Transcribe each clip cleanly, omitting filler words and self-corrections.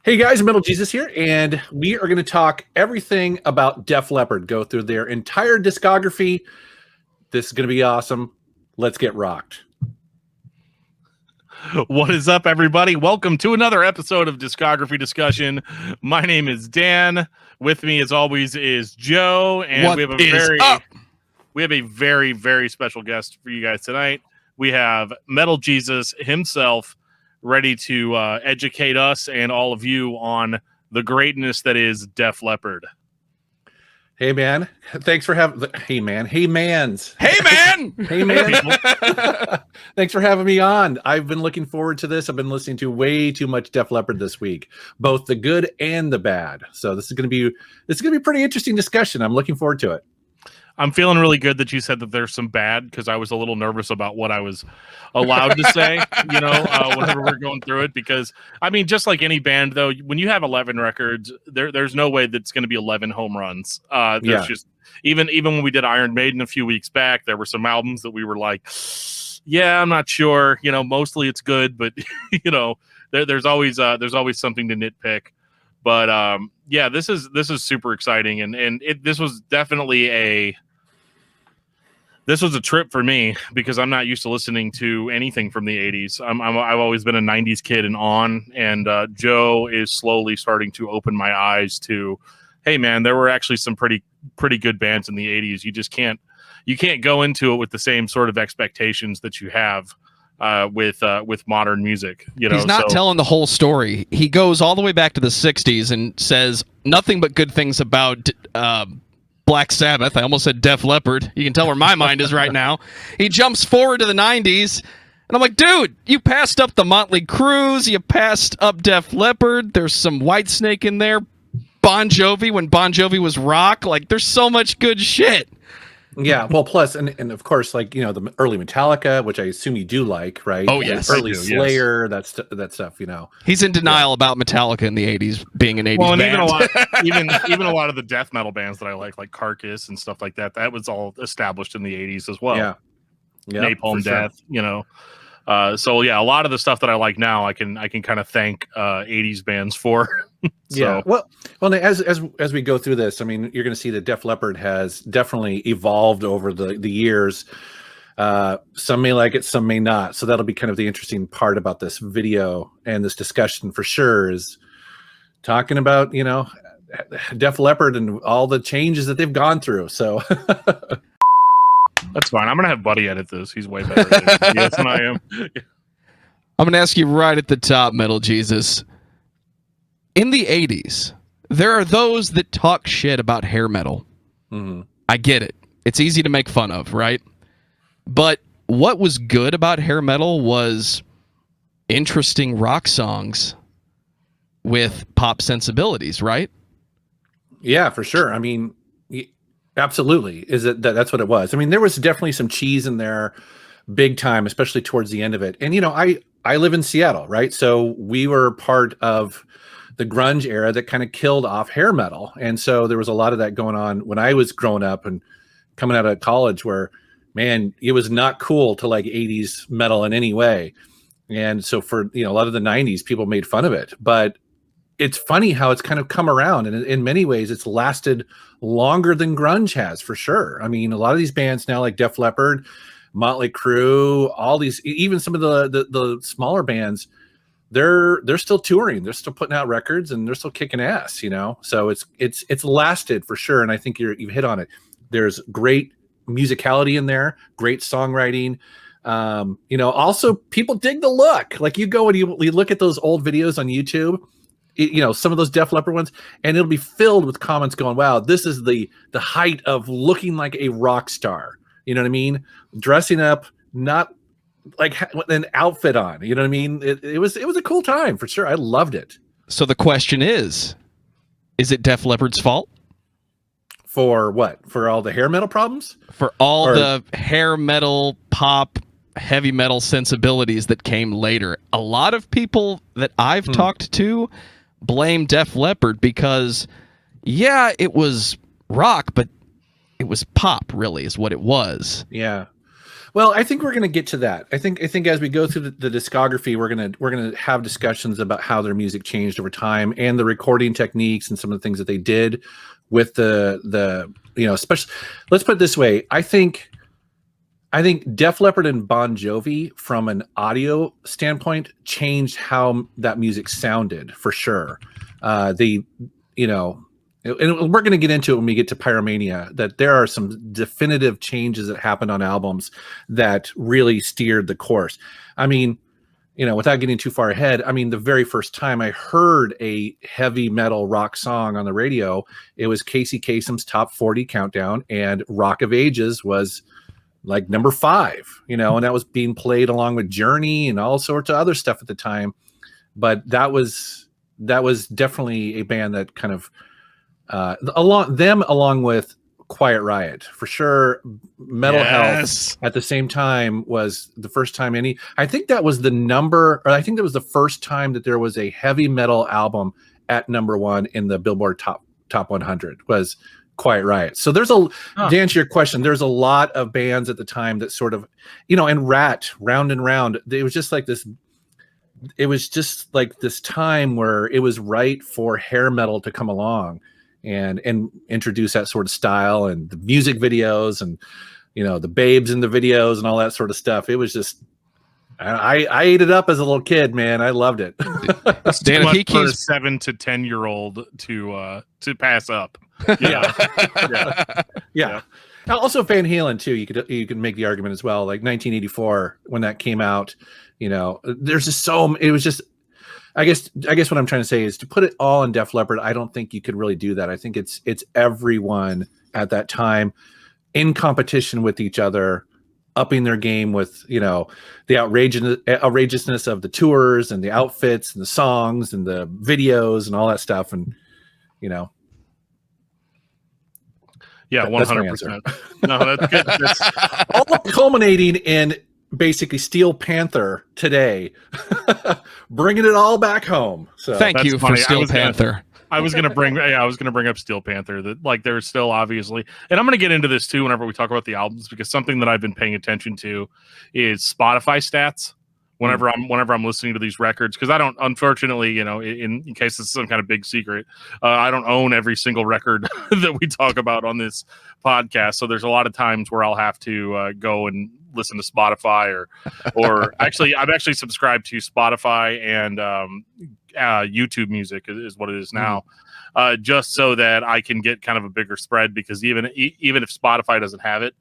Hey guys, Metal Jesus here, and we are going to talk everything about Def Leppard, go through their entire discography. This is going to be awesome. Let's get rocked. What is up, everybody? Welcome to another episode of Discography Discussion. My name is Dan. With me, as always, is Joe, and we have a very, very special guest for you guys tonight. We have Metal Jesus himself, ready to educate us and all of you on the greatness that is Def Leppard. Hey man, thanks for having. Hey man, hey mans. Hey man, hey man. Thanks for having me on. I've been looking forward to this. I've been listening to way too much Def Leppard this week, both the good and the bad. So this is going to be a pretty interesting discussion. I'm looking forward to it. I'm feeling really good that you said that there's some bad, because I was a little nervous about what I was allowed to say, whenever we're going through it. Because, I mean, just like any band, though, when you have 11 records, there's no way that's going to be 11 home runs. Just even when we did Iron Maiden a few weeks back, there were some albums that we were like, yeah, I'm not sure. Mostly it's good, but there's always something to nitpick. But this is super exciting, and this was definitely This was a trip for me, because I'm not used to listening to anything from the 80s. I've always been a 90s kid and on, and Joe is slowly starting to open my eyes to, hey man, there were actually some pretty good bands in the 80s. You can't go into it with the same sort of expectations that you have with modern music. He's not telling the whole story. He goes all the way back to the 60s and says nothing but good things about Black Sabbath. I almost said Def Leppard. You can tell where my mind is right now. He jumps forward to the 90s, and I'm like, dude, you passed up the Mötley Crüe, you passed up Def Leppard. There's some Whitesnake in there. Bon Jovi, when Bon Jovi was rock. Like, there's so much good shit. Yeah, well, plus, and of course, like, the early Metallica, which I assume you do like, right? Oh, yes. Early Slayer, yes. that stuff, He's in denial about Metallica in the 80s being an 80s band. And even a lot of the death metal bands that I like Carcass and stuff like that, that was all established in the 80s as well. Yeah. Napalm Death, So yeah, a lot of the stuff that I like now, I can kind of thank 80s bands for. Yeah. Well, as we go through this, I mean, you're going to see that Def Leppard has definitely evolved over the years. Some may like it, some may not. So that'll be kind of the interesting part about this video and this discussion for sure, is talking about, Def Leppard and all the changes that they've gone through. So that's fine. I'm going to have Buddy edit this. He's way better at it yes, than I am. I'm going to ask you right at the top, Metal Jesus. In the 80s, there are those that talk shit about hair metal. Mm-hmm. I get it. It's easy to make fun of, right? But what was good about hair metal was interesting rock songs with pop sensibilities, right? Yeah, for sure. I mean, absolutely. That's what it was. I mean, there was definitely some cheese in there big time, especially towards the end of it. And, I live in Seattle, right? So we were part of the grunge era that kind of killed off hair metal. And so there was a lot of that going on when I was growing up and coming out of college, where, man, it was not cool to like 80s metal in any way. And so for, a lot of the 90s, people made fun of it. But it's funny how it's kind of come around. And in many ways, it's lasted longer than grunge has, for sure. I mean, a lot of these bands now, like Def Leppard, Mötley Crüe, all these, even some of the smaller bands, they're still touring, they're still putting out records, and they're still kicking ass, So it's lasted for sure. And I think you've hit on it. There's great musicality in there, great songwriting. Also people dig the look. Like, you go and you look at those old videos on YouTube, some of those Def Leppard ones, and it'll be filled with comments going, wow, this is the height of looking like a rock star. You know what I mean? Dressing up, not like an outfit on. You know what I mean? It was a cool time for sure. I loved it. So the question is it Def Leppard's fault? For what? For all the hair metal problems? For all the hair metal, pop, heavy metal sensibilities that came later. A lot of people that I've talked to blame Def Leppard because, yeah, it was rock, but it was pop, really, is what it was. Yeah. Well, I think we're going to get to that. I think as we go through the discography, we're going to have discussions about how their music changed over time and the recording techniques and some of the things that they did with the especially. Let's put it this way. I think Def Leppard and Bon Jovi, from an audio standpoint, changed how that music sounded for sure. And we're going to get into it when we get to Pyromania, that there are some definitive changes that happened on albums that really steered the course. I mean, without getting too far ahead, I mean, the very first time I heard a heavy metal rock song on the radio, it was Casey Kasem's Top 40 Countdown, and Rock of Ages was like number 5, and that was being played along with Journey and all sorts of other stuff at the time. But that was definitely a band that kind of along with Quiet Riot for sure. Metal Health at the same time was the first time I think that was the first time that there was a heavy metal album at number 1 in the Billboard top 100 was Quiet Riot. So to answer your question, there's a lot of bands at the time that sort of, and Rat, Round and Round, it was just like this time where it was right for hair metal to come along and introduce that sort of style, and the music videos, and the babes in the videos and all that sort of stuff. It was just, I ate it up as a little kid, man. I loved it. Dan, if he keeps a 7 to 10-year-old to pass up. Yeah. Also Van Halen too. You could make the argument as well. Like 1984 when that came out, there's just it was just. I guess what I'm trying to say is, to put it all in Def Leppard, I don't think you could really do that. I think it's everyone at that time in competition with each other, upping their game with, the outrageousness of the tours and the outfits and the songs and the videos and all that stuff. And, yeah, 100%. No, that's good. That's all culminating in basically Steel Panther today, bringing it all back home. So thank you for Steel Panther. I was gonna bring up Steel Panther. That, like, there's still obviously, and I'm gonna get into this too whenever we talk about the albums, because something that I've been paying attention to is Spotify stats whenever I'm listening to these records, because I don't, unfortunately, in case it's some kind of big secret, I don't own every single record that we talk about on this podcast. So there's a lot of times where I'll have to go and listen to Spotify or actually I've actually subscribed to Spotify and YouTube Music is what it is now, just so that I can get kind of a bigger spread, because even if Spotify doesn't have it,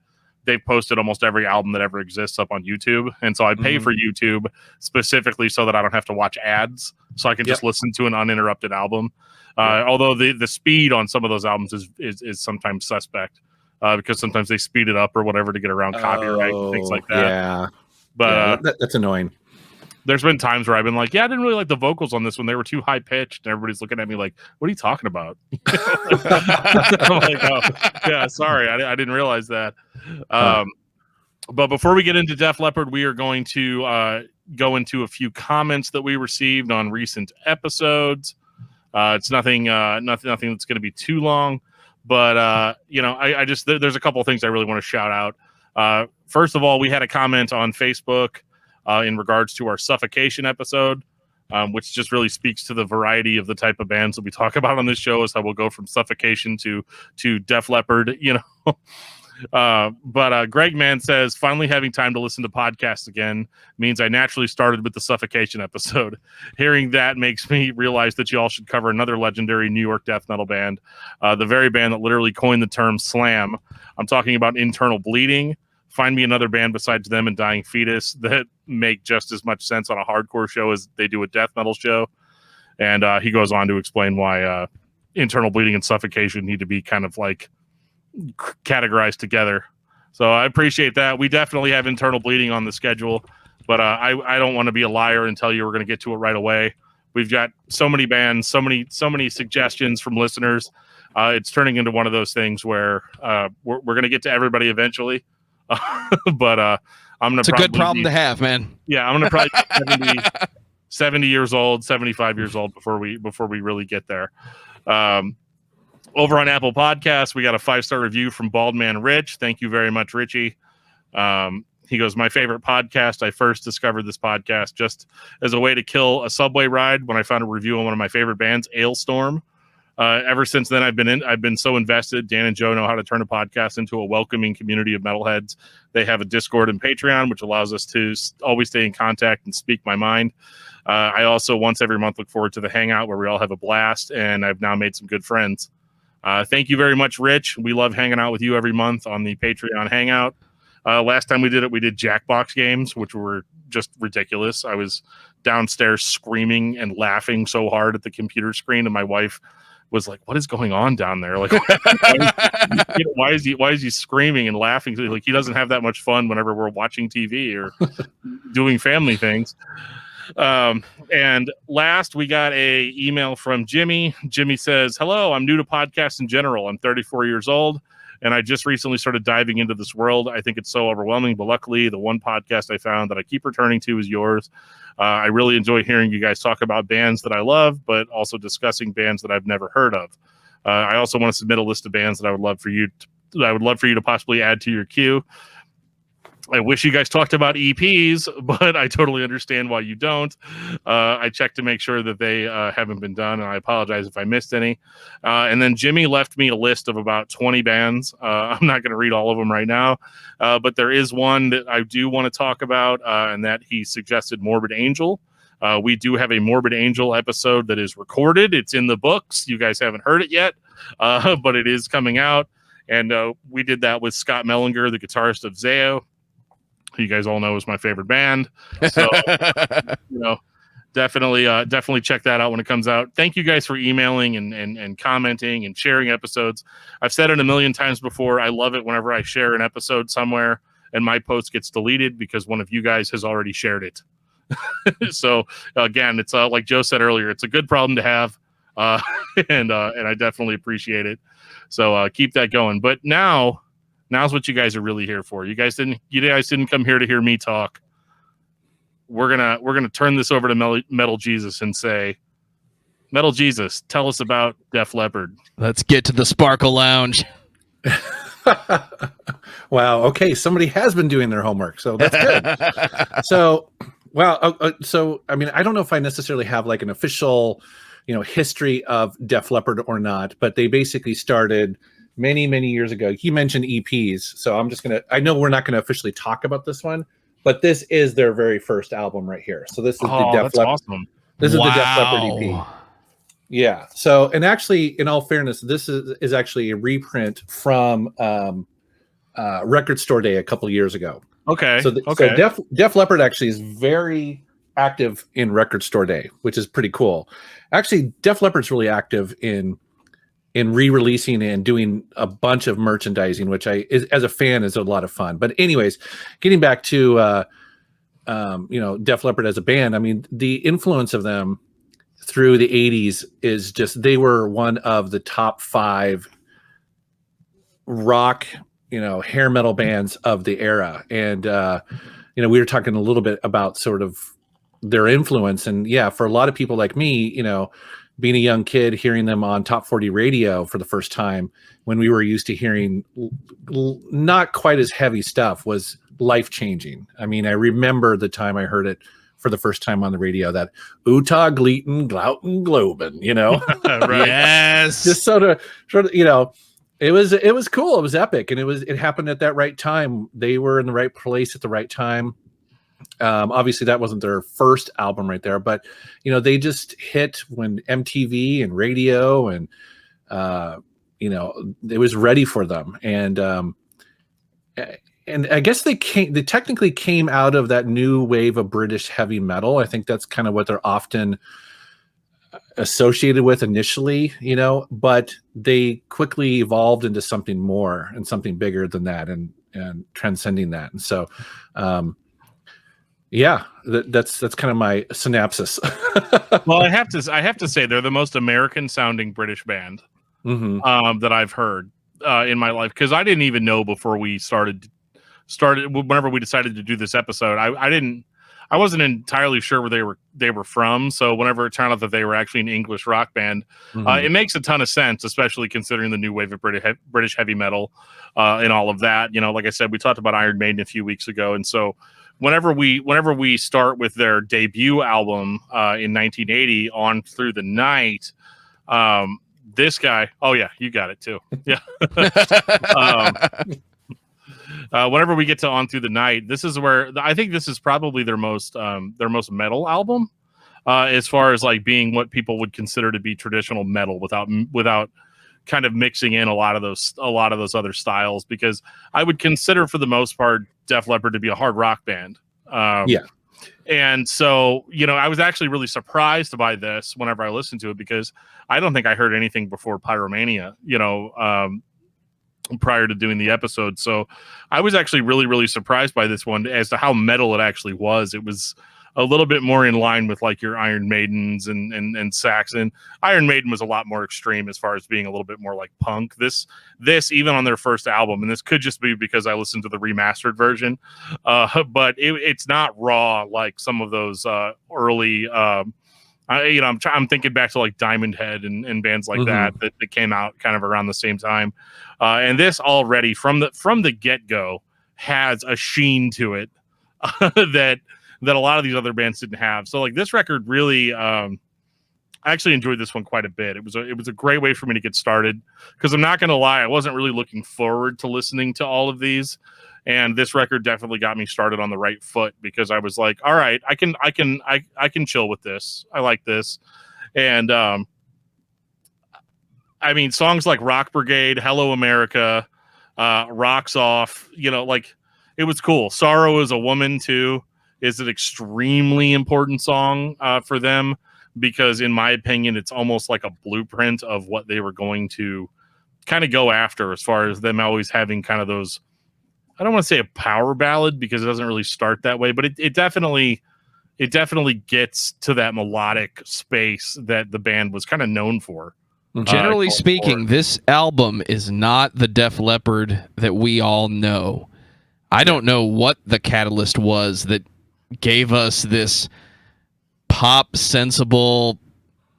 they've posted almost every album that ever exists up on YouTube. And so I pay for YouTube specifically so that I don't have to watch ads, so I can just listen to an uninterrupted album. Although the speed on some of those albums is sometimes suspect, because sometimes they speed it up or whatever to get around copyright and things like that. Yeah. But that's annoying. There's been times where I've been like, I didn't really like the vocals on this one. They were too high pitched, and everybody's looking at me like, what are you talking about? I'm like, oh, yeah, sorry. I didn't realize that. But before we get into Def Leppard, we are going to go into a few comments that we received on recent episodes. It's nothing that's going to be too long, but I just, there's a couple of things I really want to shout out. First of all, we had a comment on Facebook in regards to our Suffocation episode, which just really speaks to the variety of the type of bands that we talk about on this show, is how we'll go from Suffocation to Def Leppard, But Greg Mann says, finally having time to listen to podcasts again means I naturally started with the Suffocation episode. Hearing that makes me realize that you all should cover another legendary New York death metal band, the very band that literally coined the term slam. I'm talking about Internal Bleeding. Find me another band besides them and Dying Fetus that make just as much sense on a hardcore show as they do a death metal show. And he goes on to explain why Internal Bleeding and Suffocation need to be kind of like categorized together. So I appreciate that. We definitely have Internal Bleeding on the schedule, but I don't want to be a liar and tell you we're going to get to it right away. We've got so many bands, so many suggestions from listeners. It's turning into one of those things where we're going to get to everybody eventually. But I'm gonna. It's a good problem to have, man. Yeah, I'm gonna probably be 70 years old, 75 years old before we really get there. Over on Apple Podcasts, we got a 5-star review from Baldman Rich. Thank you very much, Richie. He goes, my favorite podcast. I first discovered this podcast just as a way to kill a subway ride when I found a review on one of my favorite bands, Ailstorm. Ever since then, I've been so invested. Dan and Joe know how to turn a podcast into a welcoming community of metalheads. They have a Discord and Patreon, which allows us to always stay in contact and speak my mind. I also once every month look forward to the hangout where we all have a blast, and I've now made some good friends. Thank you very much, Rich. We love hanging out with you every month on the Patreon hangout. Last time we did it, we did Jackbox games, which were just ridiculous. I was downstairs screaming and laughing so hard at the computer screen, and my wife was like, what is going on down there? Like, why is he screaming and laughing? Like, he doesn't have that much fun whenever we're watching TV or doing family things. And last, we got a email from Jimmy. Jimmy says, hello, I'm new to podcasts in general. I'm 34 years old, and I just recently started diving into this world. I think it's so overwhelming, but luckily the one podcast I found that I keep returning to is yours. I really enjoy hearing you guys talk about bands that I love, but also discussing bands that I've never heard of. I also want to submit a list of bands that I would love for you to possibly add to your queue. I wish you guys talked about EPs, but I totally understand why you don't. I checked to make sure that they haven't been done, and I apologize if I missed any. And then Jimmy left me a list of about 20 bands. I'm not going to read all of them right now, but there is one that I do want to talk about, and that he suggested Morbid Angel. We do have a Morbid Angel episode that is recorded. It's in the books. You guys haven't heard it yet, but it is coming out. And we did that with Scott Mellinger, the guitarist of Zao. You guys all know is my favorite band. So, definitely check that out when it comes out. Thank you guys for emailing and commenting and sharing episodes. I've said it a million times before. I love it whenever I share an episode somewhere and my post gets deleted because one of you guys has already shared it. So again, it's like Joe said earlier, it's a good problem to have. And I definitely appreciate it. So keep that going. But now's what you guys are really here for. You guys didn't come here to hear me talk. We're gonna turn this over to Metal Jesus and say, Metal Jesus, tell us about Def Leppard. Let's get to the Sparkle Lounge. Wow. Okay, somebody has been doing their homework, so that's good. So I mean, I don't know if I necessarily have like an official, history of Def Leppard or not, but they basically started many, many years ago. He mentioned EPs, so I know we're not going to officially talk about this one, but this is their very first album right here. So this is the Def Leppard. Awesome. This is the Def Leppard EP. Yeah. So, and actually, in all fairness, this is actually a reprint from Record Store Day a couple years ago. Okay. So Def Leppard actually is very active in Record Store Day, which is pretty cool. Actually, Def Leppard's really active in re-releasing and doing a bunch of merchandising, which as a fan is a lot of fun. But anyways, getting back to Def Leppard as a band, I mean, the influence of them through the 80s is just, they were one of the top 5 rock, hair metal bands of the era. And we were talking a little bit about sort of their influence, and for a lot of people like me, being a young kid, hearing them on Top 40 radio for the first time when we were used to hearing not quite as heavy stuff was life-changing. I mean, I remember the time I heard it for the first time on the radio, that Utah Gleaton Glouten Globen, Right. Yes. Just sort of, it was cool. It was epic. And it happened at that right time. They were in the right place at the right time. Obviously that wasn't their first album right there, but they just hit when MTV and radio and it was ready for them. And I guess they technically came out of that new wave of British heavy metal. I think that's kind of what they're often associated with initially, but they quickly evolved into something more and something bigger than that and transcending that. And so, that's kind of my synopsis. Well, I have to say they're the most American sounding British band that I've heard in my life, because I didn't even know before we started whenever we decided to do this episode. I wasn't entirely sure where they were from. So whenever it turned out that they were actually an English rock band, it makes a ton of sense, especially considering the new wave of British heavy metal and all of that. You know, like I said, we talked about Iron Maiden a few weeks ago, and so whenever we start with their debut album in 1980, On Through the Night, this guy, oh yeah, you got it too, yeah. Whenever we get to On Through the Night, this is where I think this is probably their most metal album, as far as like being what people would consider to be traditional metal without kind of mixing in a lot of those other styles, because I would consider for the most part Def Leppard to be a hard rock band. And so, you know, I was actually really surprised by this whenever I listened to it, because I don't think I heard anything before Pyromania, you know, prior to doing the episode. So I was actually really, really surprised by this one as to how metal it actually was. It was a little bit more in line with like your Iron Maidens and Saxon. Iron Maiden was a lot more extreme as far as being a little bit more like punk. This even on their first album, and this could just be because I listened to the remastered version, but it's not raw like some of those early. I'm thinking back to like Diamond Head and bands like that came out kind of around the same time, and this already from the get go has a sheen to it that a lot of these other bands didn't have. So like this record really, I actually enjoyed this one quite a bit. It was a great way for me to get started, because I'm not going to lie, I wasn't really looking forward to listening to all of these. And this record definitely got me started on the right foot, because I was like, all right, I can chill with this. I like this. And, I mean, songs like Rock Brigade, Hello America, Rocks Off, you know, like it was cool. Sorrow is a Woman too is an extremely important song for them, because in my opinion, it's almost like a blueprint of what they were going to kind of go after, as far as them always having kind of those, I don't want to say a power ballad because it doesn't really start that way, but it definitely gets to that melodic space that the band was kind of known for. Generally speaking, this album is not the Def Leppard that we all know. I don't know what the catalyst was that gave us this pop, sensible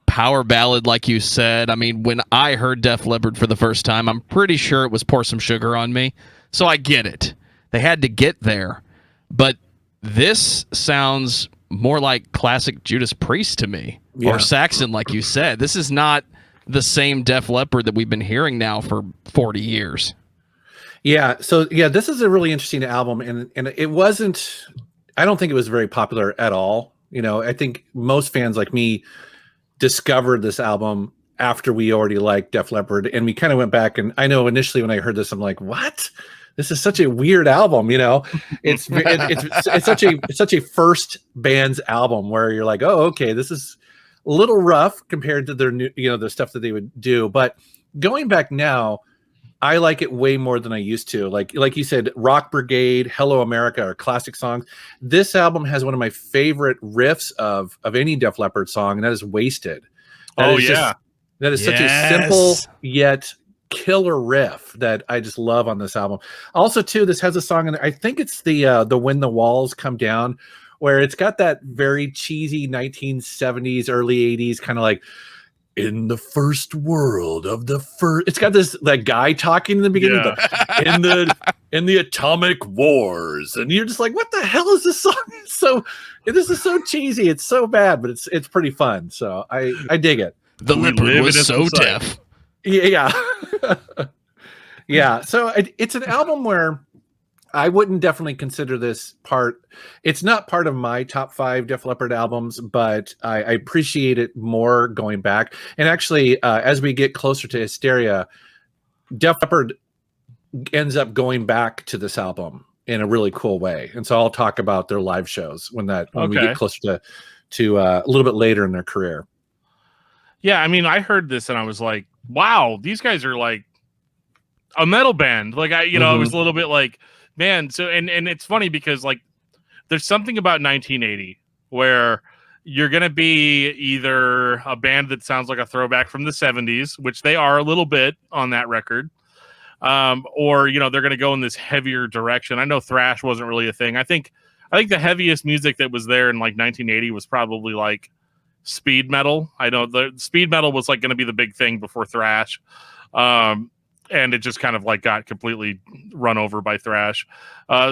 power ballad, like you said. I mean, when I heard Def Leppard for the first time, I'm pretty sure it was Pour Some Sugar on Me. So I get it. They had to get there. But this sounds more like classic Judas Priest to me. Yeah. Or Saxon, like you said. This is not the same Def Leppard that we've been hearing now for 40 years. Yeah. So, yeah, this is a really interesting album. And it wasn't, I don't think it was very popular at all. You know, I think most fans like me discovered this album after we already liked Def Leppard, and we kind of went back, and I know initially when I heard this, I'm like, what? This is such a weird album, you know? It's such a first band's album where you're like, oh, okay, this is a little rough compared to their new, you know, the stuff that they would do. But going back now, I like it way more than I used to. Like you said, Rock Brigade, Hello America are classic songs. This album has one of my favorite riffs of any Def Leppard song, and that is Wasted. That is such a simple yet killer riff that I just love on this album. Also, too, this has a song in there. I think it's the When the Walls Come Down, where it's got that very cheesy 1970s, early 80s kind of like, in the first world of the first, it's got that guy talking in the beginning, in the atomic wars, and you're just like, what the hell is this song? This is so cheesy, it's so bad, but it's pretty fun. So I dig it. The Leopard was so deaf. Yeah. Yeah. So it's an album where I wouldn't definitely consider this part. It's not part of my top 5 Def Leppard albums, but I appreciate it more going back. And actually, as we get closer to Hysteria, Def Leppard ends up going back to this album in a really cool way. And so I'll talk about their live shows when we get closer to a little bit later in their career. Yeah, I mean, I heard this and I was like, wow, these guys are like a metal band. Like I was a little bit like, man, so and it's funny because like there's something about 1980 where you're gonna be either a band that sounds like a throwback from the 70s, which they are a little bit on that record, or they're gonna go in this heavier direction. I know thrash wasn't really a thing. I think the heaviest music that was there in like 1980 was probably like speed metal. I know the speed metal was like going to be the big thing before thrash. And it just kind of like got completely run over by thrash.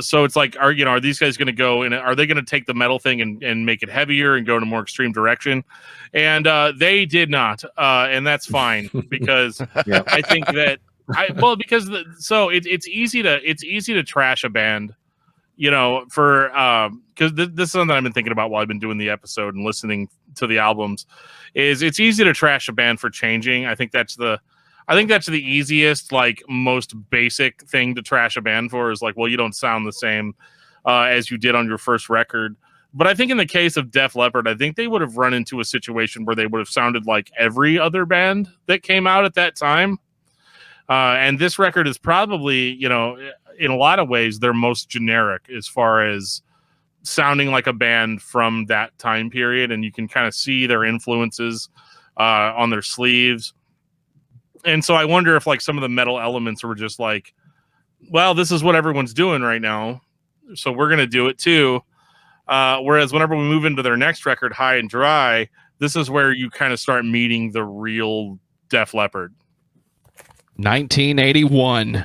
So it's like, are these guys going to go and are they going to take the metal thing and make it heavier and go in a more extreme direction? And they did not. And that's fine because I think that it's easy to trash a band, for because this is something I've been thinking about while I've been doing the episode and listening to the albums. Is it's easy to trash a band for changing. I think that's the easiest, like most basic thing to trash a band for is like, well, you don't sound the same as you did on your first record. But I think in the case of Def Leppard, I think they would have run into a situation where they would have sounded like every other band that came out at that time. And this record is probably, in a lot of ways, their most generic as far as sounding like a band from that time period. And you can kind of see their influences on their sleeves. And so I wonder if like some of the metal elements were just like, well, this is what everyone's doing right now, so we're going to do it too. Whereas whenever we move into their next record, High and Dry, this is where you kind of start meeting the real Def Leppard. 1981.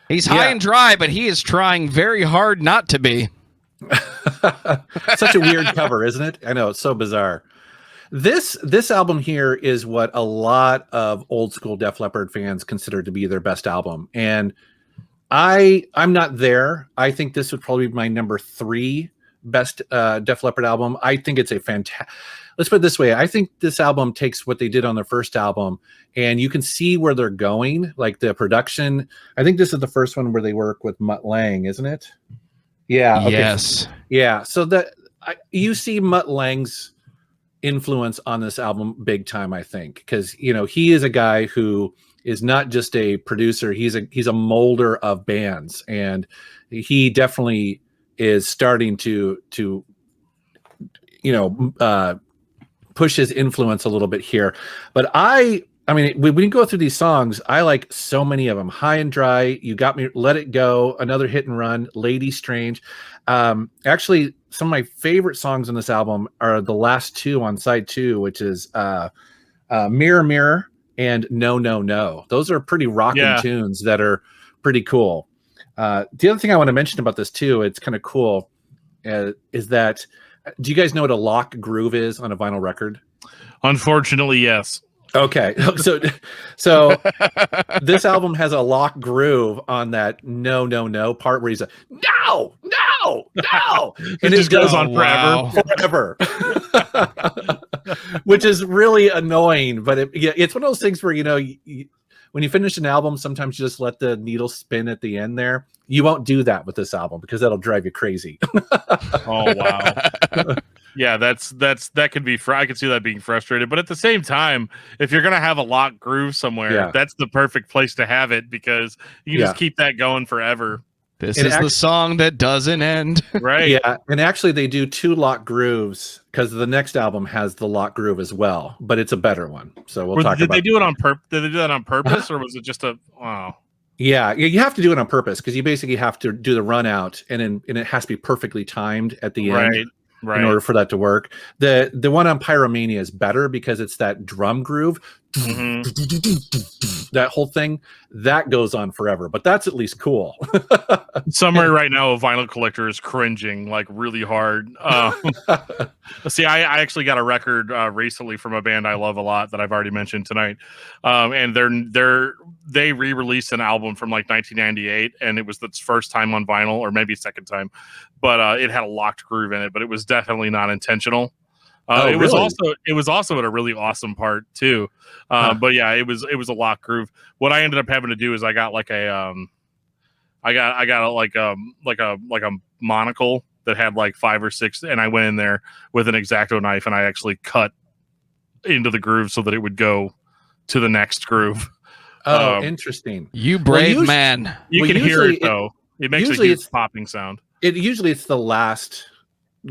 He's high and dry, but he is trying very hard not to be. Such a weird cover, isn't it? I know, it's so bizarre. This album here is what a lot of old school Def Leppard fans consider to be their best album. And I'm not there. I think this would probably be my number 3 best Def Leppard album. I think it's a fantastic. Let's put it this way. I think this album takes what they did on their first album and you can see where they're going, like the production. I think this is the first one where they work with Mutt Lange, isn't it? Yeah. Okay. Yes. Yeah. So you see Mutt Lange's influence on this album big time, I think, because he is a guy who is not just a producer, he's a molder of bands, and he definitely is starting to push his influence a little bit here. But I mean, we can go through these songs. I like so many of them. High and Dry, You Got Me, Let It Go, Another Hit and Run, Lady Strange. Actually, some of my favorite songs on this album are the last 2 on side 2, which is Mirror Mirror and No No No. Those are pretty rocking tunes that are pretty cool. The other thing I want to mention about this too, it's kind of cool, is that, do you guys know what a lock groove is on a vinyl record? Unfortunately, yes. Okay, so this album has a lock groove on that no no no part where he's like no no no, and it just goes on forever, which is really annoying. But it's one of those things where when you finish an album, sometimes you just let the needle spin at the end there. You won't do that with this album because that'll drive you crazy. Oh wow. Yeah, that could be. I could see that being frustrated, but at the same time, if you're gonna have a lock groove somewhere, that's the perfect place to have it because you can just keep that going forever. This is the song that doesn't end, right? Yeah, and actually, they do 2 lock grooves because the next album has the lock groove as well, but it's a better one. So we'll talk about. Did they do it on purpose? Did they do that on purpose, or was it just a? Wow. Yeah, you have to do it on purpose because you basically have to do the run out, and it has to be perfectly timed at the end. Right. In order for that to work. The one on Pyromania is better because it's that drum groove. Mm-hmm. That whole thing that goes on forever, but that's at least cool. Somewhere right now a vinyl collector is cringing like really hard. See, I actually got a record recently from a band I love a lot that I've already mentioned tonight, and they re-released an album from like 1998, and it was the first time on vinyl, or maybe second time, but it had a locked groove in it, but it was definitely not intentional. It was also at a really awesome part too. But yeah, it was a lock groove. What I ended up having to do is I got like a monocle that had like 5 or 6, and I went in there with an X-Acto knife and I actually cut into the groove so that it would go to the next groove. Oh, interesting. You brave man. You can hear it though. It makes a huge popping sound. Usually it's the last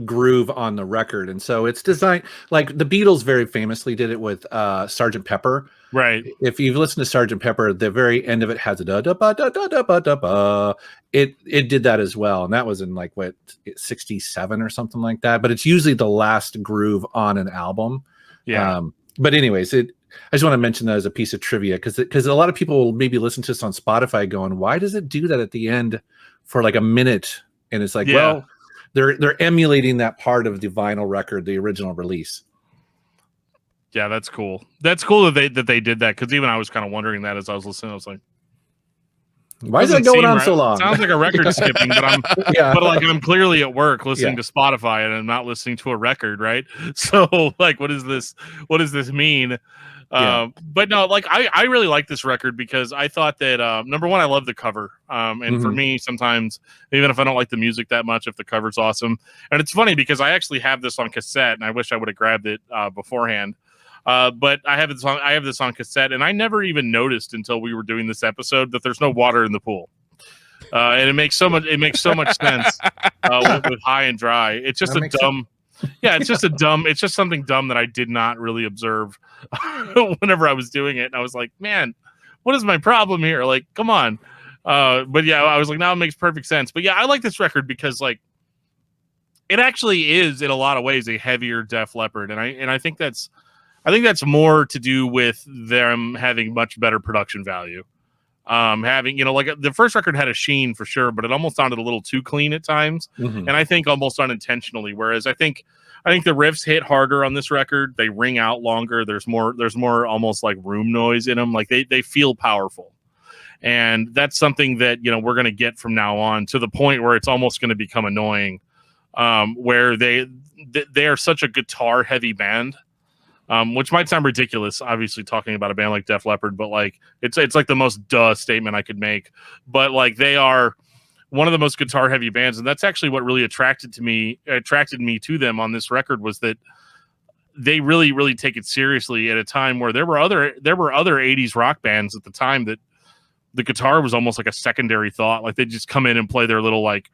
groove on the record. And so it's designed like the Beatles very famously did it with Sgt. Pepper. Right. If you've listened to Sgt. Pepper, the very end of it has a da da ba da da da ba da ba. It did that as well, and that was in like what 67 or something like that. But it's usually the last groove on an album. Yeah. But anyways, I just want to mention that as a piece of trivia because a lot of people will maybe listen to this on Spotify going, why does it do that at the end for like a minute? And it's like, well, they're emulating that part of the vinyl record, the original release. Yeah, that's cool. That's cool that they did that, because even I was kind of wondering that as I was listening. I was like, why is that going on so long? Sounds like a record skipping, but I'm clearly at work listening to Spotify and I'm not listening to a record, right? So like, what does this mean? But no, like I really like this record because I thought that number one, I love the cover. And for me, sometimes even if I don't like the music that much, if the cover's awesome. And it's funny because I actually have this on cassette, and I wish I would have grabbed it beforehand. But I have this on cassette, and I never even noticed until we were doing this episode that there's no water in the pool. And it makes so much sense with High and Dry. It's just it's just something dumb that I did not really observe whenever I was doing it. And I was like, man, what is my problem here? Like, come on. But yeah, I was like, now it makes perfect sense. But yeah, I like this record because like it actually is in a lot of ways a heavier Def Leppard. And I think that's more to do with them having much better production value. Having, like the first record had a sheen for sure, but it almost sounded a little too clean at times. And I think almost unintentionally. Whereas I think the riffs hit harder on this record. They ring out longer. There's more almost like room noise in them. Like they feel powerful. And that's something that, we're going to get from now on, to the point where it's almost going to become annoying, where they are such a guitar heavy band. Which might sound ridiculous, obviously, talking about a band like Def Leppard, but like it's like the most statement I could make. But like they are one of the most guitar heavy bands, and that's actually what really attracted me to them on this record, was that they really, really take it seriously at a time where there were other 80s rock bands at the time that the guitar was almost like a secondary thought. Like they'd just come in and play their little like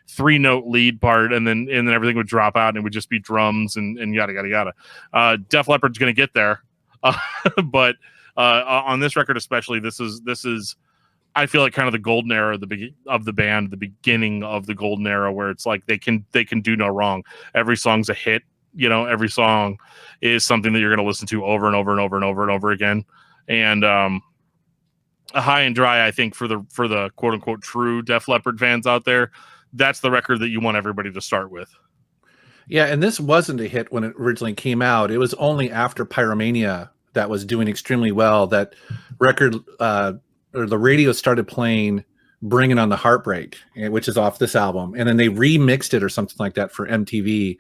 3-note lead part, and then everything would drop out and it would just be drums and yada yada yada. Def Leppard's going to get there, but on this record especially, this is I feel like kind of the golden era of the band, the beginning of the golden era, where it's like they can do no wrong. Every song's a hit. Every song is something that you're going to listen to over and over and over and over and over again. And a High and Dry, I think, for the quote unquote true Def Leppard fans out there, that's the record that you want everybody to start with. Yeah, and this wasn't a hit when it originally came out. It was only after Pyromania that was doing extremely well that record or the radio started playing Bringing on the Heartbreak, which is off this album, and then they remixed it or something like that for MTV.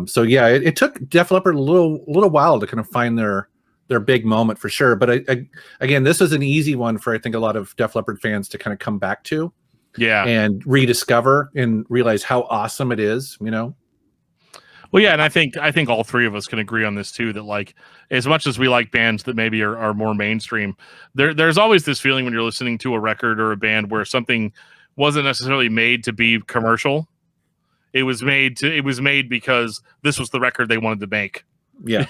So yeah, it took Def Leppard a little while to kind of find their big moment for sure. But again, this is an easy one for, I think, a lot of Def Leppard fans to kind of come back to. Yeah. And rediscover and realize how awesome it is, Well, yeah, and I think all three of us can agree on this too, that like, as much as we like bands that maybe are more mainstream, there's always this feeling when you're listening to a record or a band where something wasn't necessarily made to be commercial. It was made because this was the record they wanted to make. Yeah.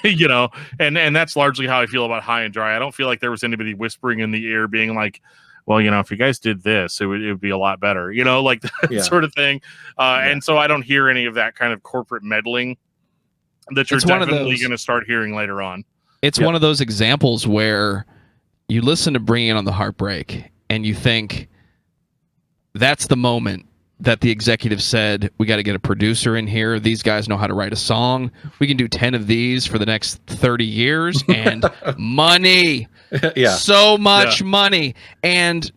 And that's largely how I feel about High and Dry. I don't feel like there was anybody whispering in the ear being like, well, if you guys did this, it would be a lot better, like that sort of thing. And so I don't hear any of that kind of corporate meddling that you're definitely going to start hearing later on. It's one of those examples where you listen to Bringing on the Heartbreak and you think that's the moment that the executive said, we got to get a producer in here. These guys know how to write a song. We can do 10 of these for the next 30 years and money. Yeah. So much money. And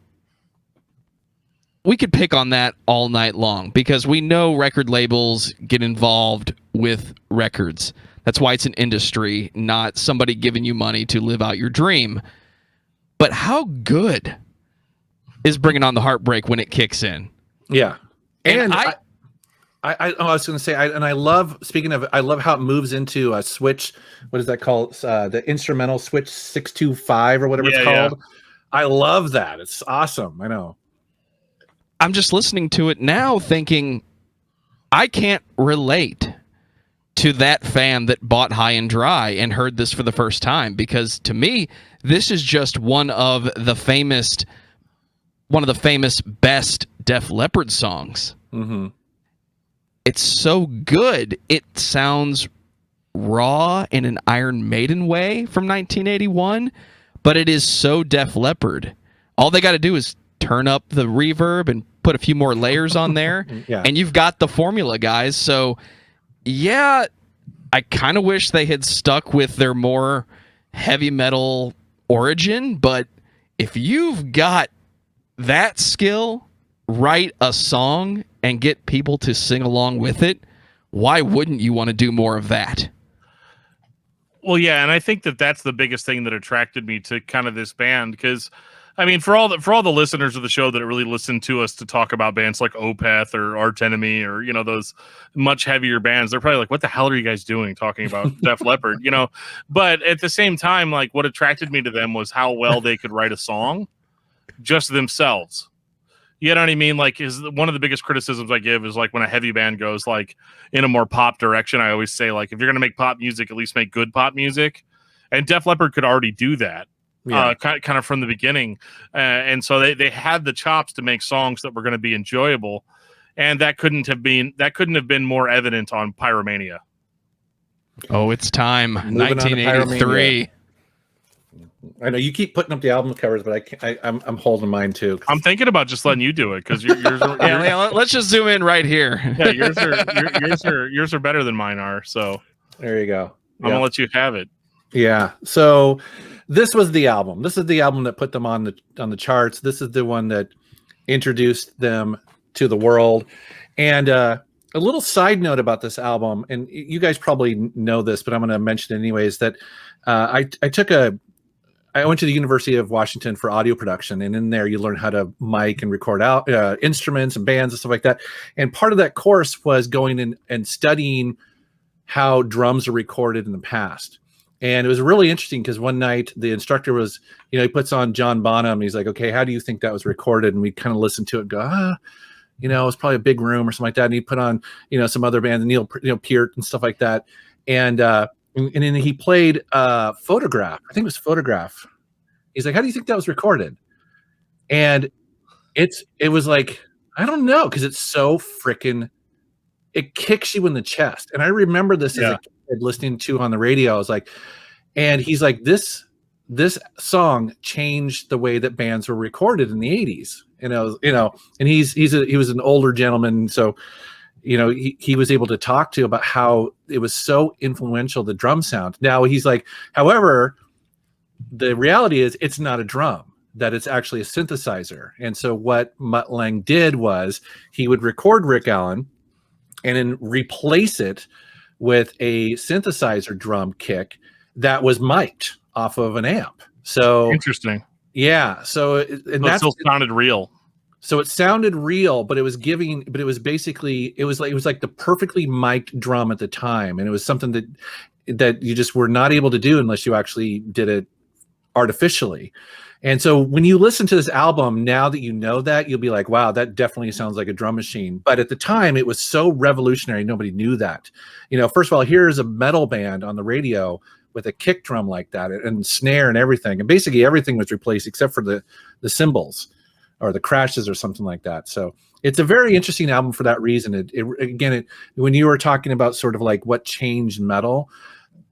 we could pick on that all night long because we know record labels get involved with records. That's why it's an industry, not somebody giving you money to live out your dream. But how good is Bringing on the Heartbreak when it kicks in? Yeah. And I was going to say, I love, speaking of, I love how it moves into a switch. What is that called? The instrumental switch 625 or whatever it's called. Yeah. I love that. It's awesome. I know. I'm just listening to it now thinking, I can't relate to that fan that bought High and Dry and heard this for the first time, because to me, this is just one of the famous best Def Leppard songs. Mm-hmm. It's so good. It sounds raw in an Iron Maiden way from 1981, but it is so Def Leppard. All they got to do is turn up the reverb and put a few more layers on there, and you've got the formula, guys. So, yeah, I kind of wish they had stuck with their more heavy metal origin, but if you've got that skill, write a song and get people to sing along with it, why wouldn't you want to do more of that? Well, yeah, and I think that's the biggest thing that attracted me to kind of this band, because I mean, for all the listeners of the show that really listen to us to talk about bands like Opeth or Arch Enemy or, you know, those much heavier bands, they're probably like, what the hell are you guys doing talking about Def Leppard, you know? But at the same time, like, what attracted me to them was how well they could write a song just themselves. You know what I mean? Like, is one of the biggest criticisms I give is like when a heavy band goes like in a more pop direction, I always say, like, if you're going to make pop music, at least make good pop music. And Def Leppard could already do that. Kind of from the beginning, and so they had the chops to make songs that were going to be enjoyable, and that couldn't have been more evident on Pyromania. Oh, it's time. 1983. I know you keep putting up the album covers, but I'm holding mine too. I'm thinking about just letting you do it because yours are, let's just zoom in right here. Yeah, yours are better than mine are. So there you go. I'm gonna let you have it. Yeah. So this was the album. This is the album that put them on the charts. This is the one that introduced them to the world. And a little side note about this album, and you guys probably know this, but I'm going to mention it anyways, that I went to the University of Washington for audio production, and in there you learn how to mic and record out instruments and bands and stuff like that. And part of that course was going in and studying how drums are recorded in the past. And it was really interesting because one night the instructor was, he puts on John Bonham. He's like, okay, how do you think that was recorded? And we kind of listened to it and go, it was probably a big room or something like that. And he put on, some other bands, Neil Peart and stuff like that. And then he played Photograph. I think it was Photograph. He's like, how do you think that was recorded? And it was like, I don't know, because it's so freaking, it kicks you in the chest. And I remember this as a kid listening to on the radio. I was like, and he's like, this song changed the way that bands were recorded in the 80s. And he was an older gentleman, so he was able to talk to about how it was so influential, the drum sound. Now he's like, however, the reality is it's not a drum, that it's actually a synthesizer. And so what Mutt Lange did was he would record Rick Allen and then replace it with a synthesizer drum kick that was mic'd off of an amp. So interesting. Yeah. So that still sounded real. So it sounded real, but it was basically like the perfectly mic'd drum at the time. And it was something that you just were not able to do unless you actually did it artificially. And so when you listen to this album, now that you know that, you'll be like, wow, that definitely sounds like a drum machine. But at the time, it was so revolutionary. Nobody knew that. First of all, here's a metal band on the radio with a kick drum like that and snare and everything. And basically everything was replaced except for the cymbals or the crashes or something like that. So it's a very interesting album for that reason. When you were talking about sort of like what changed metal,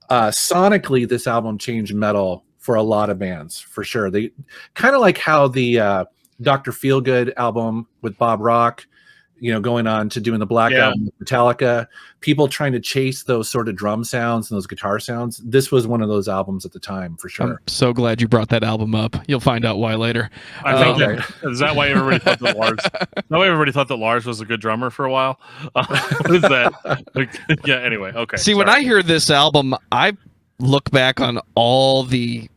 sonically, this album changed metal for a lot of bands, for sure. They kind of like how the Dr. Feelgood album with Bob Rock, going on to doing the Black album with Metallica, people trying to chase those sort of drum sounds and those guitar sounds. This was one of those albums at the time, for sure. I'm so glad you brought that album up. You'll find out why later. I think is that why everybody thought that Lars? No, everybody thought that Lars was a good drummer for a while. What is that? Yeah. Anyway, okay. See, when I hear this album, I look back on all the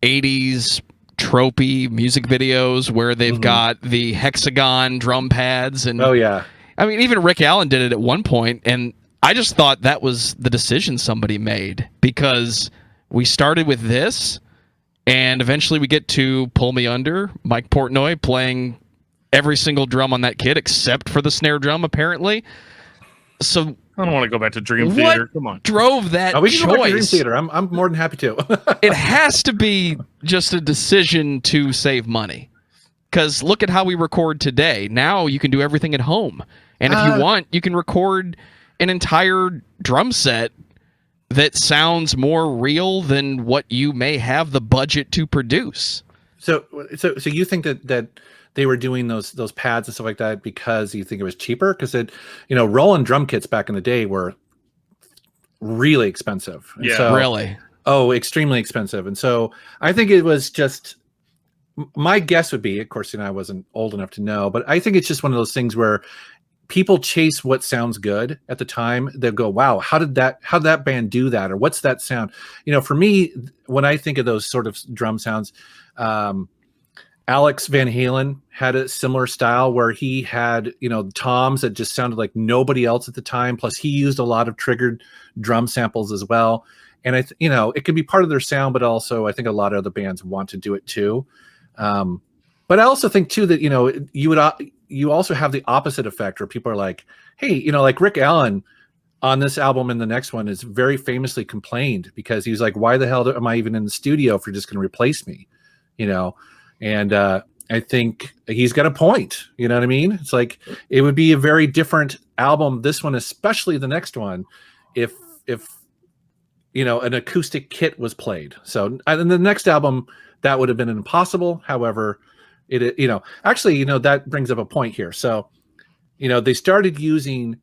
80s tropey music videos where they've got the hexagon drum pads, and I mean, even Rick Allen did it at one point, and I just thought that was the decision somebody made, because we started with this and eventually we get to Pull Me Under, Mike Portnoy playing every single drum on that kit except for the snare drum, apparently. So I don't want to go back to Dream what Theater. Come on. drove that we can go back to Dream choice? Theater. I'm more than happy to. It has to be just a decision to save money. Because look at how we record today. Now you can do everything at home. And if you want, you can record an entire drum set that sounds more real than what you may have the budget to produce. So you think that they were doing those pads and stuff like that because you think it was cheaper? Because rolling drum kits back in the day were really expensive. And Yeah, really. Oh, extremely expensive. And so I think it was just, my guess would be, of course, I wasn't old enough to know, but I think it's just one of those things where people chase what sounds good at the time. They'll go, wow, how did that band do that? Or what's that sound? For me, when I think of those sort of drum sounds, Alex Van Halen had a similar style where he had, toms that just sounded like nobody else at the time. Plus he used a lot of triggered drum samples as well. And it could be part of their sound, but also I think a lot of other bands want to do it too. But I also think too that, you also have the opposite effect where people are like, hey, like Rick Allen on this album and the next one is very famously complained because he was like, why the hell am I even in the studio if you're just going to replace me? And I think he's got a point. You know what I mean? It's like, it would be a very different album, this one, especially the next one, if an acoustic kit was played. So in the next album, that would have been impossible. However, that brings up a point here. So, they started using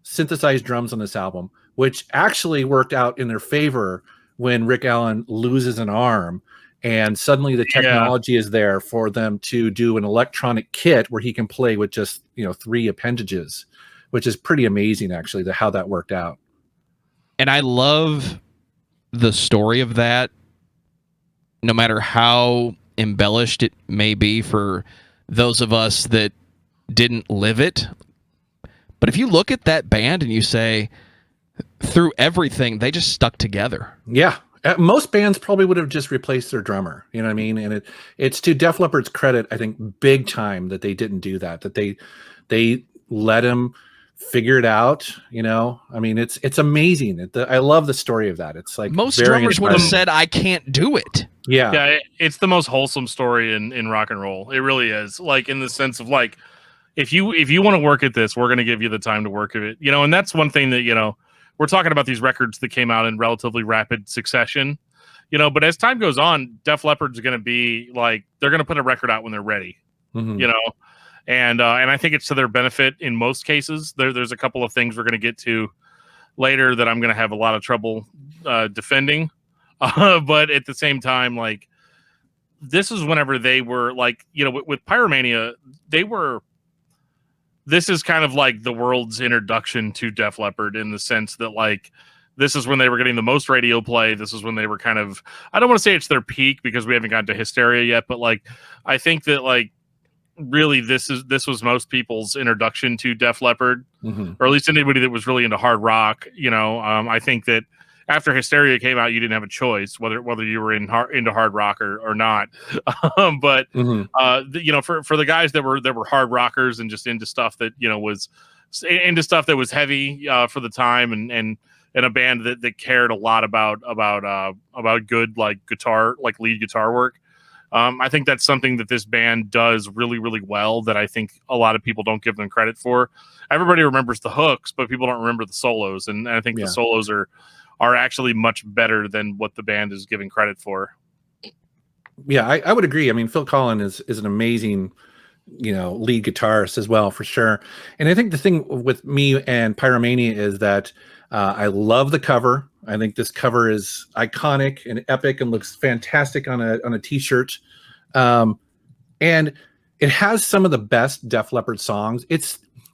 synthesized drums on this album, which actually worked out in their favor when Rick Allen loses an arm. And suddenly the technology is there for them to do an electronic kit where he can play with just, 3 appendages, which is pretty amazing, actually, how that worked out. And I love the story of that, no matter how embellished it may be for those of us that didn't live it. But if you look at that band and you say, through everything, they just stuck together. Yeah. Most bands probably would have just replaced their drummer. You know what I mean? And it's to Def Leppard's credit, I think, big time that they didn't do that they let him figure it out. I mean, it's amazing. I love the story of that. It's like most drummers would have said, I can't do it. Yeah, it's the most wholesome story in rock and roll. It really is. Like, in the sense of like, if you want to work at this, we're going to give you the time to work at it. And that's one thing that, we're talking about these records that came out in relatively rapid succession, but as time goes on, Def Leppard's going to be like, they're going to put a record out when they're ready, and I think it's to their benefit in most cases. There's a couple of things we're going to get to later that I'm going to have a lot of trouble defending. But at the same time, like, this is whenever they were like, with Pyromania, this is kind of like the world's introduction to Def Leppard, in the sense that, like, this is when they were getting the most radio play. This is when they were kind of, I don't want to say it's their peak because we haven't gotten to Hysteria yet, but like, I think that, like, really this was most people's introduction to Def Leppard, or at least anybody that was really into hard rock. I think that after Hysteria came out, you didn't have a choice whether you were into hard rock or not. But for the guys that were hard rockers and just into stuff that was into stuff that was heavy for the time, and a band that cared a lot about good, like, guitar, like lead guitar work. I think that's something that this band does really, really well that I think a lot of people don't give them credit for. Everybody remembers the hooks, but people don't remember the solos, and I think the solos are actually much better than what the band is giving credit for. Yeah, I would agree. I mean, Phil Collins is an amazing, lead guitarist as well, for sure. And I think the thing with me and Pyromania is that I love the cover. I think this cover is iconic and epic and looks fantastic on a t-shirt. And it has some of the best Def Leppard songs.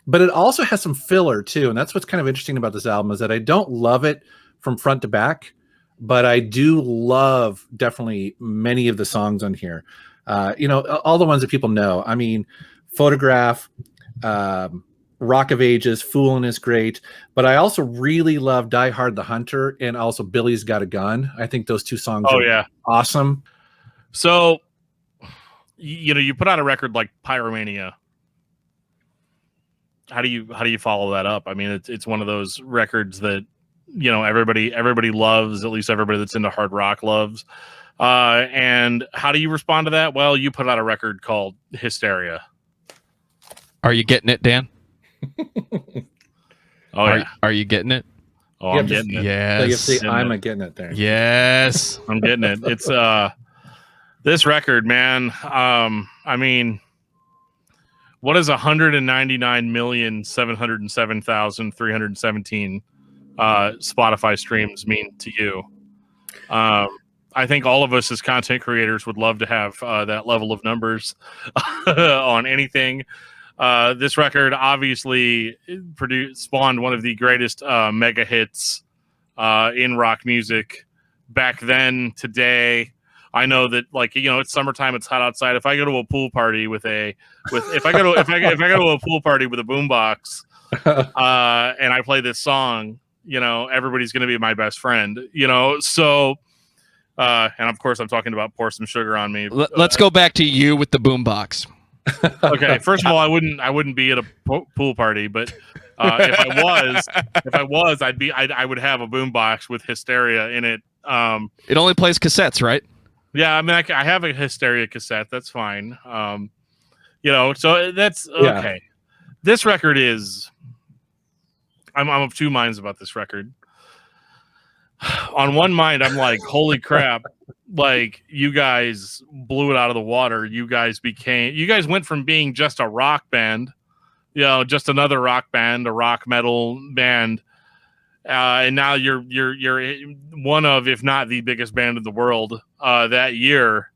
But it also has some filler too. And that's what's kind of interesting about this album, is that I don't love it from front to back, but I do love definitely many of the songs on here. All the ones that people know. I mean, Photograph, Rock of Ages, Foolin' is great, but I also really love Die Hard the Hunter and also Billy's Got a Gun. I think those two songs are awesome. So, you put out a record like Pyromania. how do you follow that up? I mean, it's one of those records that, you know, everybody loves, at least everybody that's into hard rock loves. And how do you respond to that? Well, you put out a record called Hysteria. Are you getting it, Dan? Oh yeah. Are you getting it? Oh, I'm getting it. Yes. So you see, I'm getting it there. Yes. I'm getting it. It's this record, man. I mean, what does 199,707,317 Spotify streams mean to you? I think all of us as content creators would love to have that level of numbers on anything. This record obviously spawned one of the greatest mega hits in rock music back then. Today, I know that, like, you know, it's summertime, it's hot outside. If I go to a pool party if I go to a pool party with a boombox and I play this song, you know, everybody's going to be my best friend, you know. So, and of course, I'm talking about Pour Some Sugar on Me. Let's go back to you with the boombox. Okay, first of all, I wouldn't be at a pool party, but if I was, I would have a boombox with Hysteria in it. It only plays cassettes, right? Yeah, I mean, I have a Hysteria cassette. That's fine. You know, so that's okay. Yeah. This record is. I'm of two minds about this record. On one mind, I'm like, holy crap. Like, you guys blew it out of the water. You guys went from being just a rock band, you know, just another rock band, a rock metal band, and now you're one of, if not the biggest band in the world that year,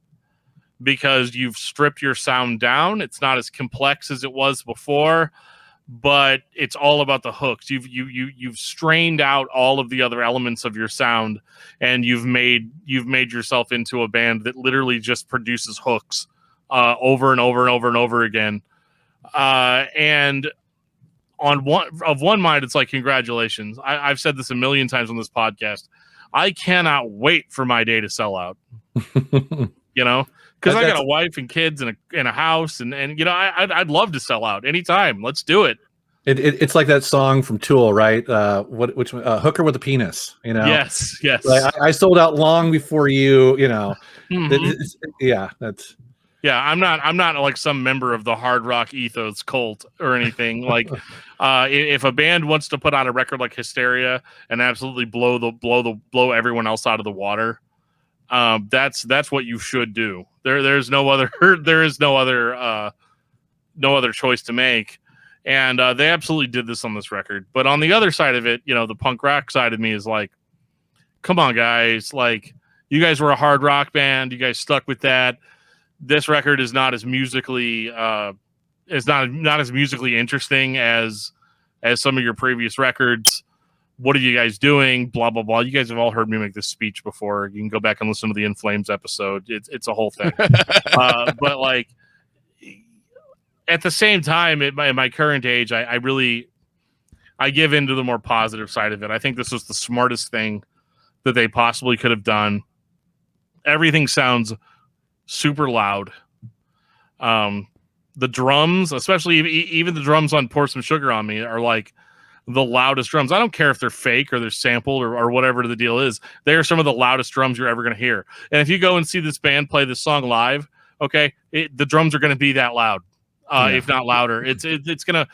because you've stripped your sound down. It's not as complex as it was before, but it's all about the hooks. You've strained out all of the other elements of your sound, and you've made yourself into a band that literally just produces hooks over and over and over and over again. And on one mind, it's like, congratulations. I've said this a million times on this podcast. I cannot wait for my day to sell out. You know, because I got a wife and kids and a house, and you know, I'd love to sell out anytime. Let's do it. It's like that song from Tool, right? Which Hooker with a Penis, you know? Yes. Like, I sold out long before you, you know. Mm-hmm. I'm not like some member of the hard rock ethos cult or anything. Like, if a band wants to put out a record like Hysteria and absolutely blow everyone else out of the water, that's what you should do. There's no other choice to make. And they absolutely did this on this record. But on the other side of it, you know, the punk rock side of me is like, come on, guys. Like, you guys were a hard rock band. You guys stuck with that. This record is not as musically not as musically interesting as some of your previous records. What are you guys doing? Blah, blah, blah. You guys have all heard me make this speech before. You can go back and listen to the In Flames episode. It's a whole thing. But like, at the same time, at my current age, I give into the more positive side of it. I think this was the smartest thing that they possibly could have done. Everything sounds super loud. The drums, especially even the drums on Pour Some Sugar on Me, are like the loudest drums. I don't care if they're fake or they're sampled or whatever the deal is. They are some of the loudest drums you're ever going to hear. And if you go and see this band play this song live, okay, the drums are going to be that loud. If not louder. It's gonna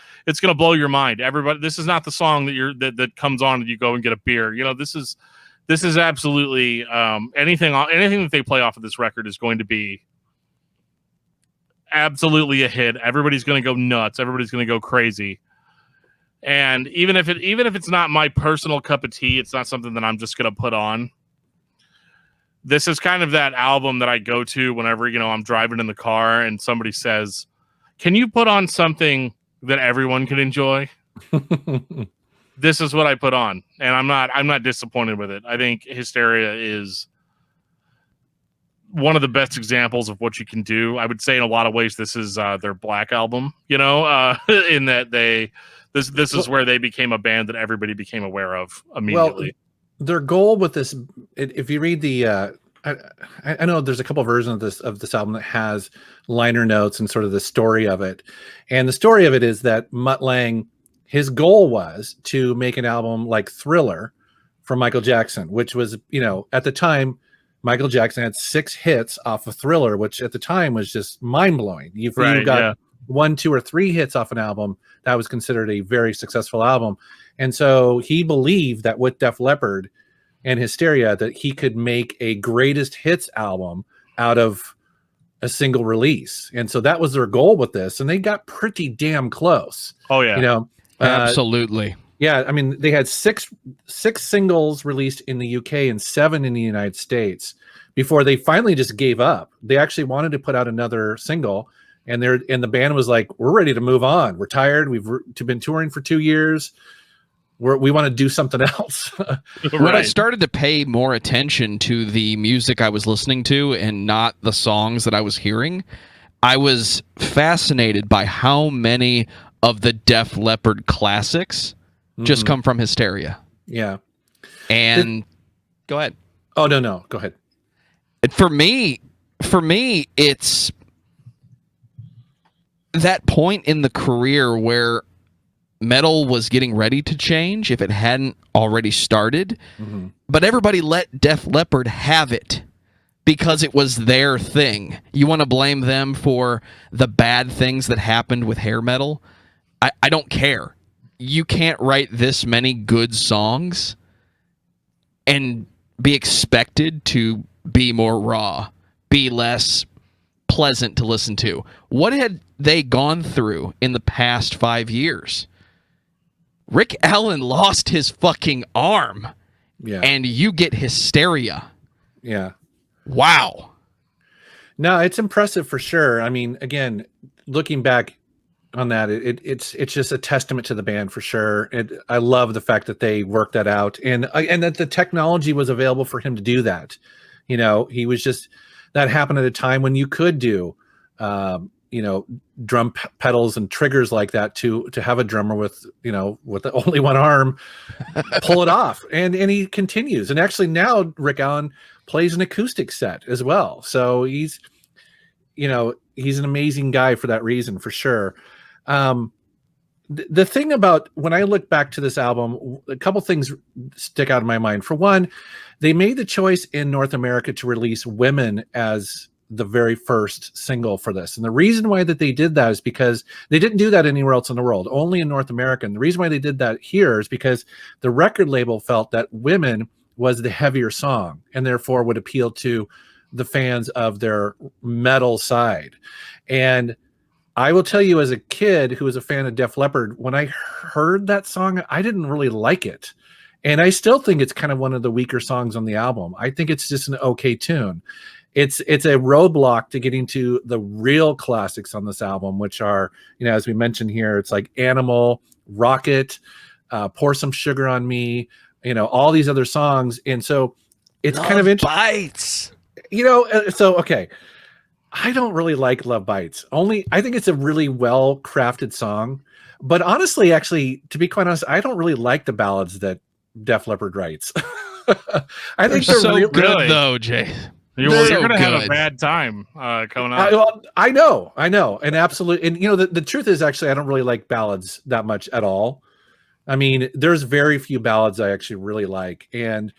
blow your mind. Everybody, this is not the song that comes on and you go and get a beer. You know, this is absolutely anything that they play off of this record is going to be absolutely a hit. Everybody's going to go nuts. Everybody's going to go crazy. And even if it's not my personal cup of tea, it's not something that I'm just going to put on. This is kind of that album that I go to whenever, you know, I'm driving in the car and somebody says, can you put on something that everyone can enjoy? This is what I put on, and I'm not disappointed with it. I think Hysteria is one of the best examples of what you can do. I would say in a lot of ways this is their Black album, you know, in that this is where they became a band that everybody became aware of immediately. Well, their goal with this, if you read the I know there's a couple versions of this album that has liner notes and sort of the story of it. And the story of it is that Mutt Lange his goal was to make an album like Thriller from Michael Jackson, which was, at the time, Michael Jackson had 6 hits off of Thriller, which at the time was just mind-blowing. If you got 1, 2, or 3 hits off an album, that was considered a very successful album. And so he believed that with Def Leppard and Hysteria, that he could make a greatest hits album out of a single release. And so that was their goal with this. And they got pretty damn close. Oh, yeah. Absolutely. Yeah, I mean, they had six singles released in the UK and 7 in the United States before they finally just gave up. They actually wanted to put out another single, and the band was like, "We're ready to move on. We're tired. We've been touring for 2 years. We want to do something else." When I started to pay more attention to the music I was listening to and not the songs that I was hearing, I was fascinated by how many of the Def Leppard classics just come from Hysteria. Yeah. And go ahead. Oh, no. Go ahead. For me, it's that point in the career where metal was getting ready to change, if it hadn't already started. But everybody let Def Leppard have it because it was their thing. You want to blame them for the bad things that happened with hair metal? I don't care. You can't write this many good songs and be expected to be more raw, be less pleasant to listen to. What had they gone through in the past 5 years? Rick Allen lost his fucking arm, and you get Hysteria. Yeah. Wow. No, it's impressive for sure. I mean, again, looking back on that, it's just a testament to the band for sure. I love the fact that they worked that out, and that the technology was available for him to do that. He was just, that happened at a time when you could do, drum pedals and triggers like that to have a drummer with only one arm pull it off, and he continues. And actually now Rick Allen plays an acoustic set as well, so he's an amazing guy for that reason, for sure. The thing about, when I look back to this album, a couple things stick out in my mind. For one, they made the choice in North America to release Women as the very first single for this. And the reason why that they did that is because they didn't do that anywhere else in the world, only in North America. And the reason why they did that here is because the record label felt that Women was the heavier song and therefore would appeal to the fans of their metal side. And I will tell you, as a kid who was a fan of Def Leppard, when I heard that song, I didn't really like it. And I still think it's kind of one of the weaker songs on the album. I think it's just an okay tune. It's a roadblock to getting to the real classics on this album, which are, as we mentioned here, it's like Animal, Rocket, Pour Some Sugar on Me, all these other songs. And so it's Love kind of interesting. Bites. Okay. I don't really like Love Bites. I think it's a really well crafted song, but honestly, actually, to be quite honest, I don't really like the ballads that Def Leppard writes. I think they're so real good, though, Jay. You're going to have a bad time coming up. I know, and absolutely, and the truth is, actually, I don't really like ballads that much at all. I mean, there's very few ballads I actually really like, and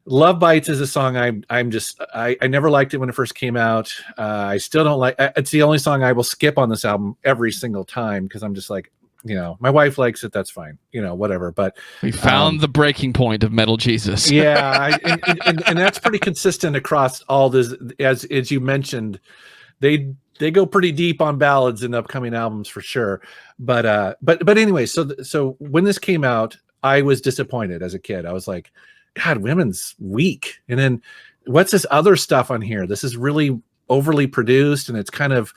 Love Bites is a song I never liked it when it first came out. I still don't like. It's the only song I will skip on this album every single time because I'm just like, my wife likes it. That's fine. Whatever. But we found the breaking point of Metal Jesus. Yeah, and that's pretty consistent across all this. As you mentioned, they go pretty deep on ballads in upcoming albums for sure. But anyway, so when this came out, I was disappointed as a kid. I was like, God, Women's weak. And then what's this other stuff on here? This is really overly produced, and it's kind of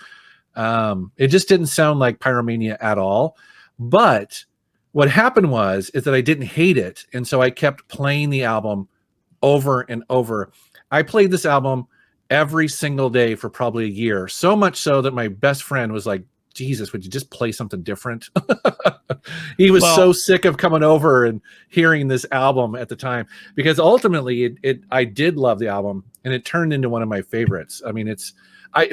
it just didn't sound like Pyromania at all. But what happened is that I didn't hate it, and so I kept playing the album over and over. I played this album every single day for probably a year, so much so that my best friend was like, Jesus, would you just play something different? He was so sick of coming over and hearing this album at the time, because ultimately I did love the album, and it turned into one of my favorites. I mean,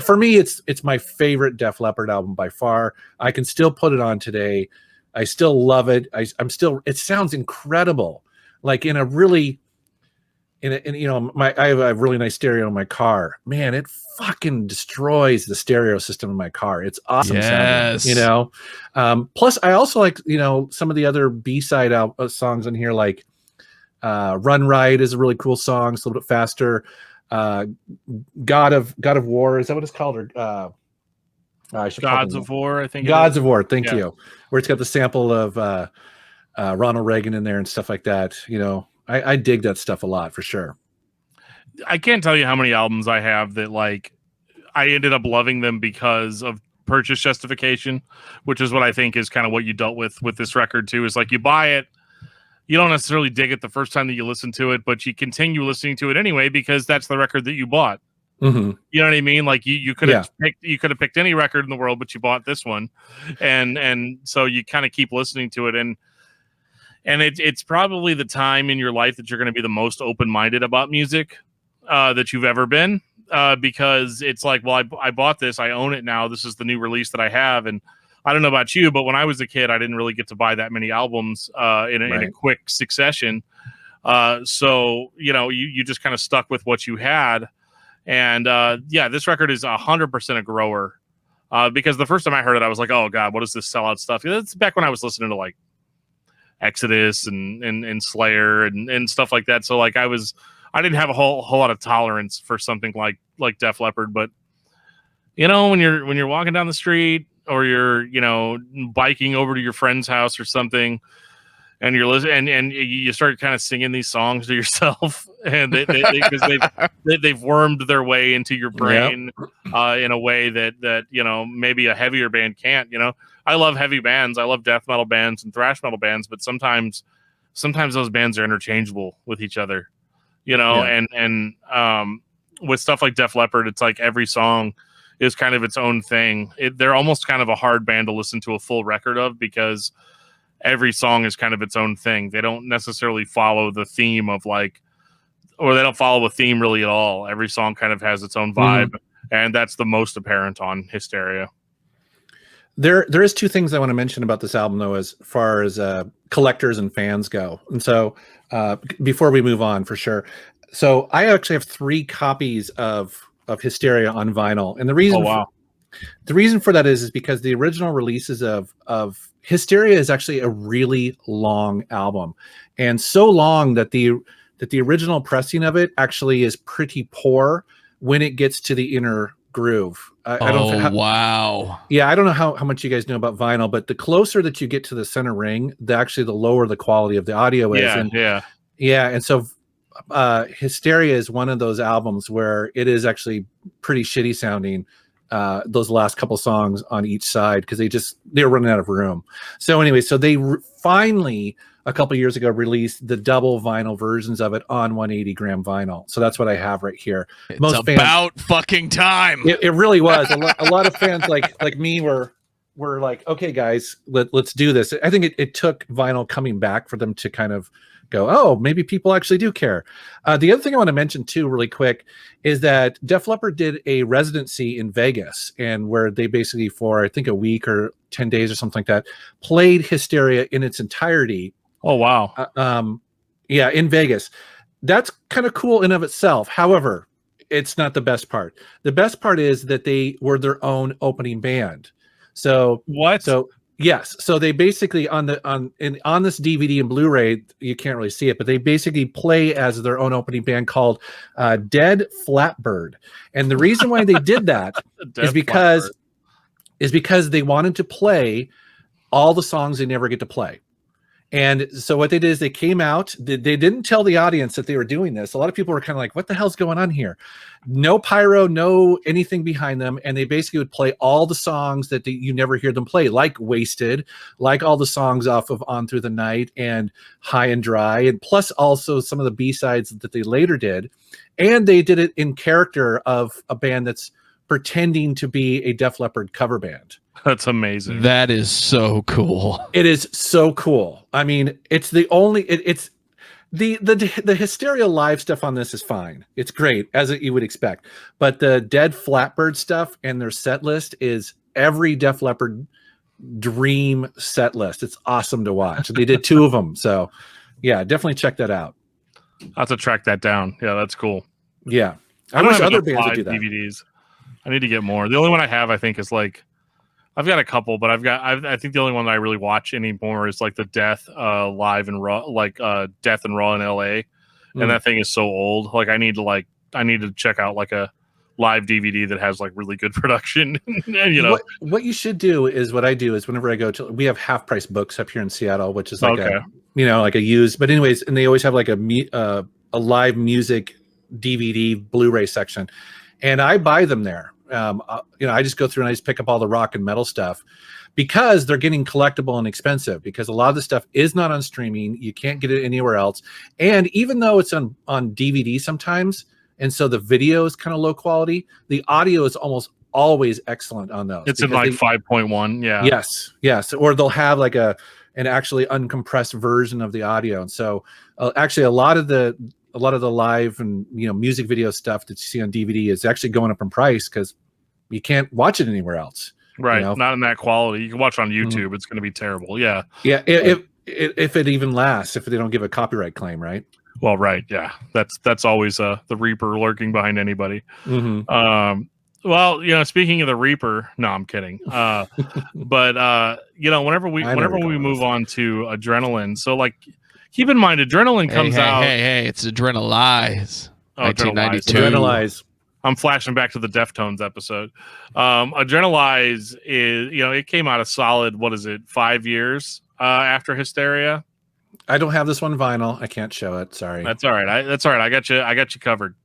for me, it's my favorite Def Leppard album by far. I can still put it on today I still love it. I'm still. It sounds incredible. Like in a really, you know, I have a really nice stereo in my car. Man, it fucking destroys the stereo system in my car. It's awesome sounding. You know. Plus, I also like, you know, some of the other B-side songs on here, like "Run Right" is a really cool song. It's a little bit faster. God of War, is that what it's called? Or Gods of War, I think. Gods of War. Thank you. Where it's got the sample of Ronald Reagan in there and stuff like that. You know, I dig that stuff a lot for sure. I can't tell you how many albums I have that like I ended up loving them because of purchase justification, which is what I think is kind of what you dealt with this record too. Is like you buy it, you don't necessarily dig it the first time that you listen to it, but you continue listening to it anyway because that's the record that you bought. Mm-hmm. You know what I mean? Like you could have picked any record in the world, but you bought this one, and so you kind of keep listening to it, and it's probably the time in your life that you're going to be the most open-minded about music that you've ever been, because it's like, well, I bought this, I own it now. This is the new release that I have, and I don't know about you, but when I was a kid, I didn't really get to buy that many albums in a quick succession. So you know, you just kind of stuck with what you had. And this record is 100% a grower, because the first time I heard it, I was like, "Oh God, what is this sellout stuff?" It's back when I was listening to like Exodus and Slayer and stuff like that. So like I didn't have a whole lot of tolerance for something like Def Leppard. But you know, when you're walking down the street or you're, you know, biking over to your friend's house or something, and you're listening, and you start kind of singing these songs to yourself, and they've wormed their way into your brain in a way that you know, maybe a heavier band can't. You know, I love heavy bands, I love death metal bands and thrash metal bands, but sometimes those bands are interchangeable with each other. You know, and with stuff like Def Leppard, it's like every song is kind of its own thing. They're almost kind of a hard band to listen to a full record of, because every song is kind of its own thing. They don't necessarily follow the theme of like, or they don't follow a theme really at all. Every song kind of has its own vibe, and that's the most apparent on Hysteria. There is two things I want to mention about this album, though, as far as collectors and fans go. And so before we move on, for sure. So I actually have 3 copies of Hysteria on vinyl. And the reason the reason for that is because the original releases of Hysteria is actually a really long album, and so long that the original pressing of it actually is pretty poor when it gets to the inner groove. I don't know wow. Yeah, I don't know how much you guys know about vinyl, but the closer that you get to the center ring, the lower the quality of the audio is. And so Hysteria is one of those albums where it is actually pretty shitty sounding, those last couple songs on each side, because they were running out of room. So anyway, so they finally a couple years ago released the double vinyl versions of it on 180 gram vinyl. So that's what I have right here. It's about fucking time. It really was. A lot of fans like me were like, okay guys, let's do this. I think it took vinyl coming back for them to kind of go, oh, maybe people actually do care. The other thing I want to mention too, really quick, is that Def Leppard did a residency in Vegas, and where they basically, for I think a week or 10 days or something like that, played Hysteria in its entirety. Oh wow! In Vegas. That's kind of cool in of itself. However, it's not the best part. The best part is that they were their own opening band. So what? Yes. So they basically on this DVD and Blu-ray, you can't really see it, but they basically play as their own opening band called Dead Flatbird. And the reason why they did that is because they wanted to play all the songs they never get to play. And so what they did is they came out, they didn't tell the audience that they were doing this. A lot of people were kind of like, what the hell's going on here? No pyro, no anything behind them. And they basically would play all the songs that you never hear them play, like Wasted, like all the songs off of On Through the Night and High and Dry, and plus also some of the B-sides that they later did. And they did it in character of a band that's pretending to be a Def Leppard cover band. That's amazing. That is so cool. It is so cool. I mean, it's the only it's the Hysteria live stuff on this is fine. It's great, as you would expect. But the Dead Flatbird stuff and their set list is every Def Leppard dream set list. It's awesome to watch. They did 2 of them. So yeah, definitely check that out. I'll have to track that down. Yeah, that's cool. Yeah. I I don't wish have other enough bands would live do that. DVDs. I need to get more. The only one I have, I think, is like I've got a couple, but I think the only one that I really watch anymore is like the Death live and raw, like Death and Raw in LA, and that thing is so old. Like I need to check out like a live DVD that has like really good production. You know, what you should do is what I do is whenever I go to, we have Half Price Books up here in Seattle, which is like like a used, but anyways, and they always have like a live music DVD Blu-ray section, and I buy them there. I just go through and I just pick up all the rock and metal stuff because they're getting collectible and expensive, because a lot of the stuff is not on streaming. You can't get it anywhere else. And even though it's on DVD sometimes, and so the video is kind of low quality, the audio is almost always excellent on those. It's in like 5.1. Yeah. Yes. Or they'll have like an actually uncompressed version of the audio. And so actually a lot of the live and music video stuff that you see on DVD is actually going up in price because you can't watch it anywhere else. Right. Not in that quality. You can watch it on YouTube. It's going to be terrible. Yeah. Yeah. If it even lasts, if they don't give a copyright claim, right? Well, right. Yeah. That's always the Reaper lurking behind anybody. Mm-hmm. Well, speaking of the Reaper, no, I'm kidding. But whenever we move on to Adrenaline, so like, keep in mind, Adrenaline comes out. Hey, it's Adrenalize. Oh, 1992. Adrenalize. I'm flashing back to the Deftones episode. Adrenalize is, it came out a solid, 5 years after Hysteria. I don't have this one vinyl. I can't show it. Sorry. That's all right. I got you covered.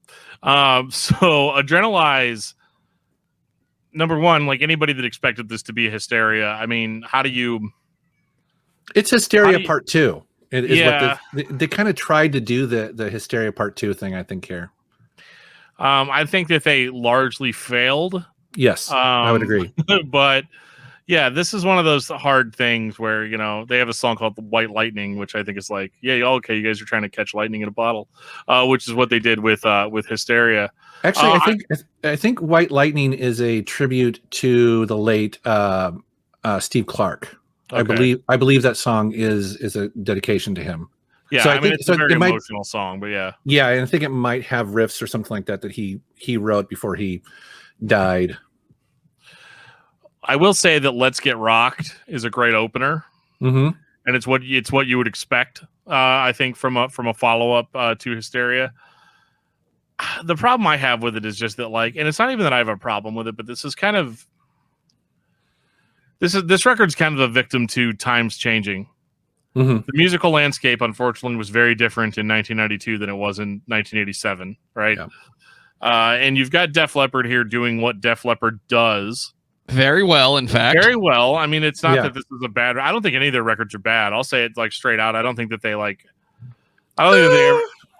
So Adrenalize, number one, like anybody that expected this to be a Hysteria, I mean, how do you? It's Hysteria Part 2. It is Yeah. what they kind of tried to do the Hysteria Part 2 thing, I think, here. I think that they largely failed. Yes, I would agree. But yeah, this is one of those hard things where, they have a song called White Lightning, which I think is like, yeah, okay, you guys are trying to catch lightning in a bottle, which is what they did with Hysteria. Actually, I think White Lightning is a tribute to the late Steve Clark. Okay. I believe that song is a dedication to him. Yeah, so I mean, it's a very emotional song, but yeah. Yeah, and I think it might have riffs or something like that he wrote before he died. I will say that "Let's Get Rocked" is a great opener, and it's what you would expect. I think from a follow up to Hysteria. The problem I have with it is just that, like, and it's not even that I have a problem with it, but this record's kind of a victim to times changing. The musical landscape, unfortunately, was very different in 1992 than it was in 1987, right? Yeah. And you've got Def Leppard here doing what Def Leppard does. Very well, in fact. Very well. I mean, it's not that this is a bad... I don't think any of their records are bad. I'll say it like straight out. I don't think that they like... I don't think that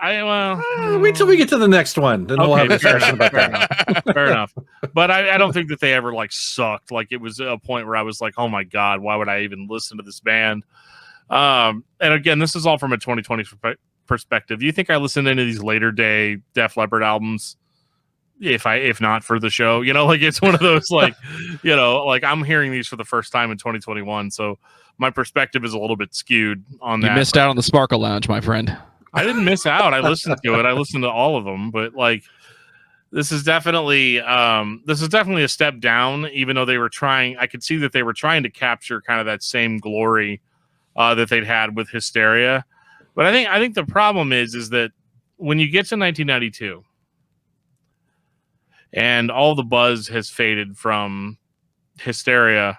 they ever... wait till we get to the next one. Then we'll have a discussion about that. Fair enough. But I don't think that they ever like sucked. Like it was a point where I was like, oh my God, why would I even listen to this band? And again, this is all from a 2020 perspective. Do you think I listened to any of these later day Def Leppard albums? If not for the show, like it's one of those like, like I'm hearing these for the first time in 2021. So my perspective is a little bit skewed on that. You missed out on the Sparkle Lounge, my friend. I didn't miss out. I listened to it. I listened to all of them, but like, this is definitely a step down, even though they were trying, I could see that they were trying to capture kind of that same glory that they'd had with Hysteria. But I think the problem is that when you get to 1992 and all the buzz has faded from Hysteria,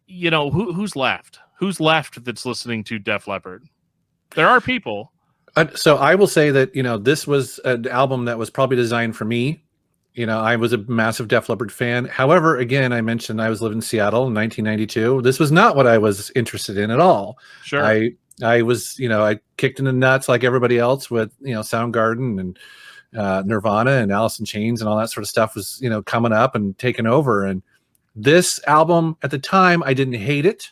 who's left? Who's left that's listening to Def Leppard? There are people. So I will say that, this was an album that was probably designed for me. I was a massive Def Leppard fan. However, again, I mentioned I was living in Seattle in 1992. This was not what I was interested in at all. Sure. I was, I kicked in the nuts like everybody else with, Soundgarden and Nirvana and Alice in Chains and all that sort of stuff was, coming up and taking over. And this album at the time, I didn't hate it.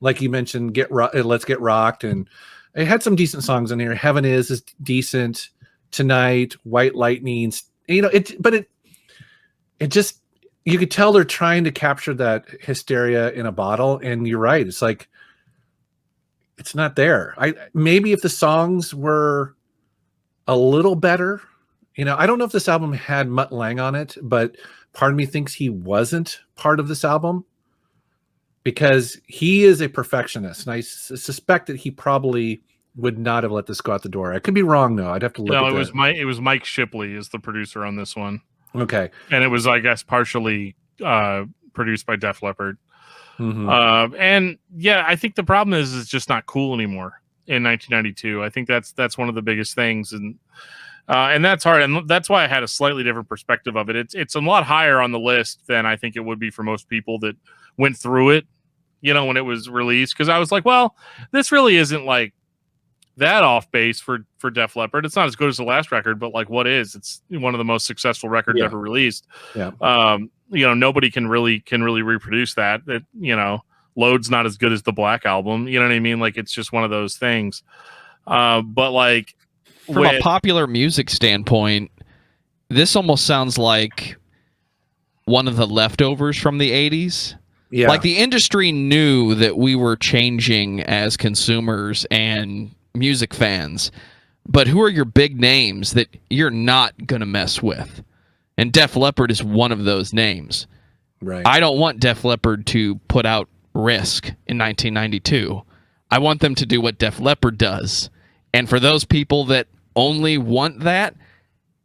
Like you mentioned, Let's Get Rocked. And it had some decent songs in here. Heaven is decent. Tonight, White Lightning. It just, you could tell they're trying to capture that hysteria in a bottle, and you're right. It's like it's not there. Maybe if the songs were a little better, I don't know if this album had Mutt Lange on it, but part of me thinks he wasn't part of this album because he is a perfectionist, and I suspect that he probably would not have let this go out the door. I could be wrong though. I'd have to look. No, it was Mike Shipley is the producer on this one. Okay, and it was, I guess, partially produced by Def Leppard. Mm-hmm. And yeah, I think the problem is it's just not cool anymore in 1992. I think that's one of the biggest things, and that's hard, and that's why I had a slightly different perspective of it. It's a lot higher on the list than I think it would be for most people that went through it, when it was released. Because I was like, well, this really isn't like that off base for Def Leppard. It's not as good as the last record, but like, what is? It's one of the most successful records ever released. Yeah. Nobody can really reproduce that. Load's not as good as the Black Album. You know what I mean? Like, it's just one of those things. But like, from a popular music standpoint, this almost sounds like one of the leftovers from the 80s. Yeah. Like, the industry knew that we were changing as consumers and music fans, but who are your big names that you're not going to mess with? And Def Leppard is one of those names. Right. I don't want Def Leppard to put out Risk in 1992. I want them to do what Def Leppard does. And for those people that only want that,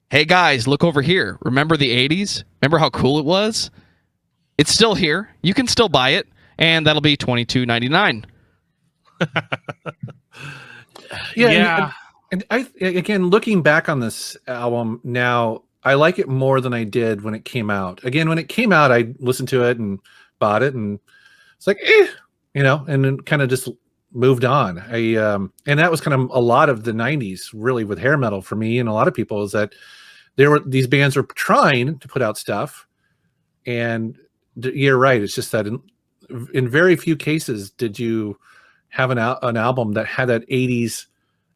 hey guys, look over here. Remember the 80s? Remember how cool it was? It's still here. You can still buy it, and that'll be $22.99. Yeah. And I, again, looking back on this album now, I like it more than I did when it came out. Again, when it came out, I listened to it and bought it, and it's like, and then kind of just moved on. And that was kind of a lot of the 90s, really, with hair metal for me and a lot of people, is that these bands were trying to put out stuff, and you're right. It's just that in very few cases did you have an album that had that 80s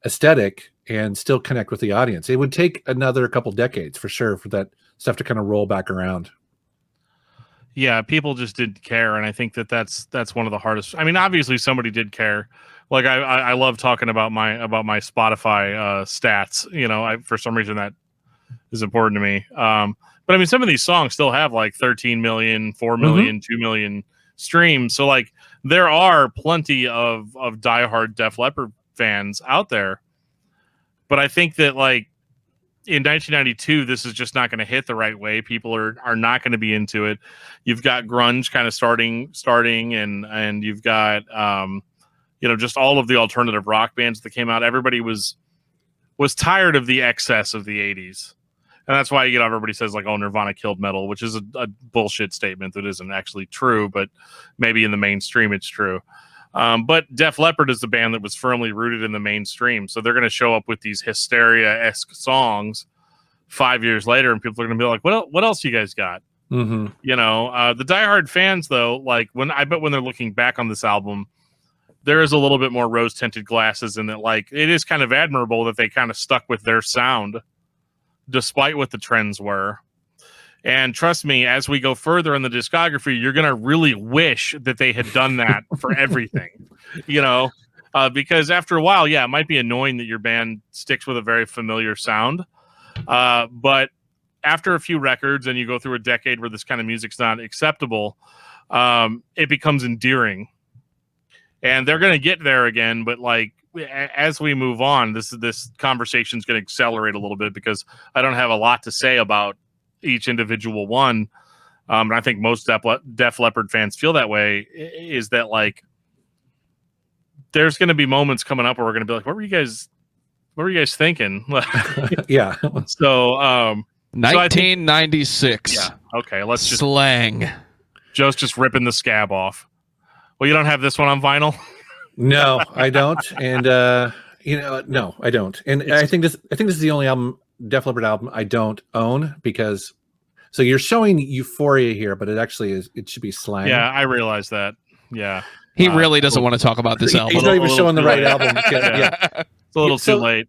aesthetic and still connect with the audience. It would take another couple decades for sure for that stuff to kind of roll back around. Yeah, people just didn't care, and I think that's one of the hardest. I mean, obviously somebody did care. Like I love talking about my Spotify stats. For some reason that is important to me. But I mean, some of these songs still have like 13 million, 4 million, 2 million streams. So like, there are plenty of diehard Def Leppard fans out there. But I think that like in 1992, this is just not going to hit the right way. People are not going to be into it. You've got grunge kind of starting, and you've got just all of the alternative rock bands that came out. Everybody was tired of the excess of the 80s. And that's why everybody says like, oh, Nirvana killed metal, which is a bullshit statement that isn't actually true, but maybe in the mainstream it's true. But Def Leppard is the band that was firmly rooted in the mainstream, so they're going to show up with these hysteria-esque songs 5 years later, and people are going to be like, "What else you guys got?" Mm-hmm. The diehard fans, though, like when they're looking back on this album, there is a little bit more rose-tinted glasses in that. Like, it is kind of admirable that they kind of stuck with their sound despite what the trends were. And trust me, as we go further in the discography, you're going to really wish that they had done that for everything, because after a while, it might be annoying that your band sticks with a very familiar sound. But after a few records and you go through a decade where this kind of music's not acceptable, it becomes endearing. And they're going to get there again, but like, as we move on, this conversation is going to accelerate a little bit because I don't have a lot to say about each individual one. And I think most Def Leppard fans feel that way, is that like, there's going to be moments coming up where we're going to be like, what were you guys thinking? Yeah. So, 1996. Yeah. Okay. Let's just slang. Joe's just ripping the scab off. Well, you don't have this one on vinyl? No, I don't. And no, I don't. And I think this is the only Def Leppard album I don't own, because so you're showing Euphoria here, but it should be Slang. Yeah, I realize that. Yeah. He really doesn't want to talk about this album. He's not even showing the right album. Yeah. It's a little too late.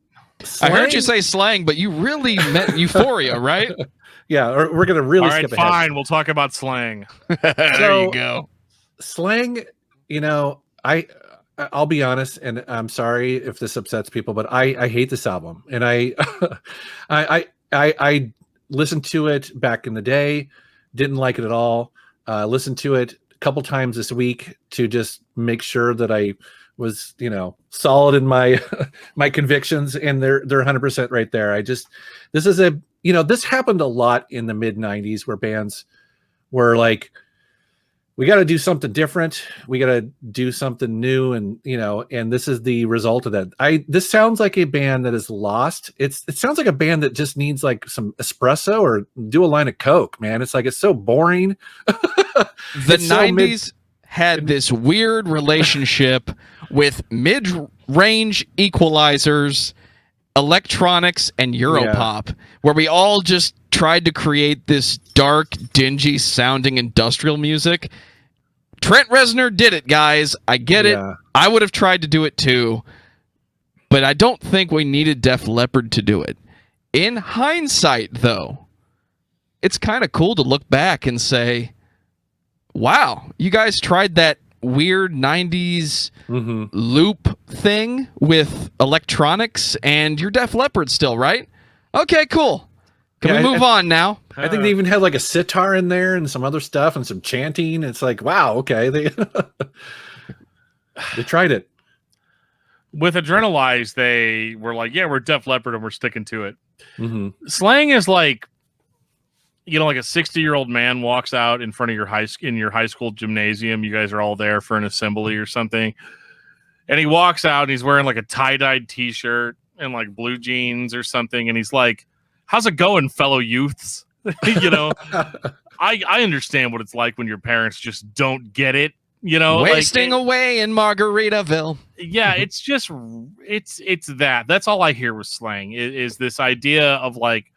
I heard you say slang, but you really meant euphoria, right? Yeah, or we're gonna really All right, skip ahead. fine. We'll talk about slang. There you go. Slang, I'll be honest, and I'm sorry if this upsets people, but I hate this album, and I I listened to it back in the day, didn't like it at all. Listened to it a couple times this week to just make sure that I was, solid in my my convictions, and they're 100% right there. This happened a lot in the mid 90s where bands were like, we got to do something different. We got to do something new. And, and this is the result of that. This sounds like a band that is lost. It sounds like a band that just needs like some espresso or do a line of Coke, man. It's like, it's so boring. The 90s had this weird relationship with mid-range equalizers, electronics, and Europop, where we all just tried to create this dark, dingy sounding industrial music. Trent Reznor did it, guys. I get it. I would have tried to do it too, but I don't think we needed Def Leppard to do it. In hindsight, though, it's kind of cool to look back and say, wow, you guys tried that weird 90s loop thing with electronics, and you're Def Leppard still, right? Okay, cool. Can we move on now? I think they even had like a sitar in there and some other stuff and some chanting. It's like, wow, okay. They tried it. With Adrenalize, they were like, yeah, we're Def Leppard and we're sticking to it. Slang is like, like a 60-year-old man walks out in front of your high school gymnasium. You guys are all there for an assembly or something. And he walks out and he's wearing like a tie-dyed t-shirt and like blue jeans or something. And he's like, how's it going, fellow youths? I understand what it's like when your parents just don't get it, wasting away in Margaritaville. Yeah, it's just, it's that. That's all I hear with slang is this idea of like,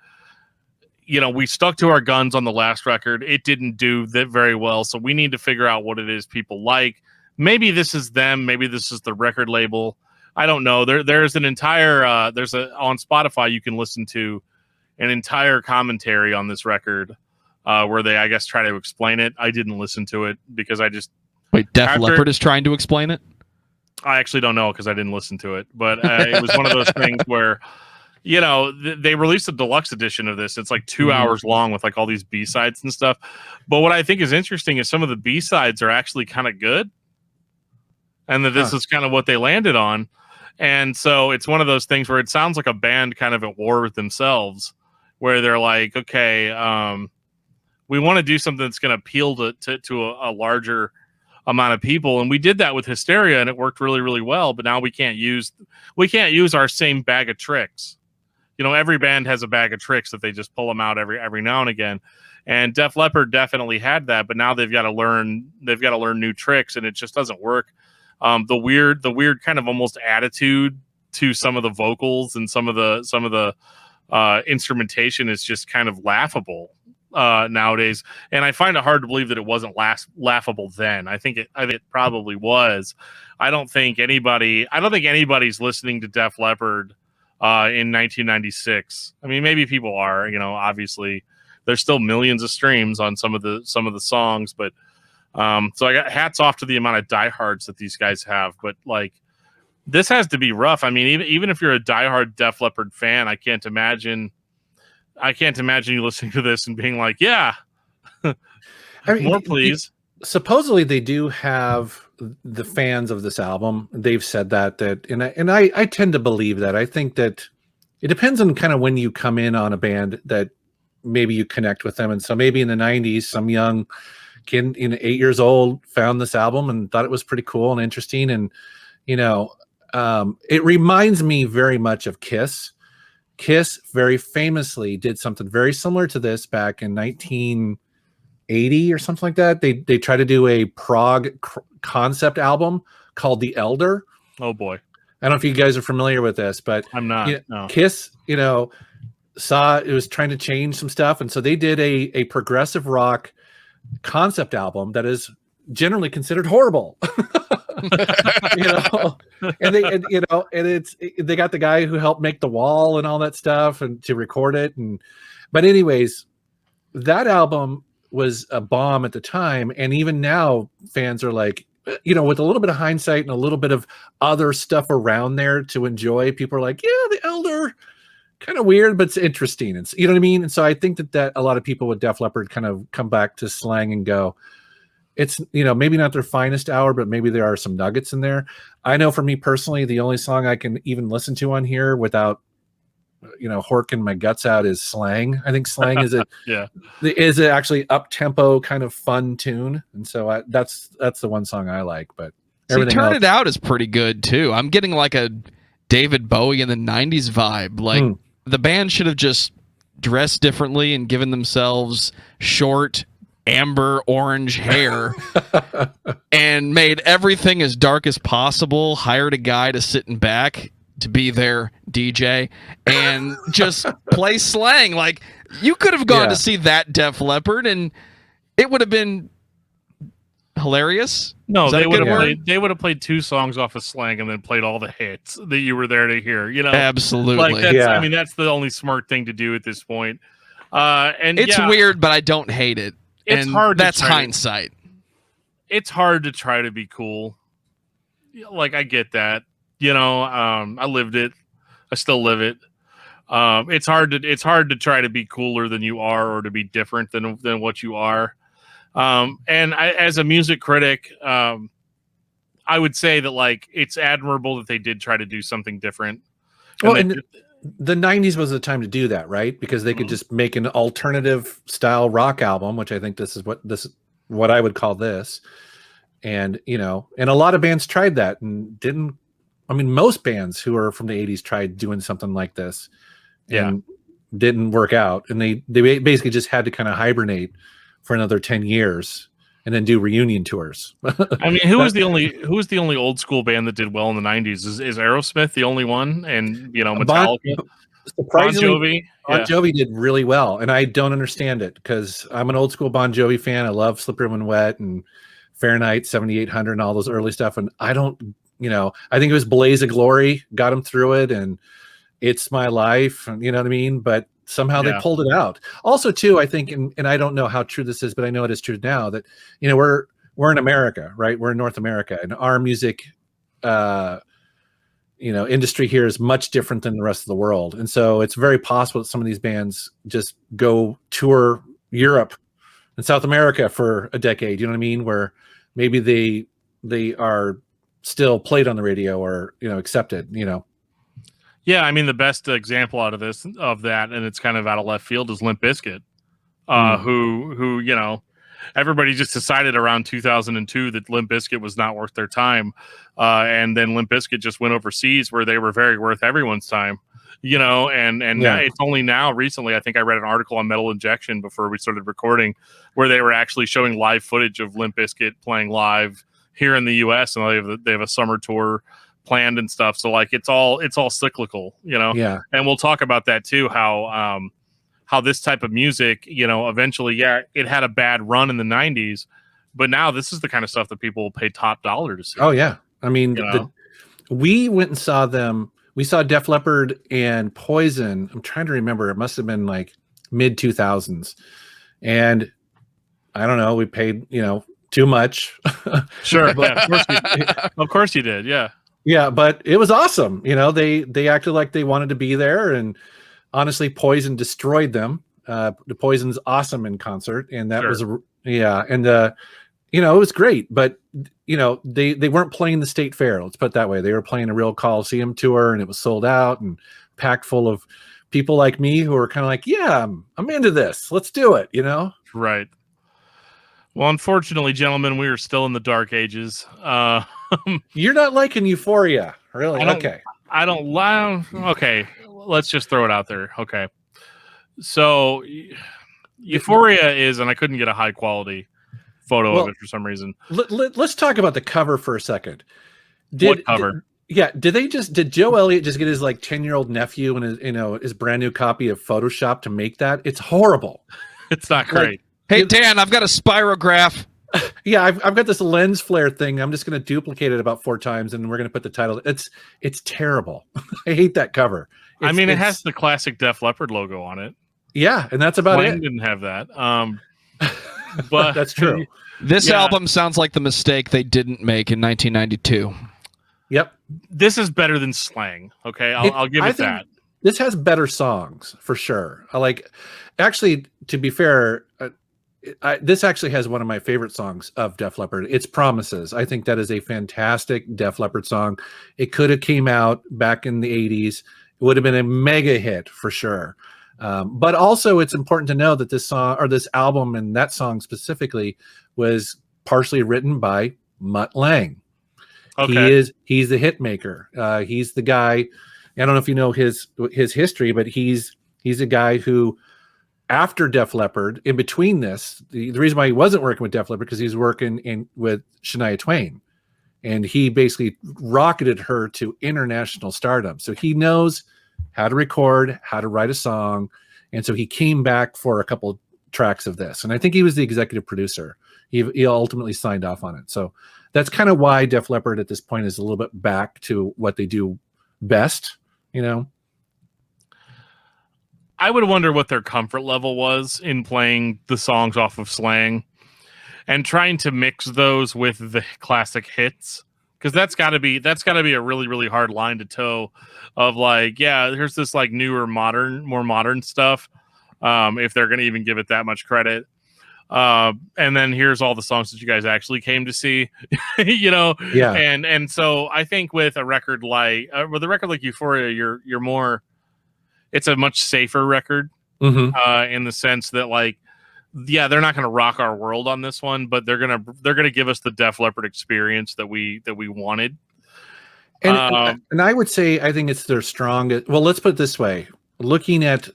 we stuck to our guns on the last record. It didn't do that very well. So we need to figure out what it is people like. Maybe this is them. Maybe this is the record label. I don't know. There's an entire, on Spotify, you can listen to an entire commentary on this record where they, I guess, try to explain it. I didn't listen to it because I just... Wait, Def Leppard is trying to explain it? I actually don't know because I didn't listen to it. But it was one of those things where, they released a deluxe edition of this. It's like 2 hours long with like all these B-sides and stuff. But what I think is interesting is some of the B-sides are actually kind of good. And that this is kind of what they landed on. And so it's one of those things where it sounds like a band kind of at war with themselves, where they're like, okay, we want to do something that's going to appeal to a larger amount of people, and we did that with Hysteria, and it worked really, really well. But now we can't use our same bag of tricks. Every band has a bag of tricks that they just pull them out every now and again. And Def Leppard definitely had that, but now they've got to learn new tricks, and it just doesn't work. The weird kind of almost attitude to some of the vocals and some of the instrumentation is just kind of laughable nowadays, and I find it hard to believe that it wasn't laughable then. I think it probably was. I don't think anybody's listening to Def Leppard in 1996. I mean, maybe people are. Obviously, there's still millions of streams on some of the songs, but so I got hats off to the amount of diehards that these guys have. But like, this has to be rough. I mean, even if you're a diehard Def Leppard fan, I can't imagine you listening to this and being like, yeah, more please. Supposedly they do have the fans of this album. They've said that, and I tend to believe that. I think that it depends on kind of when you come in on a band that maybe you connect with them. And so maybe in the 90s, some young kid, 8 years old, found this album and thought it was pretty cool and interesting. And, it reminds me very much of Kiss. Kiss very famously did something very similar to this back in 1980 or something like that. They tried to do a prog concept album called The Elder. Oh boy. I don't know if you guys are familiar with this, but I'm not. No. Kiss, saw it was trying to change some stuff. And so they did a progressive rock concept album that is generally considered horrible. you know, they got the guy who helped make the wall and all that stuff and to record it. But anyways, that album was a bomb at the time. And even now fans are like, with a little bit of hindsight and a little bit of other stuff around there to enjoy, people are like, yeah, the Elder, kind of weird, but it's interesting. And you know what I mean? And so I think that a lot of people with Def Leppard kind of come back to Slang and go, it's, maybe not their finest hour, but maybe there are some nuggets in there. I know for me personally, the only song I can even listen to on here without, horking my guts out is Slang. I think Slang is is it actually up tempo kind of fun tune. And so that's the one song I like, but everything Turn else, It Out is pretty good too. I'm getting like a David Bowie in the 90s vibe. Like the band should have just dressed differently and given themselves short amber orange hair and made everything as dark as possible, hired a guy to sit in back to be their DJ and just play Slang. Like you could have gone to see that Def Leppard and it would have been hilarious. No, they would have played 2 songs off of Slang and then played all the hits that you were there to hear. Absolutely. Like I mean, that's the only smart thing to do at this point. And it's weird, but I don't hate it. It's hard. That's hindsight. It's hard to try to be cool. Like I get that. I lived it. I still live it. It's hard to try to be cooler than you are or to be different than what you are. And as a music critic, I would say that like it's admirable that they did try to do something different. And the 90s was the time to do that, right? Because they could just make an alternative style rock album, which I think this is what I would call this. And and a lot of bands tried that and didn't. I mean, most bands who are from the 80s tried doing something like this and didn't work out. And they basically just had to kind of hibernate for another 10 years and then do reunion tours. I mean, who was the only old school band that did well in the 90s? Is Aerosmith the only one? And, Metallica? Surprisingly, Bon Jovi did really well. And I don't understand it because I'm an old school Bon Jovi fan. I love Slippery When Wet and Fahrenheit 7800 and all those early stuff. And I don't... I think it was Blaze of Glory got him through it, and It's My Life, and you know what I mean? But somehow they pulled it out. Also, too, I think, and I don't know how true this is, but I know it is true now that, we're in America, right? We're in North America, and our music, industry here is much different than the rest of the world. And so it's very possible that some of these bands just go tour Europe and South America for a decade, you know what I mean? Where maybe they are still played on the radio or accepted. Yeah, I mean the best example out of that, and it's kind of out of left field, is Limp Bizkit, who everybody just decided around 2002 that Limp Bizkit was not worth their time, and then Limp Bizkit just went overseas where they were very worth everyone's time. Now it's only now recently, I think I read an article on Metal Injection before we started recording where they were actually showing live footage of Limp Bizkit playing live here in the US, and they have a summer tour planned and stuff. So like it's all cyclical, and we'll talk about that too, how this type of music, eventually, it had a bad run in the 90s, but now this is the kind of stuff that people will pay top dollar to see. Oh yeah. I mean, we went and saw them. We saw Def Leppard and Poison. I'm trying to remember. It must have been like mid 2000s. And I don't know, we paid, too much. Sure. But of course you did. Yeah. Yeah. But it was awesome. They acted like they wanted to be there, and honestly, Poison destroyed them. The Poison's awesome in concert. And that was, and it was great, but they weren't playing the State Fair. Let's put it that way. They were playing a real Coliseum tour, and it was sold out and packed full of people like me who are kind of like, yeah, I'm into this. Let's do it. Right. Well, unfortunately, gentlemen, we are still in the dark ages. You're not liking Euphoria, really? Okay. I don't lie. Okay. Let's just throw it out there. Okay. So Euphoria is, and I couldn't get a high quality photo of it for some reason. Let's talk about the cover for a second. What cover? Did Joe Elliott just get his 10-year-old nephew and his brand new copy of Photoshop to make that? It's horrible. It's not great. Hey, Dan, I've got a spirograph. Yeah, I've got this lens flare thing. I'm just going to duplicate it about 4 times, and we're going to put the title. It's terrible. I hate that cover. It has the classic Def Leppard logo on it. Yeah, and that's about Slang it. didn't have that. But that's true. This album sounds like the mistake they didn't make in 1992. Yep. This is better than Slang. Okay, I'll give it that. This has better songs for sure. Actually, to be fair, this actually has one of my favorite songs of Def Leppard. It's Promises. I think that is a fantastic Def Leppard song. It could have came out back in the 80s. It would have been a mega hit for sure. But also it's important to know that this song or this album and that song specifically was partially written by Mutt Lange. Okay. He's the hit maker. He's the guy. I don't know if you know his history, but he's a guy who, after Def Leppard, in between this, the reason why he wasn't working with Def Leppard because he's working with Shania Twain, and he basically rocketed her to international stardom. So he knows how to record, how to write a song, and so he came back for a couple tracks of this. And I think he was the executive producer. He ultimately signed off on it. So that's kind of why Def Leppard at this point is a little bit back to what they do best, you know. I would wonder what their comfort level was in playing the songs off of Slang and trying to mix those with the classic hits, because that's got to be a really, really hard line to toe. Of like, yeah, here's this like newer, more modern stuff, if they're going to even give it that much credit. And then here's all the songs that you guys actually came to see, you know. Yeah. And so I think with a record like Euphoria, you're more. It's a much safer record in the sense that, like, yeah, they're not going to rock our world on this one, but they're gonna give us the Def Leppard experience that we wanted. And I would say I think it's their strongest. Well, let's put it this way: looking at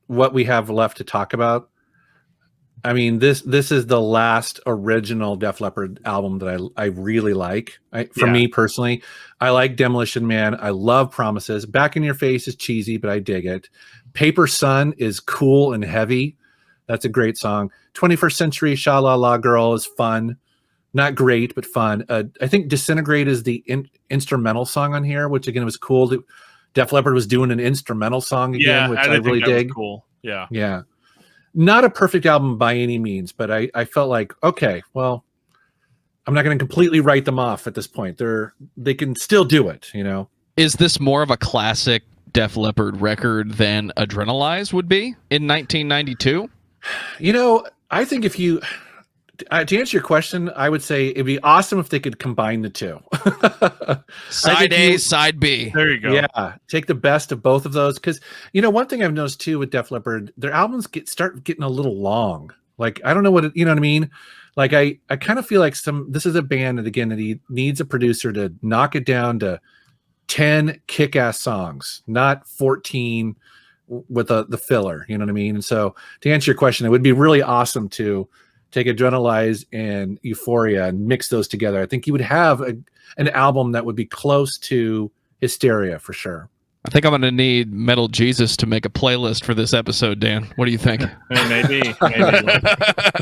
what we have left to talk about, I mean, this is the last original Def Leppard album that I really like. For me personally, I like Demolition Man. I love Promises. Back in Your Face is cheesy, but I dig it. Paper Sun is cool and heavy. That's a great song. 21st Century Sha La La Girl is fun. Not great, but fun. I think Disintegrate is the instrumental song on here, which again was cool. Def Leppard was doing an instrumental song again, which I really dig. Cool. Yeah. Yeah. Not a perfect album by any means, but I felt like, okay, well, I'm not going to completely write them off at this point. They can still do it, you know. Is this more of a classic Def Leppard record than Adrenalize would be in 1992? You know, I think if you to answer your question, I would say it'd be awesome if they could combine the two. Side A, side B. There you go. Yeah, take the best of both of those. Because, you know, one thing I've noticed too with Def Leppard, their albums start getting a little long. Like, I don't know you know what I mean? Like, I kind of feel like this is a band that, again, that he needs a producer to knock it down to 10 kick-ass songs, not 14 with the filler. You know what I mean? And so to answer your question, it would be really awesome to take Adrenalize and Euphoria and mix those together. I think you would have an album that would be close to Hysteria for sure. I think I'm going to need Metal Jesus to make a playlist for this episode, Dan. What do you think? Maybe.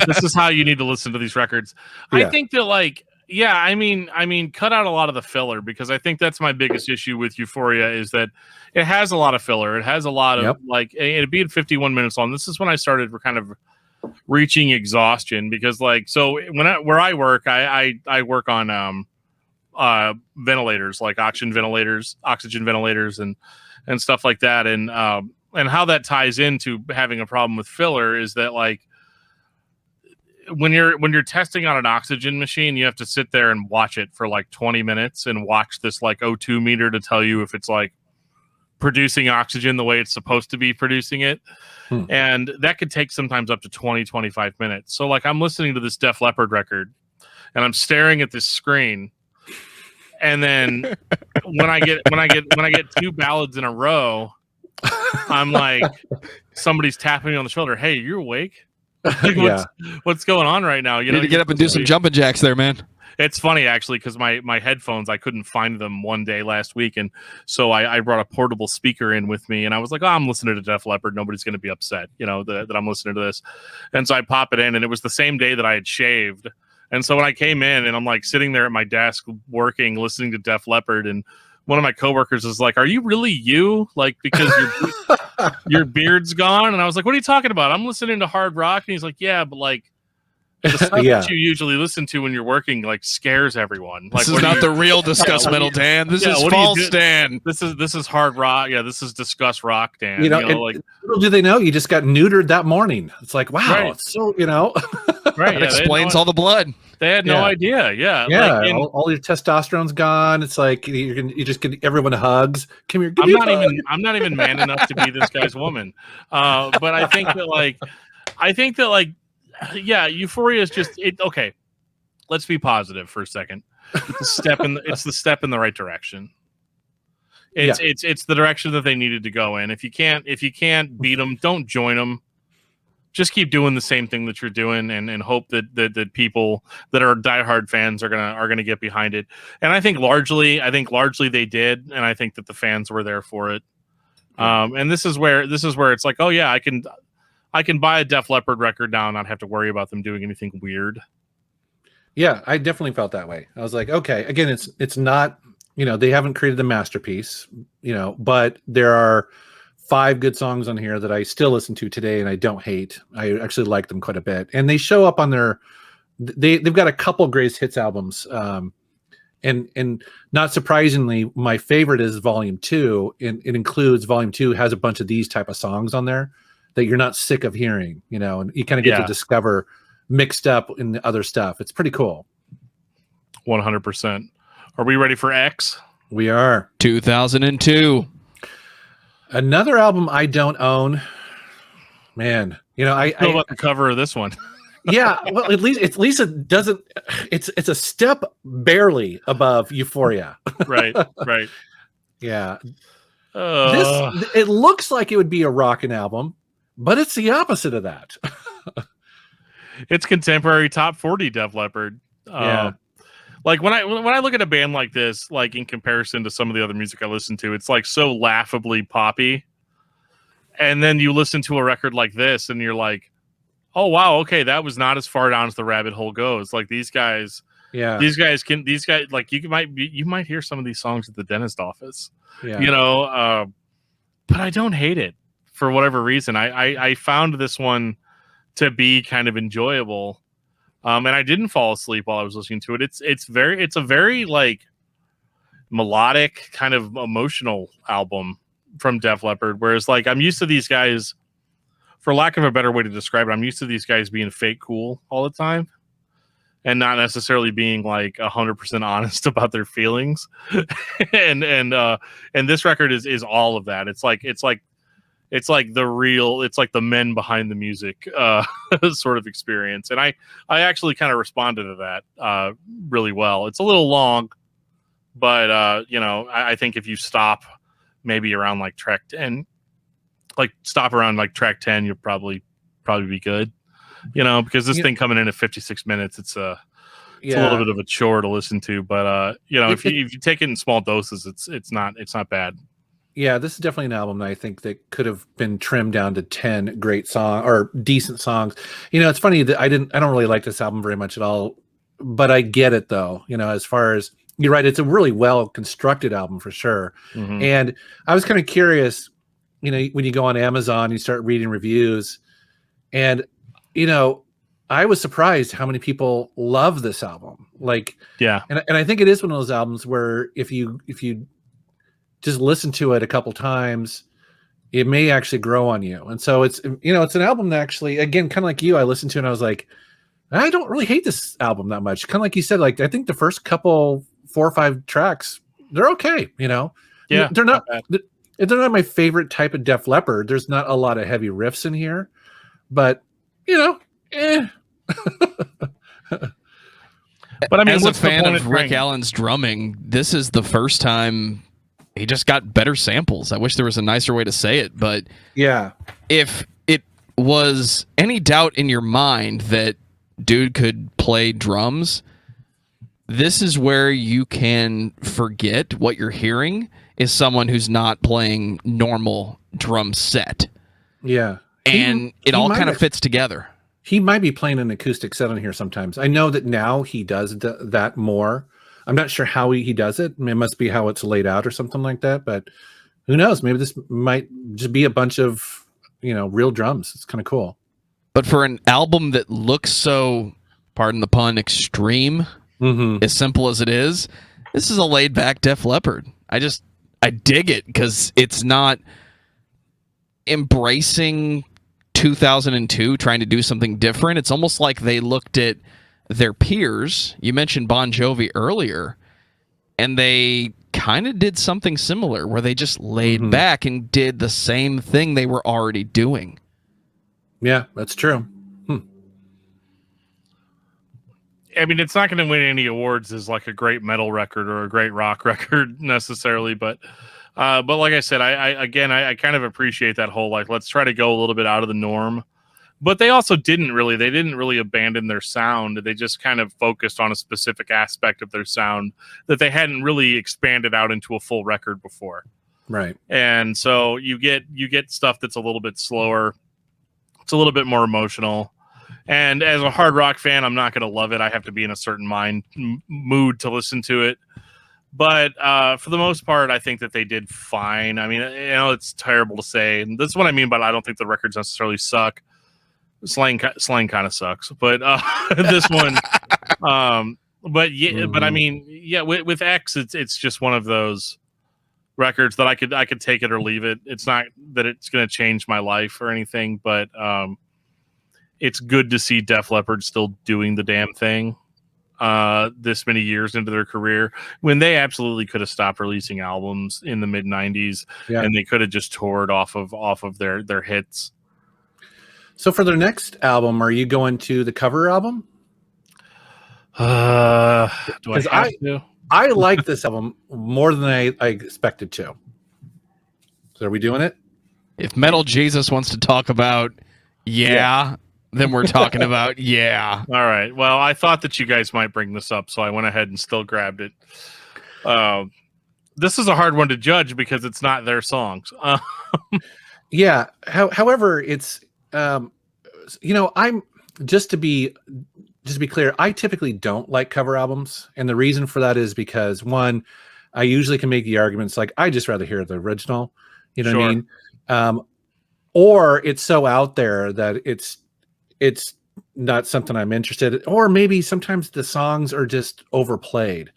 This is how you need to listen to these records. Yeah. I think that, like, yeah, I mean, cut out a lot of the filler, because I think that's my biggest issue with Euphoria is that it has a lot of filler. It has a lot of like, it being 51 minutes long. This is when I started kind of reaching exhaustion, because, like, so where I work, I work on ventilators, like oxygen ventilators and stuff like that, and how that ties into having a problem with filler is that, like, when you're testing on an oxygen machine, you have to sit there and watch it for like 20 minutes and watch this like O2 meter to tell you if it's like producing oxygen the way it's supposed to be producing it. And that could take sometimes up to 20-25 minutes. So, like, I'm listening to this Def Leppard record and I'm staring at this screen, and then when I get two ballads in a row, I'm like, somebody's tapping me on the shoulder. Hey, you awake? Like, what's going on right now? You need to get up and do some jumping jacks there, man. It's funny, actually, because my headphones, I couldn't find them one day last week, and so I brought a portable speaker in with me, and I was like, oh, I'm listening to Def Leppard. Nobody's going to be upset, you know, that I'm listening to this. And so I pop it in, and it was the same day that I had shaved, And so when I came in and I'm like sitting there at my desk working, listening to Def Leppard, and one of my coworkers is like, "Are you really you? Like, because your beard's gone?" And I was like, "What are you talking about? I'm listening to hard rock." And he's like, "Yeah, but like the stuff that you usually listen to when you're working like scares everyone. Like, this is not the real Discuss Metal, Dan. This is false, Dan. This is hard rock. Yeah, this is Discuss Rock, Dan. Like little do they know you just got neutered that morning. It's like, wow, right. It's so right. That explains all the blood. They had no idea. Yeah, yeah. Like, all your testosterone's gone. It's like you just get everyone hugs. Come here. I'm not even man enough to be this guy's woman. But I think that yeah, Euphoria is just it. Okay, let's be positive for a second. It's the step in the right direction. It's the direction that they needed to go in. If you can't beat them, don't join them. Just keep doing the same thing that you're doing, and hope that people that are diehard fans are gonna get behind it. And I think largely they did, and I think that the fans were there for it. And this is where it's like, oh yeah, I can buy a Def Leppard record now and not have to worry about them doing anything weird. Yeah, I definitely felt that way. I was like, okay, again, it's not, they haven't created the masterpiece, but there are 5 good songs on here that I still listen to today and I don't hate. I actually like them quite a bit. And they show up on they've got a couple greatest hits albums. And not surprisingly, my favorite is Volume 2. And it includes Volume 2 has a bunch of these type of songs on there that you're not sick of hearing, and you kind of get to discover mixed up in the other stuff. It's pretty cool. 100%. Are we ready for X? We are. 2002. Another album I don't own. Man, I feel about the cover of this one. Yeah, well, at least it doesn't. It's a step barely above Euphoria. Right. Yeah. It looks like it would be a rockin' album, but it's the opposite of that. It's contemporary top 40 Def Leppard. Like when I look at a band like this, like in comparison to some of the other music I listen to, it's like so laughably poppy. And then you listen to a record like this and you're like, oh wow, okay, that was not as far down as the rabbit hole goes. Like these guys like you might hear some of these songs at the dentist office. Yeah. But I don't hate it for whatever reason. I found this one to be kind of enjoyable. And I didn't fall asleep while I was listening to it. It's a very like melodic kind of emotional album from Def Leppard. Whereas like I'm used to these guys, for lack of a better way to describe it, I'm used to these guys being fake cool all the time and not necessarily being like 100% honest about their feelings. and this record is all of that. It's like the men behind the music sort of experience. And I actually kind of responded to that really well. It's a little long, but I think if you stop maybe around like track 10, you'll probably be good, because this thing coming in at 56 minutes, it's a little bit of a chore to listen to, but if you take it in small doses, it's not bad. Yeah, this is definitely an album that I think that could have been trimmed down to 10 great songs or decent songs. It's funny that I don't really like this album very much at all, but I get it though. As far as you're right, it's a really well constructed album for sure. Mm-hmm. And I was kind of curious, when you go on Amazon, you start reading reviews, and I was surprised how many people love this album. Like, yeah, and I think it is one of those albums where if you just listen to it a couple times, it may actually grow on you. And so it's an album that actually, again, kind of like you, I listened to it and I was like, I don't really hate this album that much. Kind of like you said, like I think the first couple 4 or 5 tracks, they're okay. Yeah, they're not my favorite type of Def Leppard. There's not a lot of heavy riffs in here, but But I mean, as a fan of Rick Allen's drumming, this is the first time he just got better samples. I wish there was a nicer way to say it, but yeah, if it was any doubt in your mind that dude could play drums, this is where you can forget what you're hearing is someone who's not playing normal drum set. Yeah. And it all kind of fits together. He might be playing an acoustic set on here sometimes. I know that now he does that more. I'm not sure how he does it. It must be how it's laid out or something like that. But who knows? Maybe this might just be a bunch of, real drums. It's kind of cool. But for an album that looks so, pardon the pun, extreme, as simple as it is, this is a laid-back Def Leppard. I dig it because it's not embracing 2002, trying to do something different. It's almost like they looked at their peers. You mentioned Bon Jovi earlier, and they kind of did something similar where they just laid back and did the same thing they were already doing. Yeah, that's true. I mean, it's not going to win any awards as like a great metal record or a great rock record necessarily, but like I said, I kind of appreciate that whole, like, let's try to go a little bit out of the norm. But they also didn't really abandon their sound. They just kind of focused on a specific aspect of their sound that they hadn't really expanded out into a full record before. Right. And so you get stuff that's a little bit slower. It's a little bit more emotional. And as a hard rock fan, I'm not going to love it. I have to be in a certain mood to listen to it. But for the most part, I think that they did fine. I mean, it's terrible to say. And this is what I mean by I don't think the records necessarily suck. Slang kind of sucks. But this one, but I mean, yeah, with X, it's just one of those records that I could take it or leave it. It's not that it's going to change my life or anything, but it's good to see Def Leppard still doing the damn thing this many years into their career, when they absolutely could have stopped releasing albums in the mid 90s and they could have just toured off of their hits. So for their next album, are you going to the cover album? Do I have to? I like this album more than I expected to. So are we doing it? If Metal Jesus wants to talk about then we're talking about All right. Well, I thought that you guys might bring this up, so I went ahead and still grabbed it. This is a hard one to judge because it's not their songs. Yeah. However, it's I'm just to be clear, I typically don't like cover albums, and the reason for that is because, one, I usually can make the arguments like I just rather hear the original. You know what I mean? Or it's so out there that it's not something I'm interested in, or maybe sometimes the songs are just overplayed.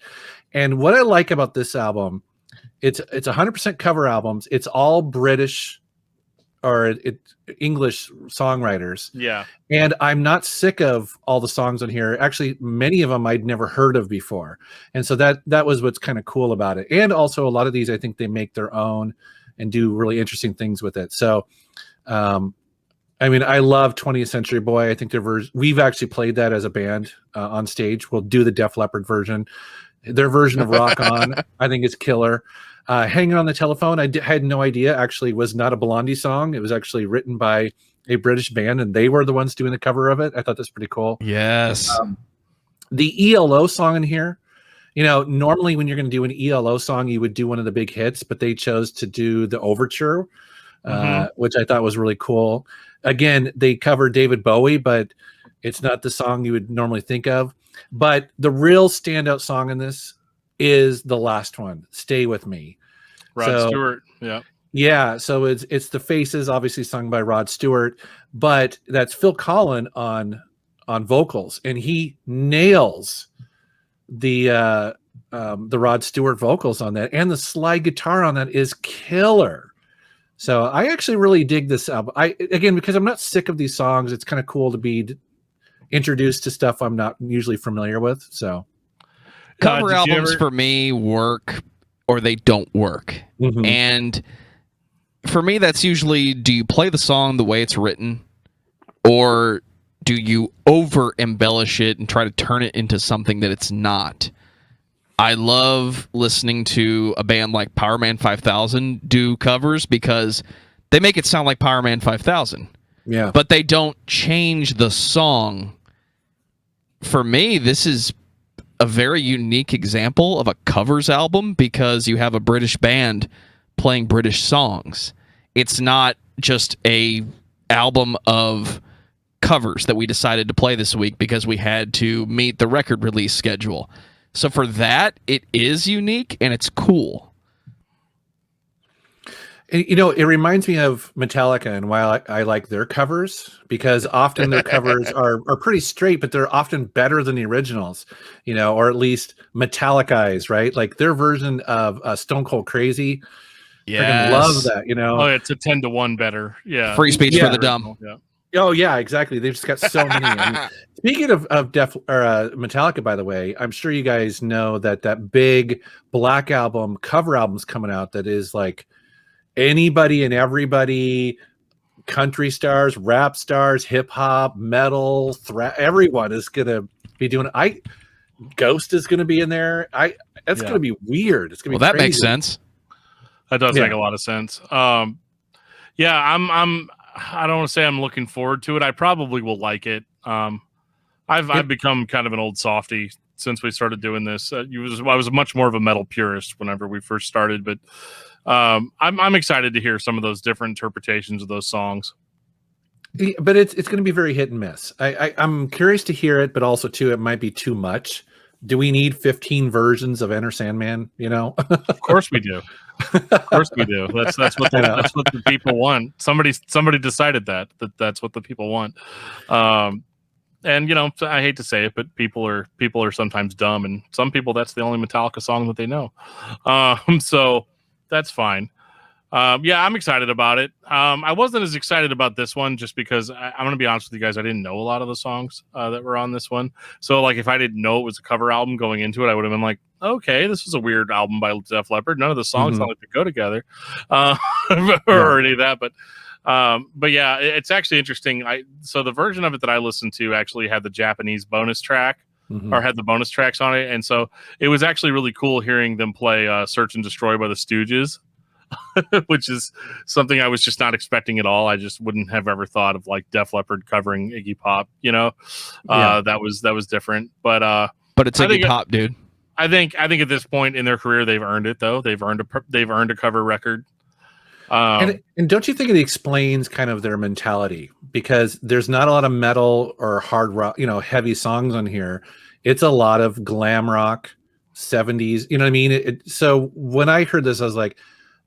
And what I like about this album, it's 100% cover albums. It's all British or English songwriters. Yeah. And I'm not sick of all the songs on here. Actually, many of them I'd never heard of before. And so that was what's kind of cool about it. And also a lot of these, I think they make their own and do really interesting things with it. So, I mean, I love 20th Century Boy. I think we've actually played that as a band on stage. We'll do the Def Leppard version. Their version of Rock On, I think, is killer. Hanging on the Telephone, I had no idea, actually was not a Blondie song. It was actually written by a British band, and they were the ones doing the cover of it. I thought that's pretty cool. Yes. The ELO song in here, normally when you're going to do an ELO song, you would do one of the big hits, but they chose to do the Overture, which I thought was really cool. Again, they covered David Bowie, but it's not the song you would normally think of. But the real standout song in this is the last one, Stay With Me. Rod Stewart. Yeah. Yeah. So it's The Faces, obviously sung by Rod Stewart, but that's Phil Collen on vocals, and he nails the Rod Stewart vocals on that, and the slide guitar on that is killer. So I actually really dig this album. Because I'm not sick of these songs, it's kind of cool to be introduced to stuff I'm not usually familiar with. So cover albums for me work or they don't work. And for me, that's usually, do you play the song the way it's written, or do you over embellish it and try to turn it into something that it's not? I love listening to a band like Power Man 5000 do covers because they make it sound like Power Man 5000. Yeah. But they don't change the song. For me, this is a very unique example of a covers album because you have a British band playing British songs. It's not just a album of covers that we decided to play this week because we had to meet the record release schedule. So for that, it is unique and it's cool. You know, it reminds me of Metallica and why I like their covers, because often their covers are pretty straight, but they're often better than the originals, you know, or at least Metallicized, right? Like their version of Stone Cold Crazy. Yeah, love that, you know. Oh, it's a 10-to-1 better. Yeah. Free speech Yeah. for the dumb. Yeah. Oh yeah, exactly. They've just got so many. I mean, speaking of Metallica, by the way, I'm sure you guys know that big Black Album cover album's coming out that is like anybody and everybody, country stars, rap stars, hip hop, metal, everyone is gonna be doing it. Ghost is gonna be in there. That's gonna be weird. It's gonna be that crazy. makes sense. That does make a lot of sense. Yeah, I don't want to say I'm looking forward to it. I probably will like it. I've become kind of an old softy since we started doing this. I was much more of a metal purist whenever we first started, but I'm excited to hear some of those different interpretations of those songs. But it's going to be very hit and miss. I'm curious to hear it, but also too, it might be too much. Do we need 15 versions of Enter Sandman? You know, of course we do. Of course we do. That's what the people want. Somebody decided that's what the people want. And you know, I hate to say it, but people are sometimes dumb, and some people that's the only Metallica song that they know. So that's fine. Yeah, I'm excited about it. I wasn't as excited about this one just because I'm going to be honest with you guys. I didn't know a lot of the songs that were on this one. So like if I didn't know it was a cover album going into it, I would have been like, okay, this was a weird album by Def Leppard. None of the songs sound like they go together or any of that. But yeah, it's actually interesting. So the version of it that I listened to actually had the Japanese bonus track. Or had the bonus tracks on it. And so it was actually really cool hearing them play Search and Destroy by the Stooges. Which is something I was just not expecting at all. I just wouldn't have ever thought of like Def Leppard covering Iggy Pop, you know. That was different. But it's Iggy Pop, dude. I think at this point in their career they've earned it though. They've earned a cover record. And don't you think it explains kind of their mentality? Because there's not a lot of metal or hard rock, you know, heavy songs on here. It's a lot of glam rock, 70s, you know what I mean? So when I heard this, I was like,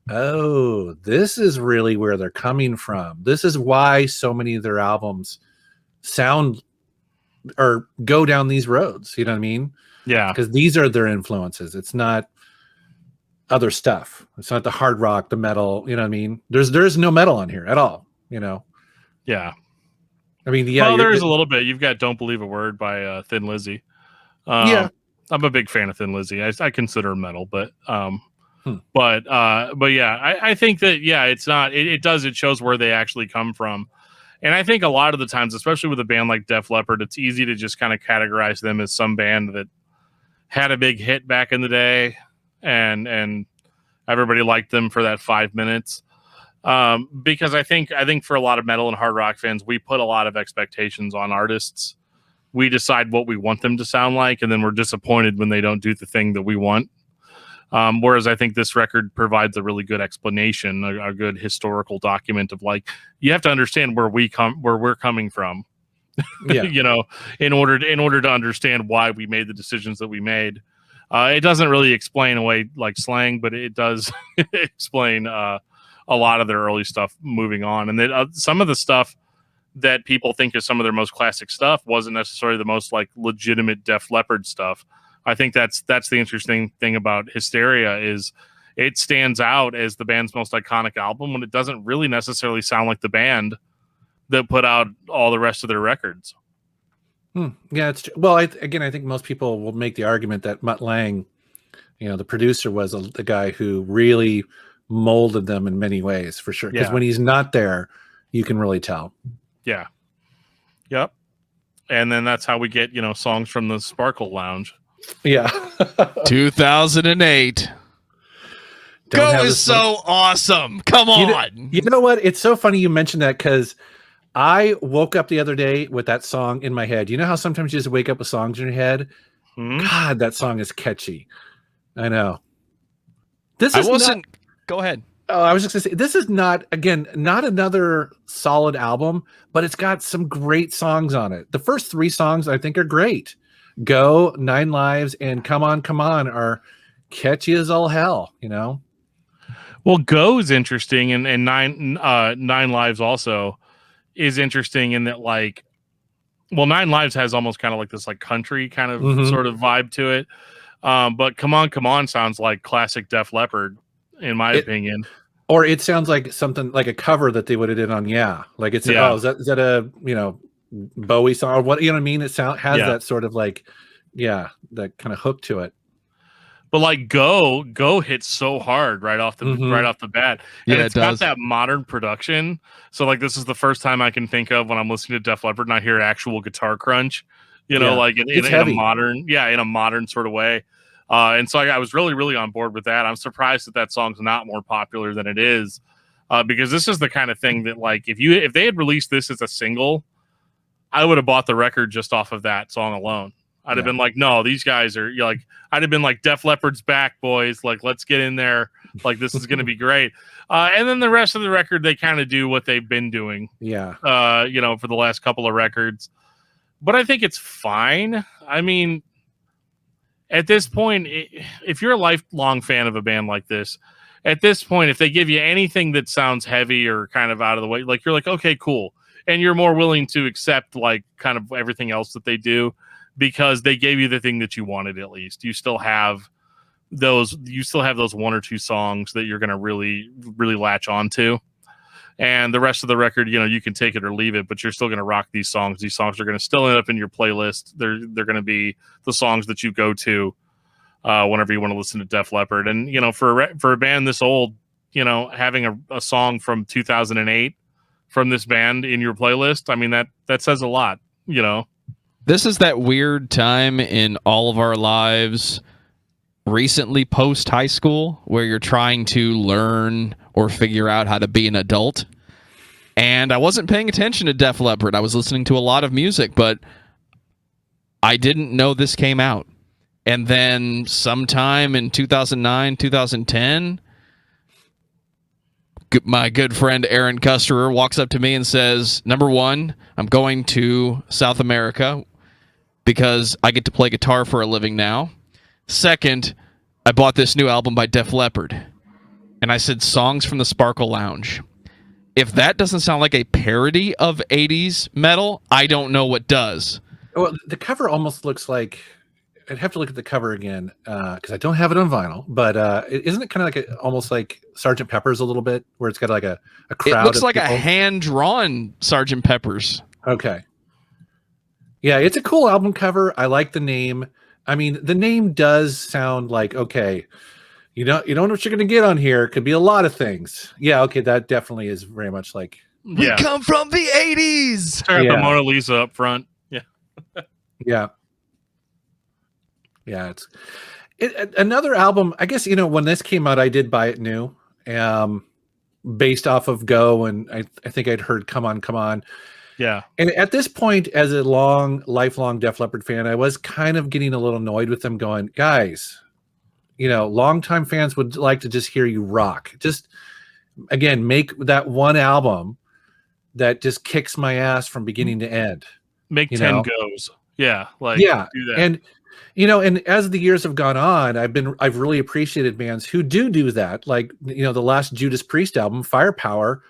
oh, this is really where they're coming from. This is why so many of their albums sound or go down these roads. You know what I mean? Yeah. Because these are their influences. It's not other stuff. It's not the hard rock, the metal. You know what I mean? There's no metal on here at all. You know? Yeah. I mean, yeah. Well, there's a little bit. You've got "Don't Believe a Word" by Thin Lizzy. Yeah. I'm a big fan of Thin Lizzy. I consider metal, but But yeah, I think that it's not. It shows where they actually come from, and I think a lot of the times, especially with a band like Def Leppard, it's easy to just kind of categorize them as some band that had a big hit back in the day, and everybody liked them for that 5 minutes. Because I think for a lot of metal and hard rock fans, we put a lot of expectations on artists. We decide what we want them to sound like, and then we're disappointed when they don't do the thing that we want. Whereas I think this record provides a really good explanation, a good historical document of like, you have to understand where we're coming from, you know, in order to understand why we made the decisions that we made. It doesn't really explain away like slang, but it does explain a lot of their early stuff moving on. And then some of the stuff that people think is some of their most classic stuff wasn't necessarily the most like legitimate Def Leppard stuff. I think that's the interesting thing about Hysteria is it stands out as the band's most iconic album when it doesn't really necessarily sound like the band that put out all the rest of their records. Yeah, it's well. I think most people will make the argument that Mutt Lange, you know, the producer, was the guy who really molded them in many ways, for sure. Because when he's not there, you can really tell. Yeah. Yep. And then that's how we get, you know, songs from the Sparkle Lounge. Yeah. 2008. Go is so awesome. Come on. You know what? It's so funny you mentioned that because I woke up the other day with that song in my head. You know how sometimes you just wake up with songs in your head? God, that song is catchy. I know. Go ahead. Oh, I was just gonna say, this is not another solid album, but it's got some great songs on it. The first 3 songs I think are great. Go, 9 Lives, and Come On, Come On are catchy as all hell, you know? Well, Go is interesting, and Nine Lives also is interesting in that, like, well, Nine Lives has almost kind of like this like country kind of sort of vibe to it. But Come On, Come On sounds like classic Def Leppard, in my opinion. Or it sounds like something like a cover that they would have did on like it's oh, is that a Bowie song or what, you know what I mean? It has that sort of like that kind of hook to it. But like Go hits so hard right off the bat. And it's got that modern production. So like this is the first time I can think of when I'm listening to Def Leppard and I hear actual guitar crunch, like in a modern sort of way. And so I was really, really on board with that. I'm surprised that song's not more popular than it is, because this is the kind of thing that, like, if they had released this as a single, I would have bought the record just off of that song alone. I'd have been like, no, these guys are I'd have been like, Def Leppard's back, boys. Like, let's get in there. Like, this is going to be great. And then the rest of the record, they kind of do what they've been doing. Yeah. For the last couple of records. But I think it's fine. I mean, at this point, if you're a lifelong fan of a band like this, at this point, if they give you anything that sounds heavy or kind of out of the way, like, you're like, okay, cool. And you're more willing to accept like kind of everything else that they do because they gave you the thing that you wanted. At least you still have those 1 or 2 songs that you're going to really, really latch onto. And the rest of the record, you can take it or leave it, but you're still going to rock these songs. These songs are going to still end up in your playlist. They're going to be the songs that you go to whenever you want to listen to Def Leppard. And, for a band this old, having a song from 2008 from this band in your playlist, I mean, that says a lot, This is that weird time in all of our lives, recently post high school, where you're trying to learn or figure out how to be an adult. And I wasn't paying attention to Def Leppard. I was listening to a lot of music, but I didn't know this came out. And then sometime in 2009, 2010, my good friend Aaron Custerer walks up to me and says, number 1, I'm going to South America because I get to play guitar for a living now. Second, I bought this new album by Def Leppard. And I said, Songs from the Sparkle Lounge. If that doesn't sound like a parody of 80s metal, I don't know what does. Well, the cover almost looks like, I'd have to look at the cover again because I don't have it on vinyl, but isn't it kind of like almost like Sgt. Pepper's a little bit, where it's got like a crowd? It looks like people? A hand-drawn Sgt. Pepper's. Okay. Yeah, it's a cool album cover. I like the name. I mean, the name does sound like, okay, you don't know what you're going to get on here. Could be a lot of things. Yeah, okay, that definitely is very much like... We come from the 80s! The Mona Lisa up front. Yeah. Yeah. Yeah, another album, I guess, when this came out, I did buy it new, based off of Go, and I think I'd heard Come On, Come On. Yeah. And at this point, as a lifelong Def Leppard fan, I was kind of getting a little annoyed with them going, guys, longtime fans would like to just hear you rock. Just, again, make that one album that just kicks my ass from beginning to end. Make 10 goes. Yeah. Do that. And, and as the years have gone on, I've really appreciated bands who do that. Like, the last Judas Priest album, Firepower,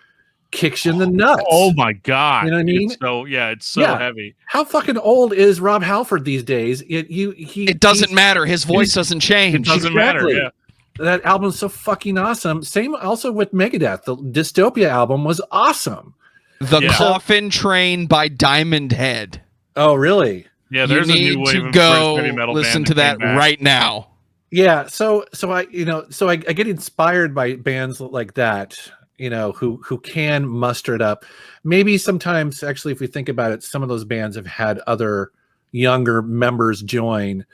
kicks you in the nuts. Oh my God. You know what I mean? It's so heavy. How fucking old is Rob Halford these days? It doesn't matter. His voice doesn't change. It doesn't matter. Yeah. That album's so fucking awesome. Same also with Megadeth. The Dystopia album was awesome. The Coffin Train by Diamond Head. Oh, really? Yeah, there's a new wave of go heavy metal listen to that right now. Yeah, so I get inspired by bands like that, who can muster it up. Maybe sometimes, actually, if we think about it, some of those bands have had other younger members join.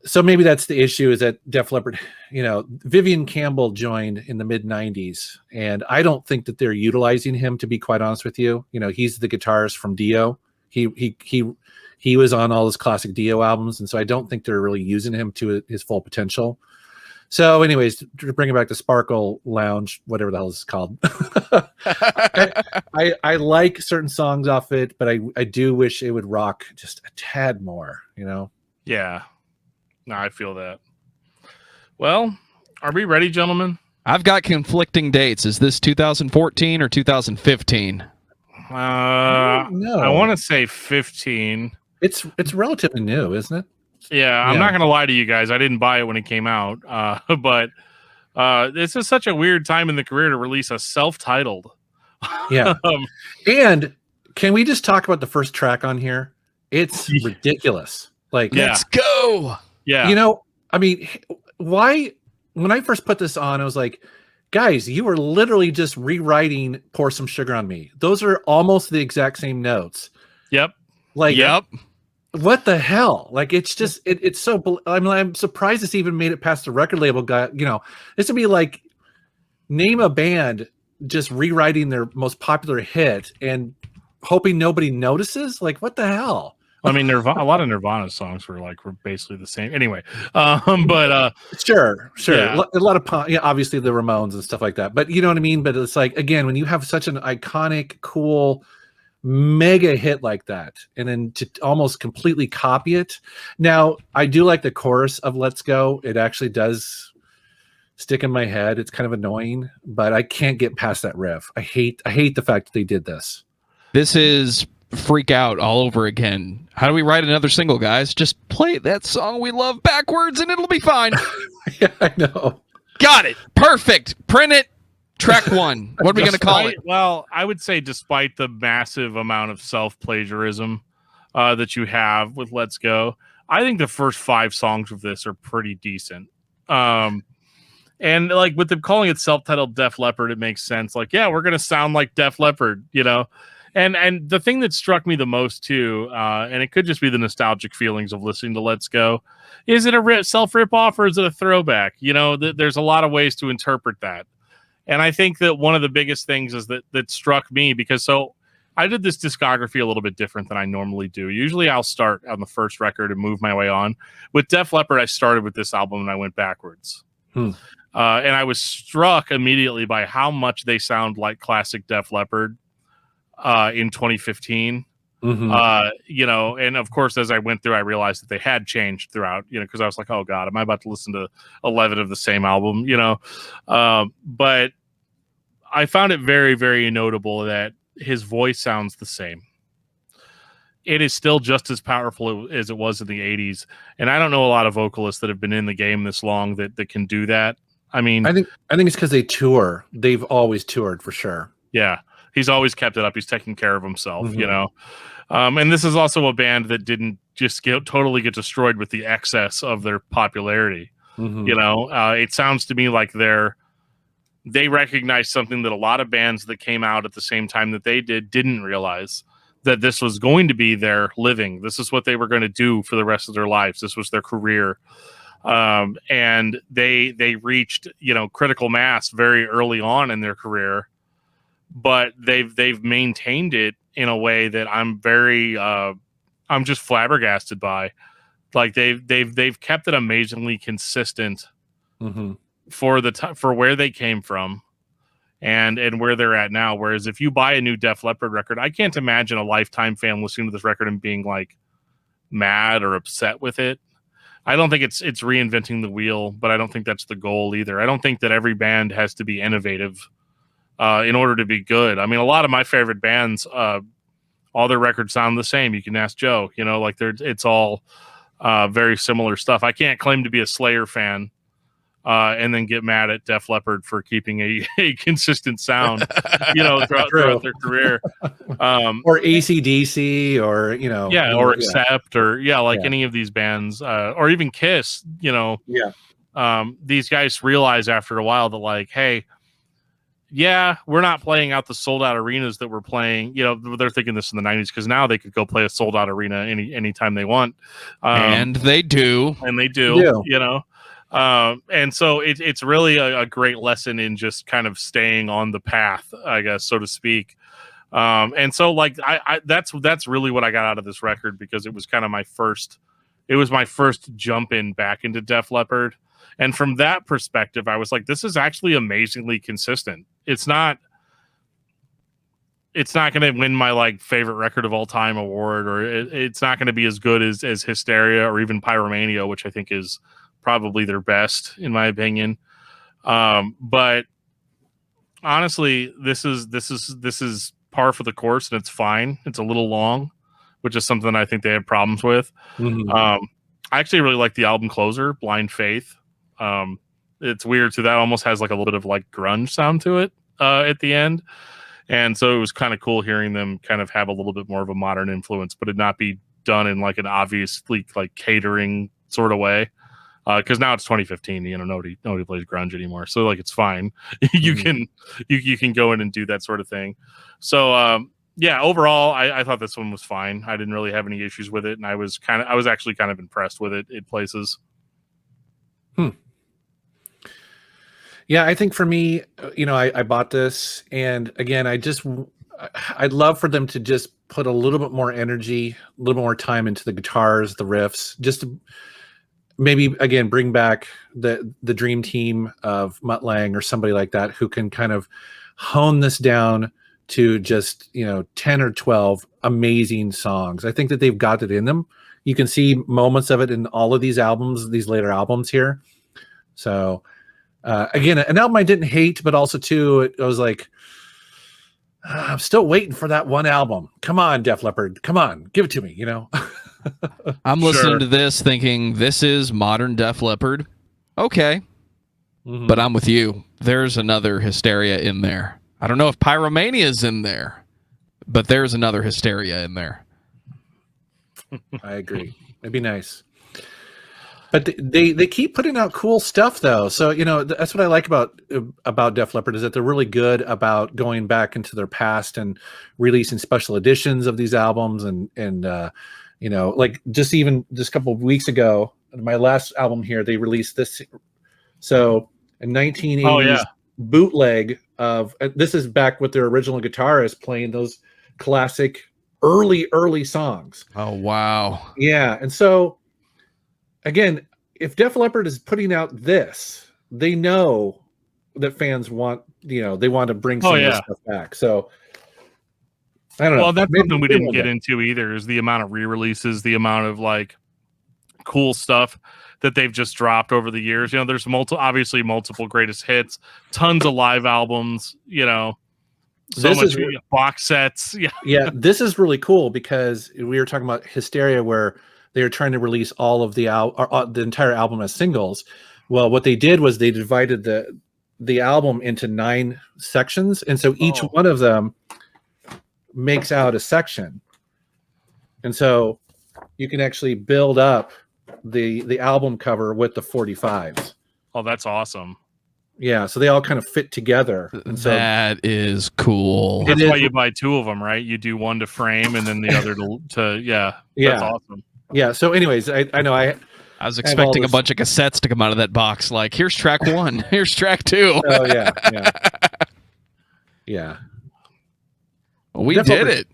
So maybe that's the issue, is that Def Leppard, Vivian Campbell joined in the mid-90s, and I don't think that they're utilizing him, to be quite honest with you. He's the guitarist from Dio. He was on all his classic Dio albums, and so I don't think they're really using him to his full potential. So, anyways, to bring it back to Sparkle Lounge, whatever the hell this is called. I like certain songs off it, but I do wish it would rock just a tad more, you know? Yeah. No, I feel that. Well, are we ready, gentlemen? I've got conflicting dates. Is this 2014 or 2015? No. I want to say 15. It's relatively new, isn't it? Yeah, I'm not going to lie to you guys. I didn't buy it when it came out. But this is such a weird time in the career to release a self-titled. Yeah. And can we just talk about the first track on here? It's ridiculous. Like, let's go. Yeah. You know, I mean, why? When I first put this on, I was like, guys, you are literally just rewriting Pour Some Sugar on Me. Those are almost the exact same notes. Yep. Like, yep. What the hell? Like, it's just, it's so, I mean, I'm surprised this even made it past the record label guy. You know, this would be like, name a band just rewriting their most popular hit and hoping nobody notices. Like, what the hell? I mean, a lot of Nirvana songs were basically the same. Anyway, but sure, yeah. A lot of obviously the Ramones and stuff like that. But you know what I mean. But it's like, again, when you have such an iconic, cool, mega hit like that, and then to almost completely copy it. Now, I do like the chorus of "Let's Go." It actually does stick in my head. It's kind of annoying, but I can't get past that riff. I hate the fact that they did this. This is Freak Out all over again. How do we write another single, guys? Just play that song we love backwards and it'll be fine. Yeah, I know. Got it. Perfect. Print it. Track 1. What are we going to call it? Well, I would say despite the massive amount of self-plagiarism that you have with Let's Go, I think the first 5 songs of this are pretty decent. And like with them calling it self-titled Def Leppard, it makes sense. Like, yeah, we're going to sound like Def Leppard, you know? And the thing that struck me the most too, and it could just be the nostalgic feelings of listening to Let's Go, is it a self rip-off or is it a throwback? You know, there's a lot of ways to interpret that. And I think that one of the biggest things is that struck me because so I did this discography a little bit different than I normally do. Usually I'll start on the first record and move my way on. With Def Leppard, I started with this album and I went backwards. And I was struck immediately by how much they sound like classic Def Leppard. In 2015, you know, and of course, as I went through, I realized that they had changed throughout, you know, because I was like, oh God, am I about to listen to 11 of the same album, you know? But I found it very, very notable that his voice sounds the same. It is still just as powerful as it was in the 80s. And I don't know a lot of vocalists that have been in the game this long that can do that. I mean, I think it's because they tour. They've always toured for sure. Yeah. He's always kept it up. He's taking care of himself, you know. And this is also a band that didn't just totally get destroyed with the excess of their popularity. You know, it sounds to me like they recognize something that a lot of bands that came out at the same time that they didn't realize, that this was going to be their living. This is what they were going to do for the rest of their lives. This was their career. And they reached, you know, critical mass very early on in their career. But they've maintained it in a way that I'm very I'm just flabbergasted by. Like they've kept it amazingly consistent for for where they came from and where they're at now. Whereas if you buy a new Def Leppard record, I can't imagine a lifetime fan listening to this record and being like mad or upset with it. I don't think it's reinventing the wheel, but I don't think that's the goal either. I don't think that every band has to be innovative in order to be good. I mean, a lot of my favorite bands, all their records sound the same. You can ask Joe, you know, like it's all very similar stuff. I can't claim to be a Slayer fan and then get mad at Def Leppard for keeping a consistent sound, you know, throughout their career. Or AC/DC or, you know. Yeah, or Accept or, any of these bands or even Kiss, you know. Yeah. These guys realize after a while that like, hey, yeah, we're not playing out the sold out arenas that we're playing. You know, they're thinking this in the 90s because now they could go play a sold out arena anytime they want. And they do. You know. And so it's really a great lesson in just kind of staying on the path, I guess, so to speak. And so like I that's really what I got out of this record because it was kind of my first jump in back into Def Leppard. And from that perspective, I was like, this is actually amazingly consistent. It's not going to win my like favorite record of all time award, or it's not going to be as good as Hysteria or even Pyromania, which I think is probably their best in my opinion. But honestly, this is par for the course, and it's fine. It's a little long, which is something I think they had problems with. Mm-hmm. I actually really like the album closer, Blind Faith. It's weird too. That almost has like a little bit of like grunge sound to it at the end. And so it was kind of cool hearing them kind of have a little bit more of a modern influence, but it not be done in like an obviously like catering sort of way. Because now it's 2015, nobody plays grunge anymore, so like it's fine. You can go in and do that sort of thing. So yeah, overall, I thought this one was fine. I didn't really have any issues with it, and I was actually kind of impressed with it in places. Yeah, I think for me, I bought this, and again, I'd love for them to just put a little bit more energy, a little more time into the guitars, the riffs, just to maybe again bring back the dream team of Mutt Lange or somebody like that who can kind of hone this down to just 10 or 12 amazing songs. I think that they've got it in them. You can see moments of it in all of these albums, these later albums here. So again, an album I didn't hate, but also too, it was like, I'm still waiting for that one album. Come on, Def Leppard. Come on, give it to me, I'm listening to this thinking this is modern Def Leppard. Okay. Mm-hmm. But I'm with you. There's another Hysteria in there. I don't know if Pyromania is in there, but there's another Hysteria in there. I agree. It'd be nice. But they keep putting out cool stuff though. So, that's what I like about Def Leppard is that they're really good about going back into their past and releasing special editions of these albums and like just a couple of weeks ago, my last album here, they released this. So a 1980s bootleg of, this is back with their original guitarist playing those classic early songs. Oh, wow. Yeah. And so again, if Def Leppard is putting out this, they know that fans want, they want to bring some of this stuff back. So I don't know. Well, that's something we didn't get into either, is the amount of re-releases, the amount of like cool stuff that they've just dropped over the years. There's obviously multiple greatest hits, tons of live albums, so much box sets. Yeah. Yeah, this is really cool because we were talking about Hysteria where they were trying to release all of the entire album as singles. Well, what they did was they divided the album into 9 sections, and so each one of them makes out a section, and so you can actually build up the album cover with the 45s. Oh, that's awesome. Yeah, so they all kind of fit together. And so that is cool. That's why you buy 2 of them, right? You do one to frame and then the other to that's awesome. Yeah, so anyways, I know I was expecting a bunch of cassettes to come out of that box, like here's track 1, here's track 2. Oh yeah. We did it.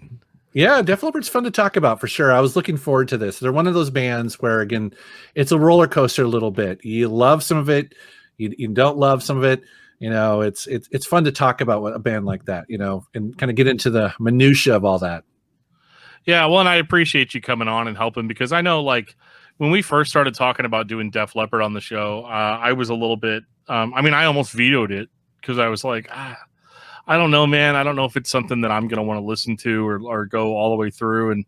Yeah, Def Leppard's fun to talk about for sure. I was looking forward to this. They're one of those bands where, again, it's a roller coaster a little bit. You love some of it, you don't love some of it. It's fun to talk about a band like that, and kind of get into the minutia of all that. Yeah, well, and I appreciate you coming on and helping, because I know, like, when we first started talking about doing Def Leppard on the show, I was a little bit, I almost vetoed it because I was like, I don't know, man. I don't know if it's something that I'm going to want to listen to or go all the way through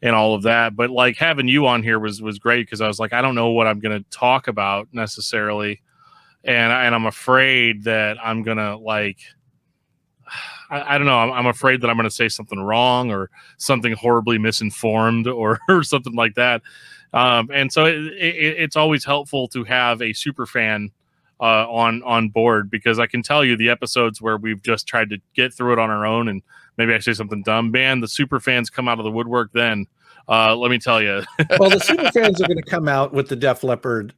and all of that. But like having you on here was great, because I was like, I don't know what I'm going to talk about necessarily. And I'm afraid that I'm going to I don't know. I'm afraid that I'm going to say something wrong or something horribly misinformed or something like that. And so it's always helpful to have a super fan on board, because I can tell you the episodes where we've just tried to get through it on our own and maybe I say something dumb, man, the super fans come out of the woodwork then. Let me tell you. Well, the super fans are going to come out with the Def Leppard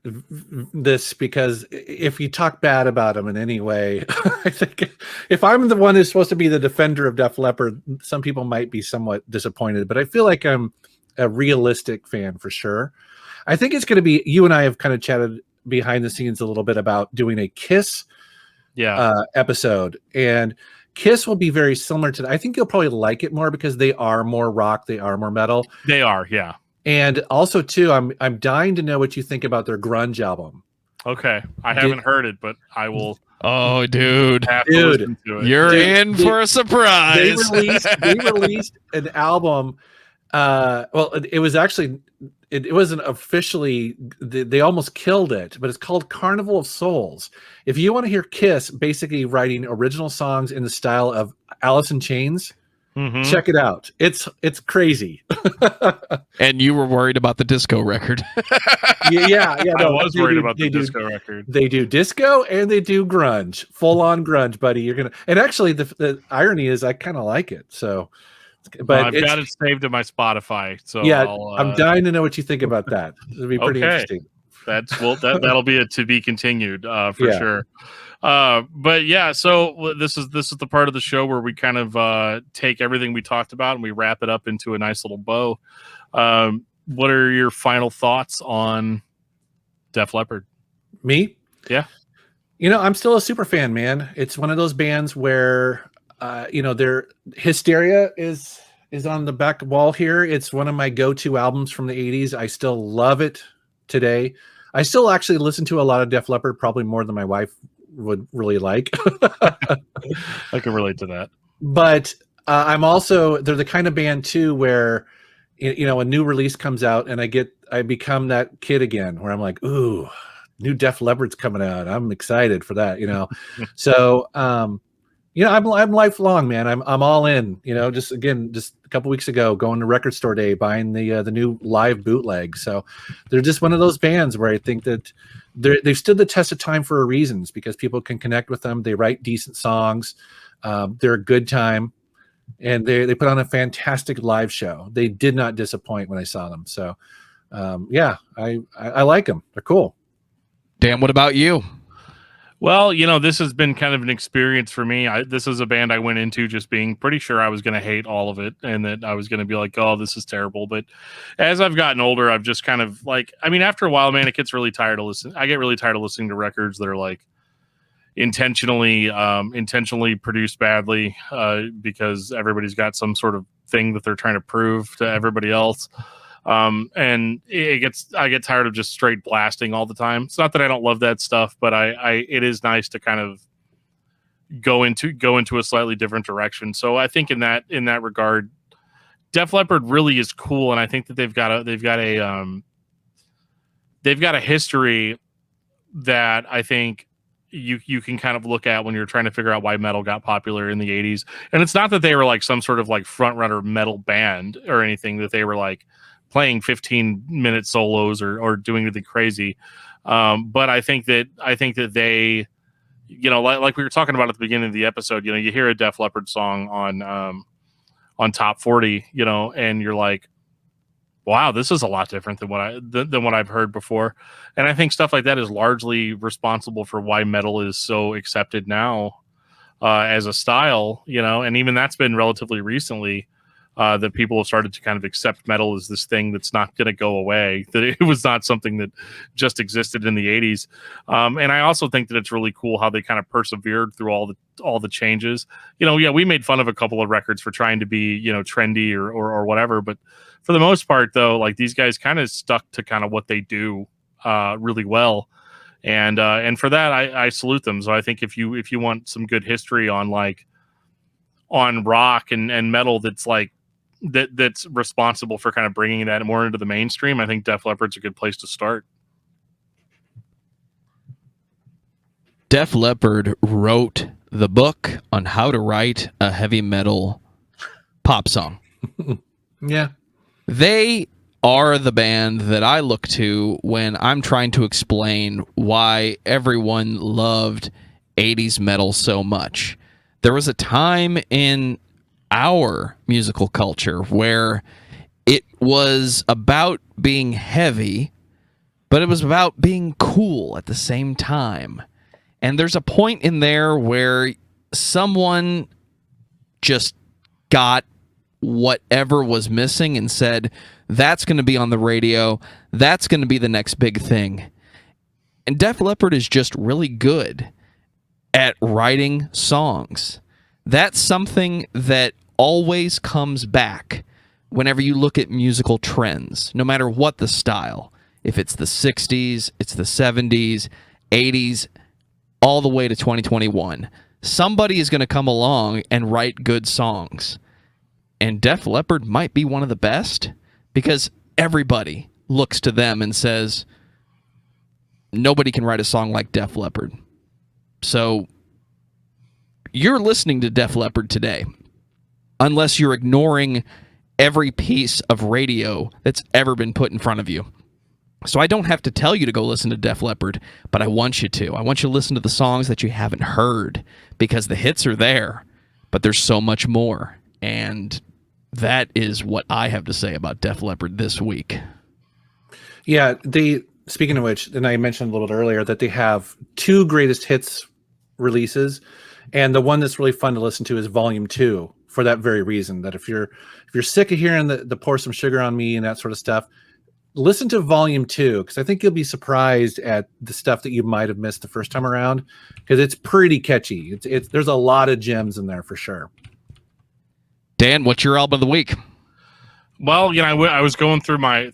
this, because if you talk bad about them in any way, I think if I'm the one who's supposed to be the defender of Def Leppard, some people might be somewhat disappointed, but I feel like I'm a realistic fan for sure. I think it's going to be, you and I have kind of chatted behind the scenes a little bit about doing a Kiss episode, and Kiss will be very similar to that. I think you'll probably like it more because they are more rock, they are more metal. They are, yeah. And also too, I'm dying to know what you think about their grunge album. Okay, I haven't heard it, but I will. Oh, dude, listen to it. You're in for a surprise. They released an album. Well, it was actually, it wasn't officially, they almost killed it, but it's called Carnival of Souls. If you want to hear Kiss basically writing original songs in the style of Alice in Chains, check it out. It's crazy. And you were worried about the disco record. Yeah. I was worried about the disco record. They do disco and they do grunge, full on grunge, buddy. And actually, the irony is, I kind of like it. So, but I've got it saved in my Spotify. So yeah, I'm dying to know what you think about that. It'll be pretty interesting. That'll be a to be continued for sure. But yeah, so this is the part of the show where we kind of take everything we talked about and we wrap it up into a nice little bow. What are your final thoughts on Def Leppard? Me? Yeah. I'm still a super fan, man. It's one of those bands where their Hysteria is on the back wall here. It's one of my go-to albums from the 80s. I still love it today. I still actually listen to a lot of Def Leppard, probably more than my wife would really like. I can relate to that. But they're the kind of band too where a new release comes out and I become that kid again where I'm like, ooh, new Def Leppard's coming out. I'm excited for that, So I'm lifelong, man. I'm all in, just a couple weeks ago, going to Record Store Day, buying the new live bootleg. So they're just one of those bands where I think that they've stood the test of time for a reason, because people can connect with them. They write decent songs. They're a good time, and they put on a fantastic live show. They did not disappoint when I saw them. So I like them. They're cool. Dan, what about you? Well, this has been kind of an experience for me. This is a band I went into just being pretty sure I was going to hate all of it and that I was going to be like, oh, this is terrible. But as I've gotten older, I've just kind of after a while, man, it gets really tired of listening. I get really tired of listening to records that are like intentionally produced badly because everybody's got some sort of thing that they're trying to prove to everybody else. And I get tired of just straight blasting all the time. It's not that I don't love that stuff, but it is nice to kind of go into a slightly different direction. So I think in that regard, Def Leppard really is cool. And I think that they've got a history that I think you can kind of look at when you're trying to figure out why metal got popular in the 80s. And it's not that they were like some sort of like front runner metal band or anything, that they were like playing 15-minute solos or doing anything crazy. But I think that they, like we were talking about at the beginning of the episode, you hear a Def Leppard song on Top 40, and you're like, wow, this is a lot different than what I've heard before. And I think stuff like that is largely responsible for why metal is so accepted now as a style, and even that's been relatively recently. That people have started to kind of accept metal as this thing that's not going to go away, that it was not something that just existed in the 80s. And I also think that it's really cool how they kind of persevered through all the changes. We made fun of a couple of records for trying to be, trendy or whatever. But for the most part, though, like these guys kind of stuck to kind of what they do really well. And for that, I salute them. So I think if you want some good history on rock and metal that's responsible for kind of bringing that more into the mainstream, I think Def Leppard's a good place to start. Def Leppard wrote the book on how to write a heavy metal pop song. Yeah. They are the band that I look to when I'm trying to explain why everyone loved 80s metal so much. There was a time in our musical culture where it was about being heavy, but it was about being cool at the same time. And there's a point in there where someone just got whatever was missing and said, that's going to be on the radio. That's going to be the next big thing. And Def Leppard is just really good at writing songs. That's something that always comes back whenever you look at musical trends, no matter what the style. If it's the 60s, it's the 70s, 80s, all the way to 2021. Somebody is going to come along and write good songs. And Def Leppard might be one of the best because everybody looks to them and says, nobody can write a song like Def Leppard. So you're listening to Def Leppard today, unless you're ignoring every piece of radio that's ever been put in front of you. So I don't have to tell you to go listen to Def Leppard, but I want you to. I want you to listen to the songs that you haven't heard, because the hits are there, but there's so much more. And that is what I have to say about Def Leppard this week. Yeah, speaking of which, and I mentioned a little bit earlier that they have 2 greatest hits releases, and the one that's really fun to listen to is Volume 2 for that very reason. That if you're sick of hearing the Pour Some Sugar on Me and that sort of stuff, listen to Volume 2, because I think you'll be surprised at the stuff that you might have missed the first time around, because it's pretty catchy. There's a lot of gems in there for sure. Dan, what's your album of the week? Well, I was going through my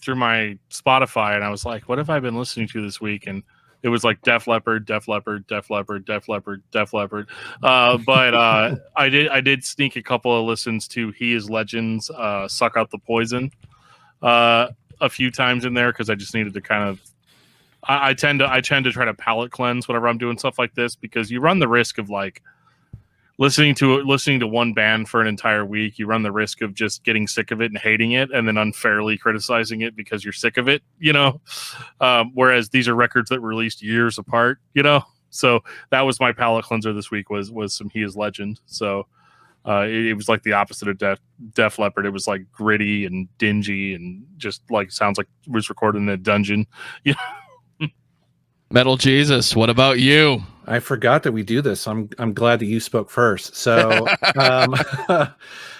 Spotify, and I was like, what have I been listening to this week? And it was like Def Leppard, Def Leppard, Def Leppard, Def Leppard, Def Leppard. But I did sneak a couple of listens to He Is Legend's Suck Out the Poison a few times in there, because I just needed to kind of I tend to try to palate cleanse whenever I'm doing stuff like this, because you run the risk of like listening to one band for an entire week. You run the risk of just getting sick of it and hating it, and then unfairly criticizing it because you're sick of it, whereas these are records that were released years apart, so that was my palate cleanser this week, was some He Is Legend. So it was like the opposite of Def Leppard. It was like gritty and dingy and just like sounds like it was recorded in a dungeon. Metal Jesus, what about you? I forgot that we do this. I'm glad that you spoke first. So,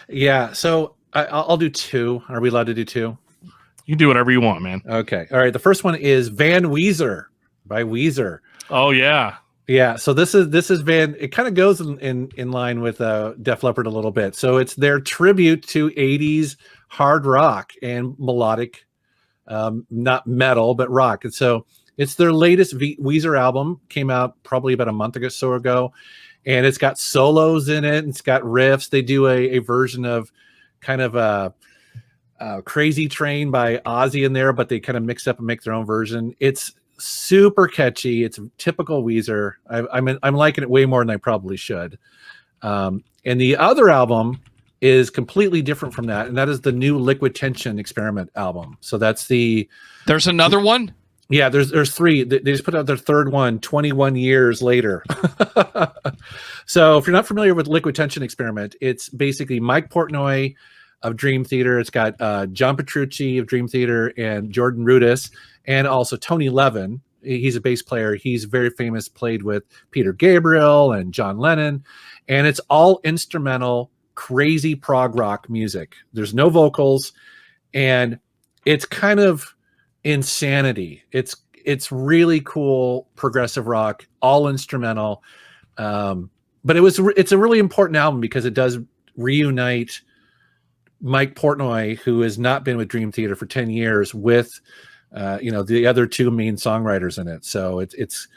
yeah. So I'll do 2. Are we allowed to do 2? You can do whatever you want, man. Okay. All right. The first one is Van Weezer by Weezer. Oh yeah. Yeah. So this is Van. It kind of goes in line with Def Leppard a little bit. So it's their tribute to 80s hard rock and melodic, not metal, but rock. And so it's their latest Weezer album, came out probably about a month or so ago, and it's got solos in it. And it's got riffs. They do a version of kind of a Crazy Train by Ozzy in there, but they kind of mix up and make their own version. It's super catchy. It's typical Weezer. I'm liking it way more than I probably should. And the other album is completely different from that, and that is the new Liquid Tension Experiment album. So there's another one. Yeah, there's 3. They just put out their 3rd one 21 years later. So if you're not familiar with Liquid Tension Experiment, it's basically Mike Portnoy of Dream Theater. It's got John Petrucci of Dream Theater and Jordan Rudess, and also Tony Levin. He's a bass player. He's very famous, played with Peter Gabriel and John Lennon. And it's all instrumental, crazy prog rock music. There's no vocals, and it's kind of insanity. It's really cool progressive rock, all instrumental. But it's a really important album because it does reunite Mike Portnoy, who has not been with Dream Theater for 10 years, with the other 2 main songwriters in it. So it's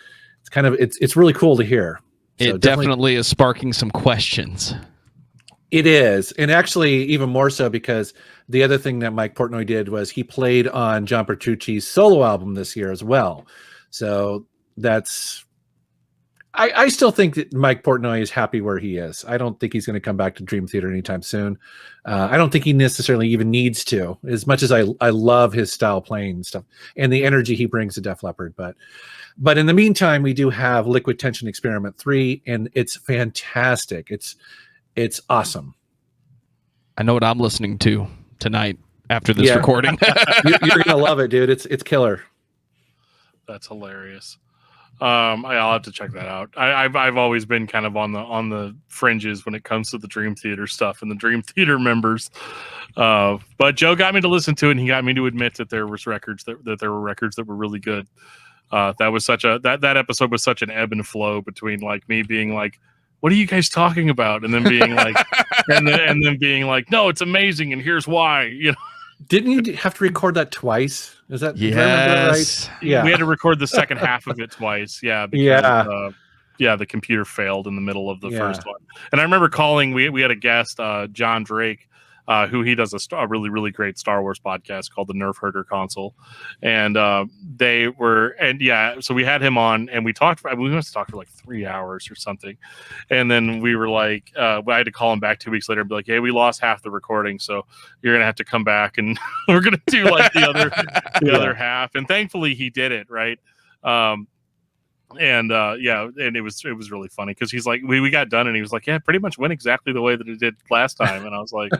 really cool to hear. So it definitely is sparking some questions. It is. And actually even more so, because the other thing that Mike Portnoy did was he played on John Petrucci's solo album this year as well. So I still think that Mike Portnoy is happy where he is. I don't think he's going to come back to Dream Theater anytime soon. I don't think he necessarily even needs to, as much as I love his style playing and stuff and the energy he brings to Def Leppard. But in the meantime, we do have Liquid Tension Experiment 3, and it's fantastic. It's awesome. I know what I'm listening to tonight after this recording. You're gonna love it, dude. It's killer. That's hilarious. I'll have to check that out. I've always been kind of on the fringes when it comes to the Dream Theater stuff and the Dream Theater members. But Joe got me to listen to it, and he got me to admit that there was records that there were records that were really good. That was such a that episode was such an ebb and flow between like me being like, what are you guys talking about? And then being like, and then being like, no, it's amazing. And here's why, you know. Didn't you have to record that twice? Is that, Yes. did I remember that right? Yeah. We had to record the second half of it twice. Yeah. Because, the computer failed in the middle of the first one. And I remember calling, we had a guest, John Drake, who he does a really, really great Star Wars podcast called the Nerf Herder Console. And so we had him on and we must have talked for like 3 hours or something. And then we were like, I had to call him back 2 weeks later and be like, hey, we lost half the recording. So you're going to have to come back and we're going to do like the other half. And thankfully he did it. Right. And it was really funny because he's like, we got done and he was like, yeah, it pretty much went exactly the way that it did last time. And I was like,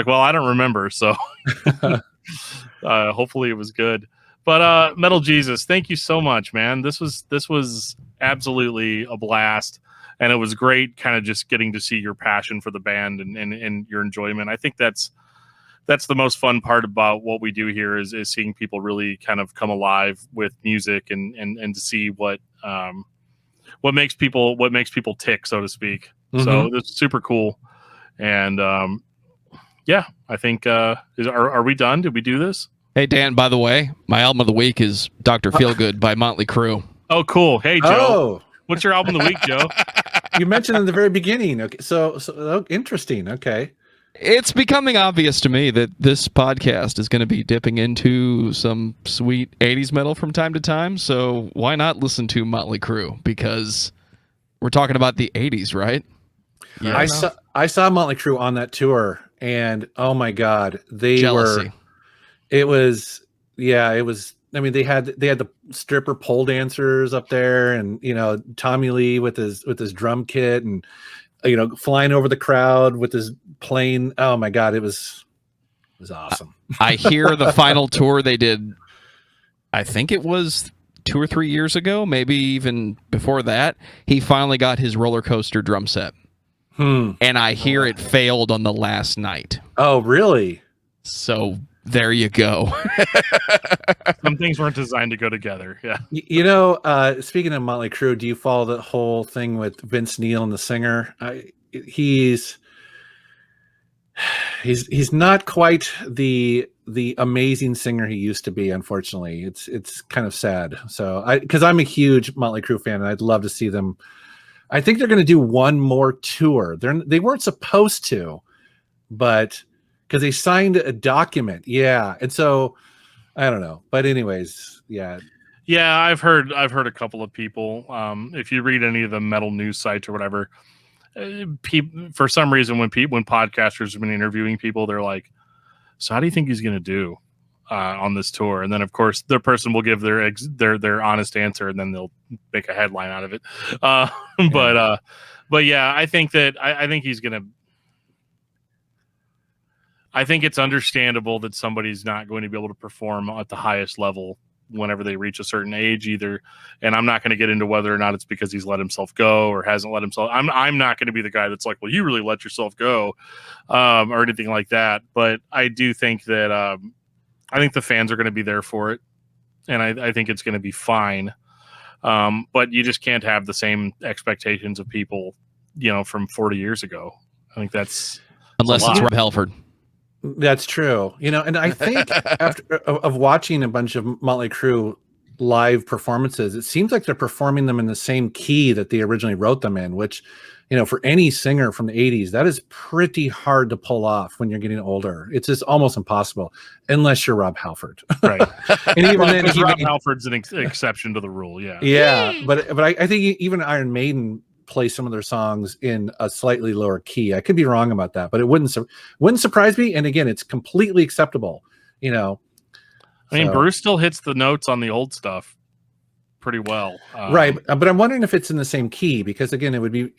well, I don't remember. So hopefully it was good. But Metal Jesus, thank you so much, man. This was absolutely a blast. And it was great kind of just getting to see your passion for the band and your enjoyment. I think that's the most fun part about what we do here is seeing people really kind of come alive with music and to see what makes people tick, so to speak. Mm-hmm. So it's super cool. And I think are we done? Did we do this? Hey Dan, by the way, my album of the week is Dr. Feelgood by Mötley Crüe. Oh, cool. Hey Joe. What's your album of the week, Joe? You mentioned in the very beginning. Okay, so interesting. Okay. It's becoming obvious to me that this podcast is going to be dipping into some sweet 80s metal from time to time, so why not listen to Mötley Crüe? Because we're talking about the 80s, right? Yeah. I saw Mötley Crüe on that tour, and oh my God, Jealousy. It was. I mean, they had the stripper pole dancers up there, and Tommy Lee with his drum kit, and flying over the crowd with his plane. Oh my God, it was awesome. I hear the final tour they did, I think it was 2 or 3 years ago, maybe even before that, he finally got his roller coaster drum set. And I hear it failed on the last night. Oh, really? So there you go. Some things weren't designed to go together. Yeah. Speaking of Mötley Crüe, do you follow the whole thing with Vince Neil and the singer? He's not quite the amazing singer he used to be. Unfortunately, it's kind of sad. So because I'm a huge Mötley Crüe fan, and I'd love to see them. I think they're going to do one more tour. They weren't supposed to, but because they signed a document, and so I don't know. But anyways, yeah. I've heard a couple of people. If you read any of the metal news sites or whatever, for some reason when podcasters have been interviewing people, they're like, "So how do you think he's going to do on this tour?" And then of course the person will give their honest answer, and then they'll make a headline out of it. But yeah, I think he's going to. I think it's understandable that somebody's not going to be able to perform at the highest level whenever they reach a certain age either. And I'm not going to get into whether or not it's because he's let himself go or hasn't let himself. I'm not going to be the guy that's like, well, you really let yourself go or anything like that. But I do think that I think the fans are going to be there for it. And I think it's going to be fine. But you just can't have the same expectations of people, from 40 years ago. I think that's unless it's Rob Halford. That's true. And I think after of watching a bunch of Mötley Crüe live performances, it seems like they're performing them in the same key that they originally wrote them in, which, for any singer from the 80s, that is pretty hard to pull off when you're getting older. It's just almost impossible unless you're Rob Halford. Right. And even then, Rob Halford's an exception to the rule. Yeah. Yeah. But I think even Iron Maiden play some of their songs in a slightly lower key. I could be wrong about that, but it wouldn't surprise me. And again, it's completely acceptable. I mean, Bruce still hits the notes on the old stuff pretty well, right? But I'm wondering if it's in the same key because again, it would be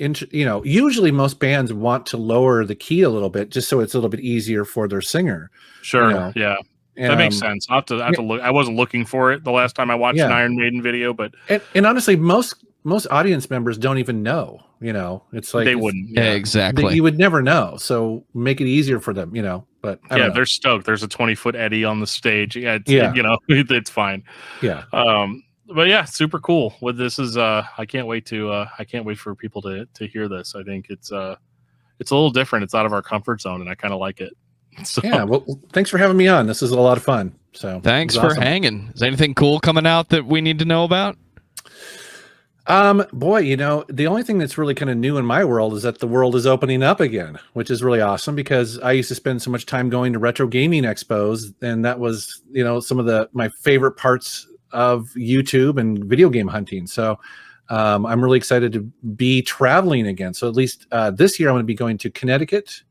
usually most bands want to lower the key a little bit just so it's a little bit easier for their singer. Sure, yeah. That makes sense. I have to look. I wasn't looking for it the last time I watched an Iron Maiden video, but and honestly, most audience members don't even know, it's like they wouldn't. Yeah, exactly. You would never know. So make it easier for them, but they're stoked. There's a 20-foot Eddie on the stage. It's fine. Yeah. but yeah, super cool. What this is, I can't wait for people to hear this. I think it's a little different. It's out of our comfort zone, and I kind of like it. So, Yeah, well, thanks for having me on. This is a lot of fun. So Thanks for hanging. Is anything cool coming out that we need to know about? Boy, the only thing that's really kind of new in my world is that the world is opening up again, which is really awesome because I used to spend so much time going to retro gaming expos, and that was, some of my favorite parts of YouTube and video game hunting. So I'm really excited to be traveling again. So at least this year I'm going to be going to Connecticut,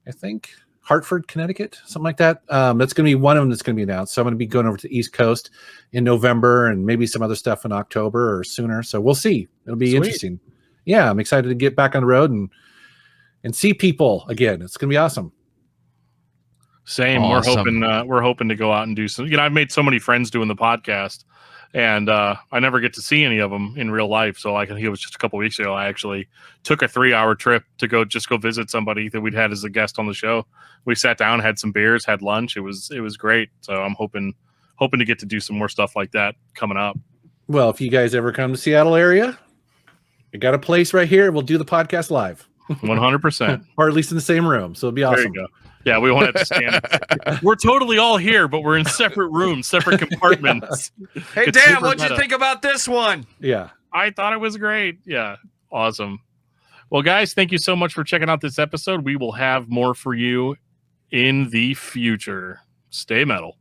I think. Hartford, Connecticut, something like that. That's going to be one of them that's going to be announced. So I'm going to be going over to the East Coast in November and maybe some other stuff in October or sooner. So we'll see. It'll be interesting. Yeah, I'm excited to get back on the road and see people again. It's going to be awesome. Same. Awesome. We're hoping to go out and do some. I've made so many friends doing the podcast, and I never get to see any of them in real life. So I think it was just a couple weeks ago. I actually took a 3-hour trip to go visit somebody that we'd had as a guest on the show. We sat down, had some beers, had lunch. It was great. So I'm hoping to get to do some more stuff like that coming up. Well, if you guys ever come to Seattle area, you got a place right here. We'll do the podcast live. 100%. Or at least in the same room. So it'll be awesome. There you go. Yeah, we won't have to stand. We're totally all here, but we're in separate rooms, separate compartments. Hey, It's Dan, super what'd you meta. think about this one? Yeah. I thought it was great. Yeah, awesome. Well, guys, thank you so much for checking out this episode. We will have more for you in the future. Stay metal.